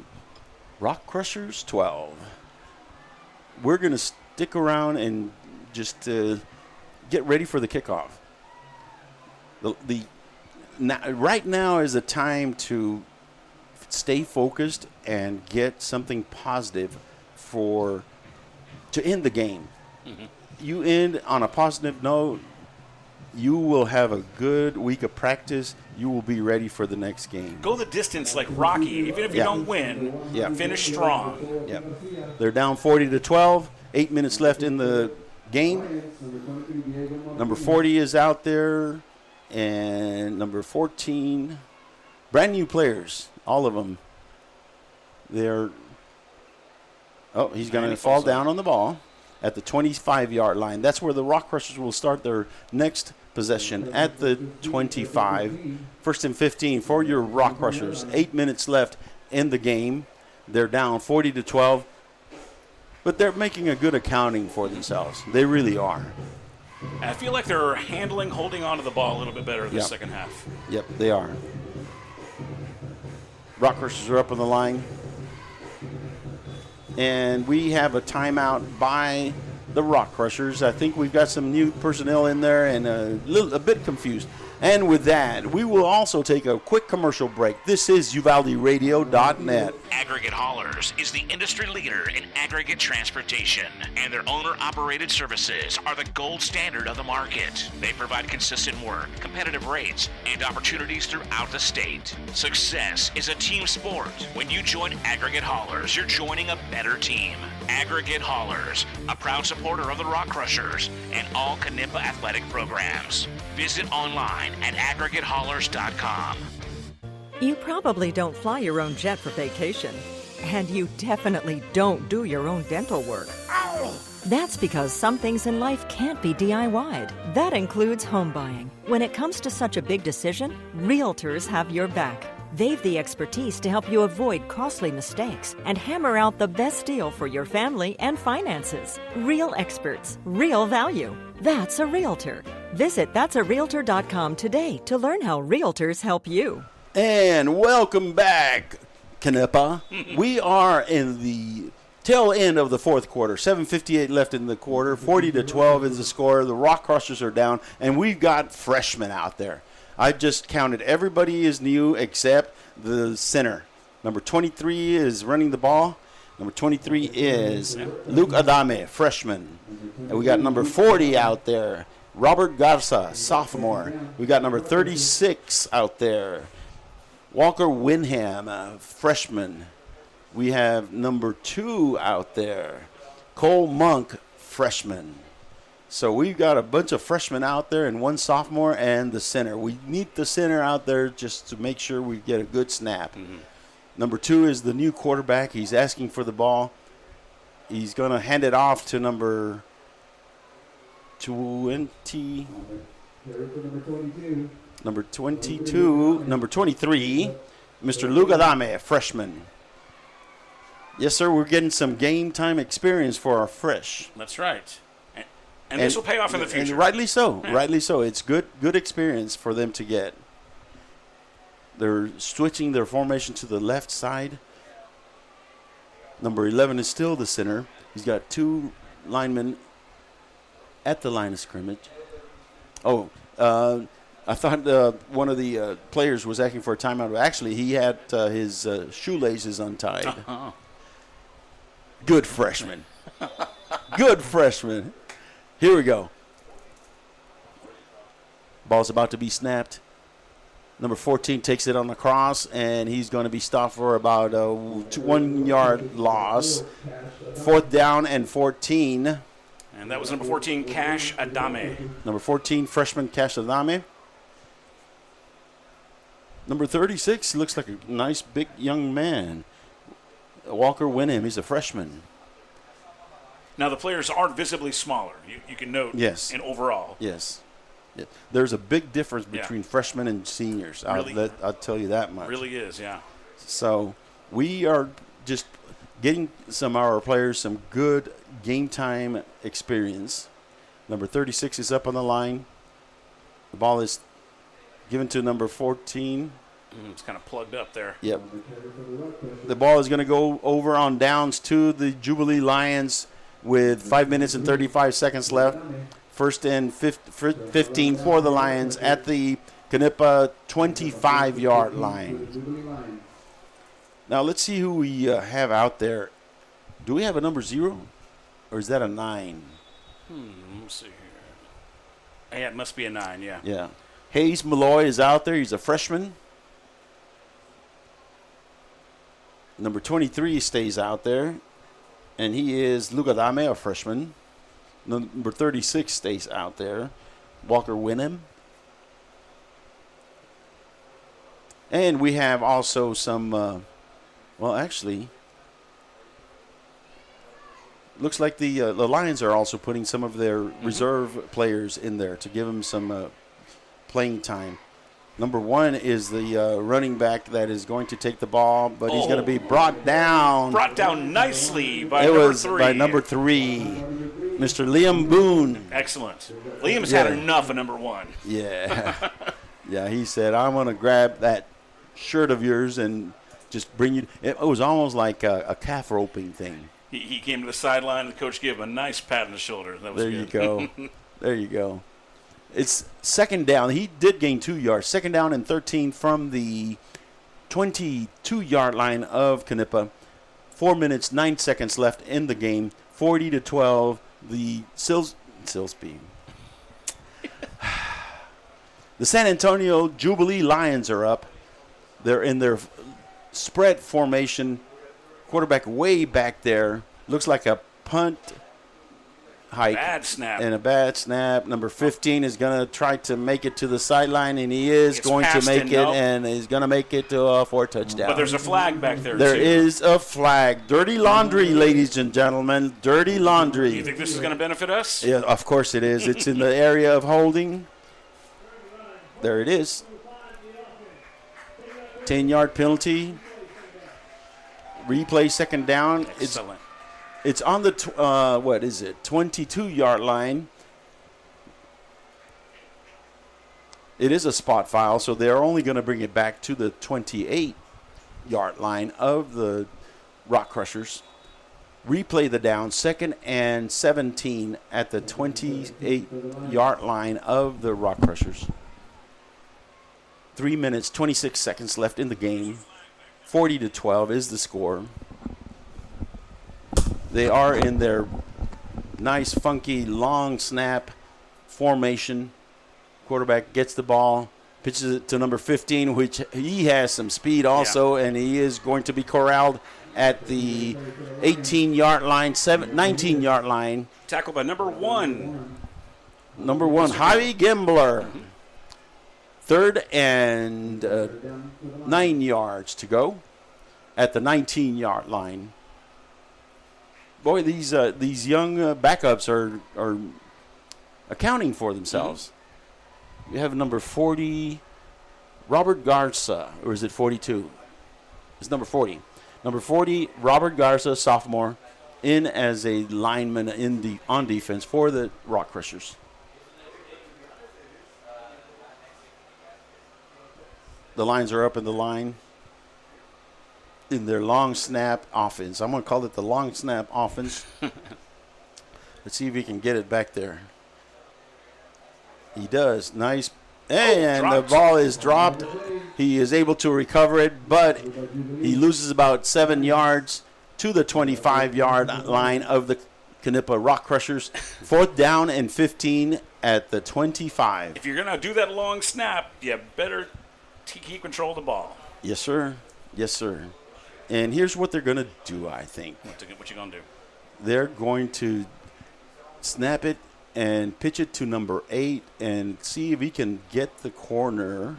Rockcrushers 12. We're going to stick around and just get ready for the kickoff. Right now is the time to stay focused and get something positive to end the game. You end on a positive note, you will have a good week of practice. You will be ready for the next game. Go the distance like Rocky. Even if you don't win, finish strong. Yeah. They're down 40-12. 8 minutes left in the game. Number 40 is out there, and number 14. Brand new players, all of them. They're. Oh, he's going to fall down on the ball at the 25-yard line. That's where the Rockcrushers will start their next possession at the 25. 1st and 15 for your Rockcrushers. 8 minutes left in the game. They're down 40-12, but they're making a good accounting for themselves. They really are. I feel like they're holding on to the ball a little bit better in the second half. Yep, they are. Rockcrushers are up on the line. And we have a timeout by the Rockcrushers. I think we've got some new personnel in there and a bit confused. And with that, we will also take a quick commercial break. This is UvaldeRadio.net. Aggregate Haulers is the industry leader in aggregate transportation, and their owner-operated services are the gold standard of the market. They provide consistent work, competitive rates, and opportunities throughout the state. Success is a team sport. When you join Aggregate Haulers, you're joining a better team. Aggregate Haulers, a proud supporter of the Rockcrushers and all Knippa athletic programs. Visit online at aggregatehaulers.com. You probably don't fly your own jet for vacation. And you definitely don't do your own dental work. Ow! That's because some things in life can't be DIY'd. That includes home buying. When it comes to such a big decision, realtors have your back. They've the expertise to help you avoid costly mistakes and hammer out the best deal for your family and finances. Real experts, real value. That's a realtor. Visit that'sarealtor.com today to learn how realtors help you. And welcome back, Knippa. We are in the tail end of the fourth quarter. 7:58 left in the quarter. 40-12 is the score. The Rockcrushers are down, and we've got freshmen out there. I just counted. Everybody is new except the center. Number 23 is running the ball. Number 23 is Luke Adame, freshman. And we got number 40 out there, Robert Garza, sophomore. We got number 36 out there, Walker Winham, freshman. We have number 2 out there, Cole Monk, freshman. So we've got a bunch of freshmen out there and one sophomore and the center. We need the center out there just to make sure we get a good snap. Number 2 is the new quarterback. He's asking for the ball. He's going to hand it off to number 20. Number 22. Number 23, Mr. Lugadame, freshman. Yes, sir, we're getting some game time experience for our fresh. That's right. And this will pay off in the future. And rightly so. Yeah. Rightly so. It's good experience for them to get. They're switching their formation to the left side. Number 11 is still the center. He's got 2 linemen at the line of scrimmage. Oh, I thought one of the players was asking for a timeout. Actually, he had his shoelaces untied. Uh-huh. Good freshman. Good freshman. Here we go. Ball's about to be snapped. Number 14 takes it on the cross, and he's going to be stopped for about a 1 yard loss. 4th down and 14. And that was number 14, Cash Adame. Number 14, freshman Cash Adame. Number 36 looks like a nice big young man. Walker Winham, he's a freshman. Now, the players are visibly smaller. You can note Yes. in overall. Yes. Yeah. There's a big difference between freshmen and seniors. Really? I'll tell you that much. Really is, yeah. So we are just getting some of our players some good game time experience. Number 36 is up on the line. The ball is given to number 14. It's kind of plugged up there. Yep. The ball is going to go over on downs to the Jubilee Lions with 5 minutes and 35 seconds left. 1st and 15 for the Lions at the Knippa 25-yard line. Now let's see who we have out there. Do we have a number 0? Or is that a 9? Let's see here. Yeah, it must be a 9, yeah. Yeah. Hayes Malloy is out there. He's a freshman. Number 23 stays out there. And he is Lugadame, a freshman. Number 36 stays out there. Walker Winham. And we have also some, well, actually, looks like the Lions are also putting some of their reserve players in there to give them some playing time. Number 1 is the running back that is going to take the ball, but he's going to be brought down. Brought down nicely by it number was 3. by number 3, Mr. Liam Boone. Excellent. Liam's had enough of number 1. Yeah. Yeah, he said, I'm going to grab that shirt of yours and just bring you. It was almost like a calf roping thing. He came to the sideline, and the coach gave him a nice pat on the shoulder. That was there good. You go. There you go. It's 2nd down. He did gain 2 yards. 2nd down and 13 from the 22-yard line of Knippa. 4 minutes, 9 seconds left in the game. 40-12. The Silsby. The San Antonio Jubilee Lions are up. They're in their spread formation. Quarterback way back there. Looks like a punt hike. Bad snap. And a bad snap. Number 15 is going to try to make it to the sideline, and he is going to make it, and he's going to make it for a touchdown. But there's a flag back there, There too. is a flag. Dirty laundry, ladies and gentlemen. Dirty laundry. You think this is going to benefit us? Yeah, of course it is. It's in the area of holding. There it is. 10-yard penalty. Replay 2nd down. Excellent. It's on the, 22-yard line. It is a spot foul, so they're only going to bring it back to the 28-yard line of the Rockcrushers. Replay the down, 2nd and 17 at the 28-yard line of the Rockcrushers. 3 minutes, 26 seconds left in the game. 40-12 is the score. They are in their nice, funky, long snap formation. Quarterback gets the ball, pitches it to number 15, which he has some speed also, and he is going to be corralled at the 18-yard line, 19-yard line. Tackled by number 1. Number 1, Javi Gimbler. 3rd and 9 yards to go at the 19-yard line. Boy, these young backups are accounting for themselves. You have number 40, Robert Garza, or is it 42? It's number 40. Number 40, Robert Garza, sophomore, in as a lineman on defense for the Rockcrushers. The lines are up in the line. in their long snap offense. I'm going to call it the long snap offense. Let's see if he can get it back there. He does. Nice. And the ball is dropped. He is able to recover it, but he loses about 7 yards to the 25-yard line of the Knippa Rockcrushers. 4th down and 15 at the 25. If you're going to do that long snap, you better keep control of the ball. Yes, sir. Yes, sir. And here's what they're going to do, I think. What you going to do? They're going to snap it and pitch it to number 8 and see if he can get the corner.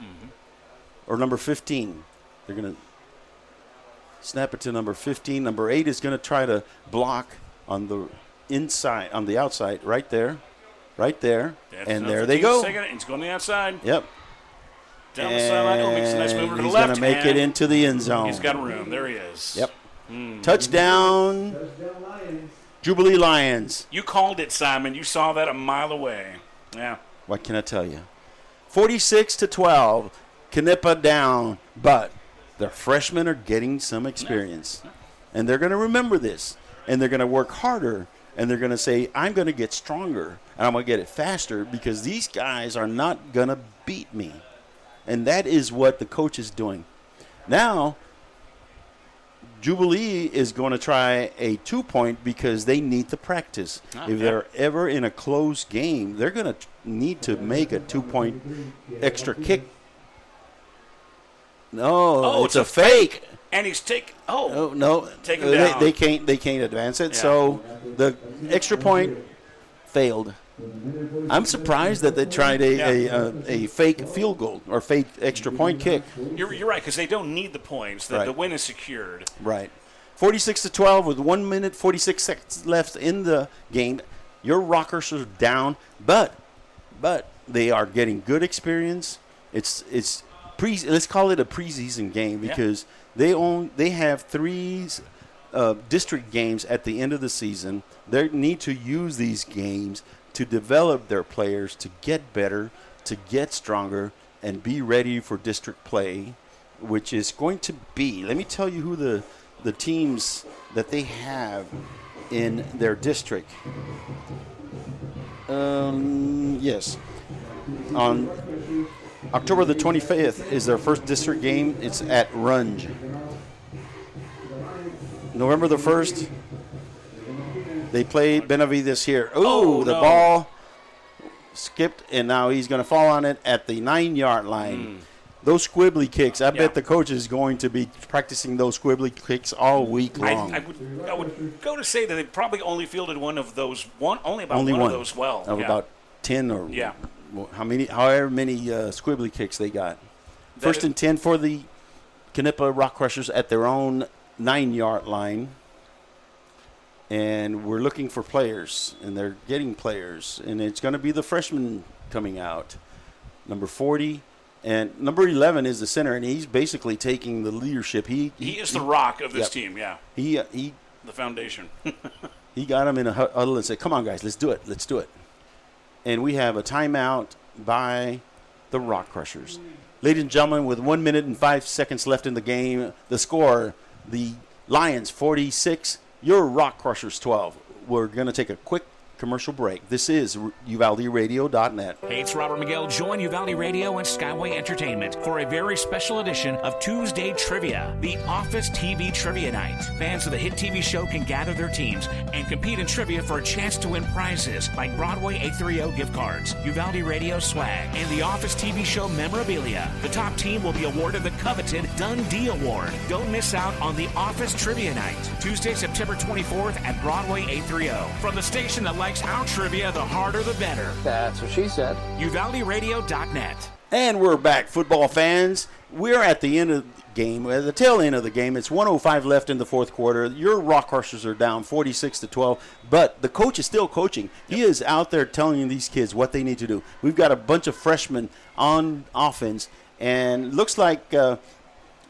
Or number 15. They're going to snap it to number 15. Number 8 is going to try to block on the inside, on the outside, right there. Right there. And there they go. He's going to the outside. Yep. Down the sideline. Makes a nice move to the left. He's going to make it into the end zone. He's got room. There he is. Yep. Touchdown. Jubilee Lions. You called it, Simon. You saw that a mile away. Yeah. What can I tell you? 46-12. Knippa down, but the freshmen are getting some experience. And they're going to remember this. And they're going to work harder. And they're going to say, I'm going to get stronger. And I'm going to get it faster because these guys are not going to beat me. And that is what the coach is doing. Now, Jubilee is going to try a 2-point because they need to practice. If they're ever in a close game, they're going to need to make a 2-point extra kick. No, it's a fake. And he's taking. No, take him down. They can't advance it. Yeah. So the extra point failed. I'm surprised that they tried a fake field goal or fake extra point kick. You're right, because they don't need the points. The win is secured. Right. 46-12 with 1 minute 46 seconds left in the game. Your Rockers are down, but they are getting good experience. Let's call it a preseason game because they have 3 district games at the end of the season. They need to use these games to develop their players to get better, to get stronger, and be ready for district play, which is going to be, let me tell you who the teams that they have in their district. Yes. On October the 25th is their first district game. It's at Runge. November the 1st, they play Benavides here. Ooh, the ball skipped, and now he's going to fall on it at the 9-yard line. Those squibbly kicks, I bet the coach is going to be practicing those squibbly kicks all week long. I would go to say that they probably only fielded one of those, only about one of those well. About 10 or however many squibbly kicks they got. First and 10 for the Knippa Rockcrushers at their own 9-yard line. And we're looking for players, and they're getting players. And it's going to be the freshman coming out, number 40. And number 11 is the center, and he's basically taking the leadership. He is the rock of this team, He the foundation. He got him in a huddle and said, come on, guys, let's do it. And we have a timeout by the Rockcrushers. Ladies and gentlemen, with 1 minute and 5 seconds left in the game, the score, the Lions 46, your Rockcrushers 12. We're going to take a quick commercial break. This is UvaldeRadio.net. Hey, it's Robert Miguel. Join Uvalde Radio and Skyway Entertainment for a very special edition of Tuesday Trivia, the Office TV Trivia Night. Fans of the hit TV show can gather their teams and compete in trivia for a chance to win prizes like Broadway 830 gift cards, Uvalde Radio swag, and the Office TV show memorabilia. The top team will be awarded the coveted Dundee Award. Don't miss out on the Office Trivia Night, Tuesday, September 24th at Broadway 830. From the station that likes our trivia, the harder the better. That's what she said. UvaldeRadio.net. And we're back, football fans. We're at the end of the game, at the tail end of the game. It's 1:05 left in the fourth quarter. Your Rockcrushers are down 46-12, but the coach is still coaching. He is out there telling these kids what they need to do. We've got a bunch of freshmen on offense, and looks like the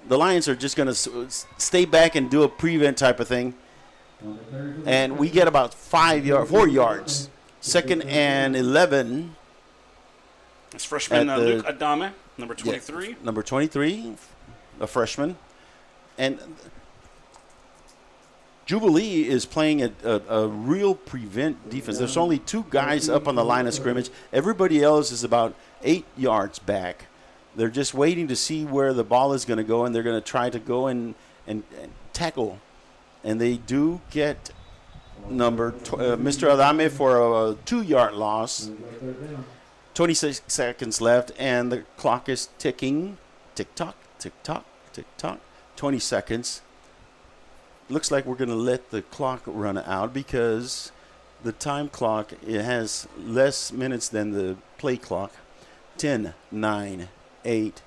Lions are just going to stay back and do a prevent type of thing. And we get about 4 yards. 2nd and 11. It's freshman Luke Adame, number 23. Number 23, a freshman. And Jubilee is playing a real prevent defense. There's only 2 guys up on the line of scrimmage. Everybody else is about 8 yards back. They're just waiting to see where the ball is going to go, and they're going to try to go and tackle. And they do get Mr. Adame for a 2-yard loss. 26 seconds left, and the clock is ticking. Tick-tock, tick-tock, tick-tock. 20 seconds. Looks like we're going to let the clock run out because the time clock, it has less minutes than the play clock. 10, 9, 8.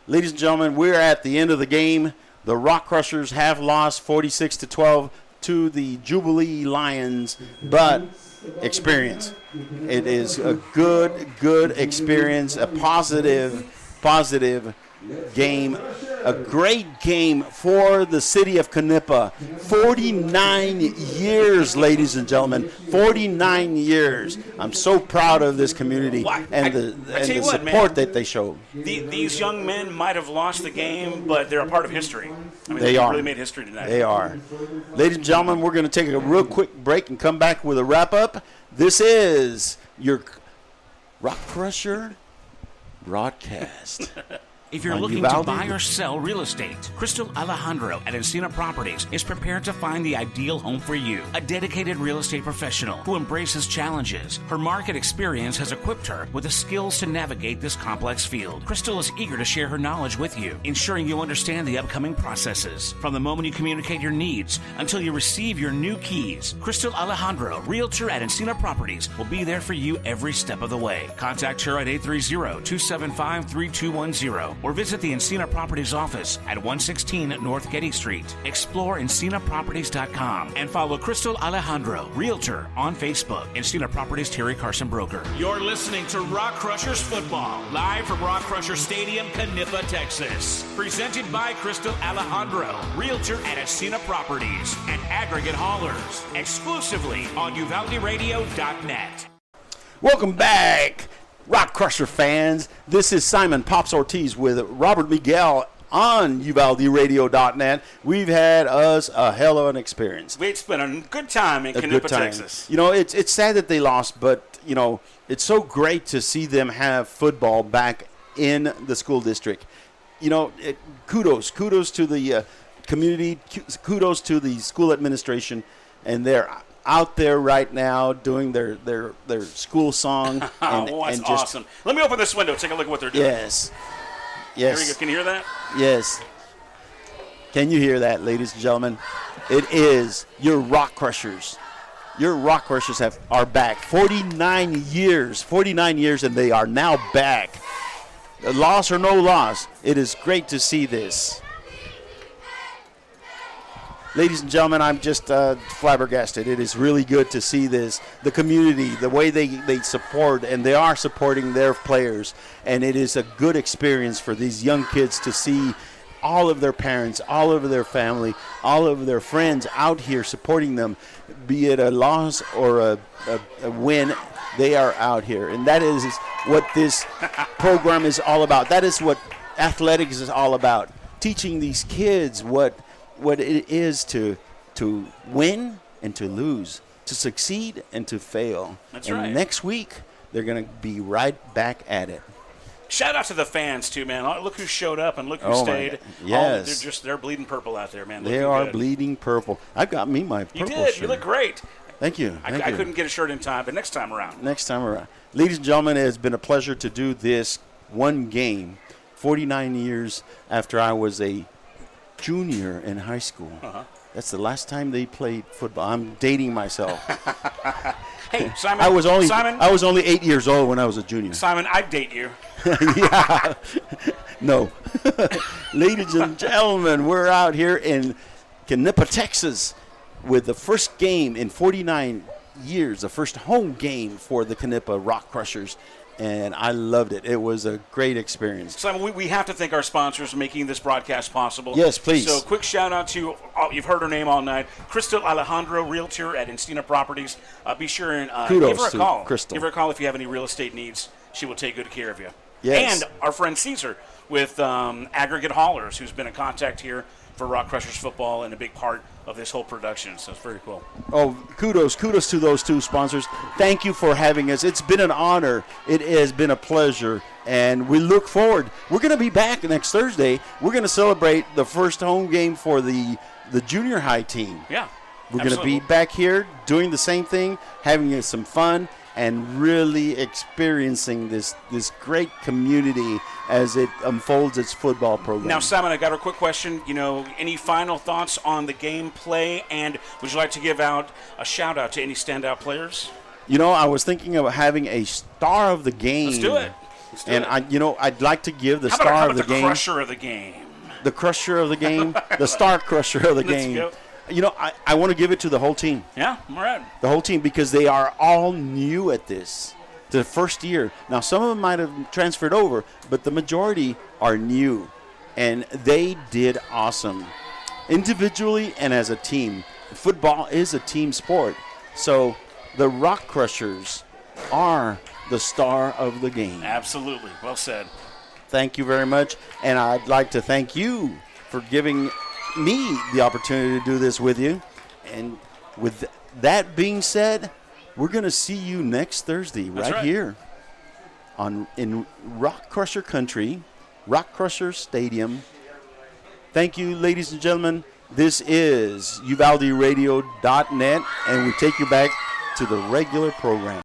Ladies and gentlemen, we're at the end of the game. The Rockcrushers have lost 46-12 to the Jubilee Lions, but experience. It is a good experience, a positive game, a great game for the city of Knippa. 49 years, ladies and gentlemen, 49 years. I'm so proud of this community and the support that they show. These young men might have lost the game, but they're a part of history. I mean, they really made history tonight. They are. Ladies and gentlemen, we're going to take a real quick break and come back with a wrap-up. This is your Rockcrusher broadcast. If you're looking to buy or sell real estate, Crystal Alejandro at Encina Properties is prepared to find the ideal home for you. A dedicated real estate professional who embraces challenges. Her market experience has equipped her with the skills to navigate this complex field. Crystal is eager to share her knowledge with you, ensuring you understand the upcoming processes. From the moment you communicate your needs until you receive your new keys, Crystal Alejandro, Realtor at Encina Properties, will be there for you every step of the way. Contact her at 830-275-3210 or visit the Encina Properties office at 116 North Getty Street. Explore EncinaProperties.com and follow Crystal Alejandro, Realtor, on Facebook. Encina Properties, Terry Carson Broker. You're listening to Rockcrushers Football, live from Rockcrusher Stadium, Knippa, Texas. Presented by Crystal Alejandro, Realtor at Encina Properties and Aggregate Haulers. Exclusively on UvaldeRadio.net. Welcome back, Rockcrusher fans. This is Simon Pops Ortiz with Robert Miguel on UvaldeRadio.net. We've had us a hell of an experience. It's been a good time in Knippa, Texas. You know, it's sad that they lost, but, you know, it's so great to see them have football back in the school district. You know, kudos to the community, kudos to the school administration, and they're out there right now doing their school song. And, that's and just, awesome. Let me open this window. Take a look at what they're doing. Yes. Here we go. Can you hear that? Yes. Can you hear that, ladies and gentlemen? It is your Rockcrushers. Your Rockcrushers are back. 49 years, and they are now back. Loss or no loss, it is great to see this. Ladies and gentlemen, I'm just flabbergasted. It is really good to see this. The community, the way they support, and they are supporting their players. And it is a good experience for these young kids to see all of their parents, all of their family, all of their friends out here supporting them. Be it a loss or a win, they are out here. And that is what this program is all about. That is what athletics is all about. Teaching these kids what it is to win and to lose, to succeed and to fail. That's and right. Next week, they're going to be right back at it. Shout out to the fans, too, man. Look who showed up and look who stayed. Yes. They're bleeding purple out there, man. They are bleeding purple. I've got me my purple shirt. You look great. Thank you. I couldn't get a shirt in time, but next time around. Ladies and gentlemen, it has been a pleasure to do this one game 49 years after I was a junior in high school. Uh-huh. That's the last time they played football. I'm dating myself. Hey, Simon. I was only 8 years old when I was a junior. Simon, I'd date you. Yeah. No. Ladies and gentlemen, we're out here in Knippa, Texas, with the first game in 49 years, the first home game for the Knippa Rockcrushers. And I loved it. It was a great experience. Simon, we have to thank our sponsors for making this broadcast possible. Yes, please. So quick shout out to, you've heard her name all night, Crystal Alejandro, Realtor at Encina Properties. Be sure and give her a call. Crystal. Give her a call if you have any real estate needs. She will take good care of you. Yes. And our friend Caesar with Aggregate Haulers, who's been in contact here for Rockcrushers football and a big part of this whole production. So it's very cool. Oh, kudos to those two sponsors. Thank you for having us. It's been an honor. It has been a pleasure, and we look forward. We're going to be back next Thursday. We're going to celebrate the first home game for the junior high team. Yeah, we're going to be back here doing the same thing, having some fun, and really experiencing this great community as it unfolds its football program. Now, Simon, I got a quick question. Any final thoughts on the gameplay, and would you like to give out a shout-out to any standout players? I was thinking of having a star of the game. Let's do it. I'd like to give the how star about of the game. The crusher of the game. The crusher of the game. The star crusher of the game. Go. I want to give it to the whole team. Yeah, all right. The whole team, because they are all new at this. The first year. Now, some of them might have transferred over, but the majority are new. And they did awesome. Individually and as a team. Football is a team sport. So the Rockcrushers are the star of the game. Absolutely. Well said. Thank you very much. And I'd like to thank you for giving me the opportunity to do this with you. And with that being said, we're going to see you next Thursday right here in Rockcrusher Country, Rockcrusher Stadium. Thank you, ladies and gentlemen. This is UvaldeRadio.net, and we take you back to the regular program.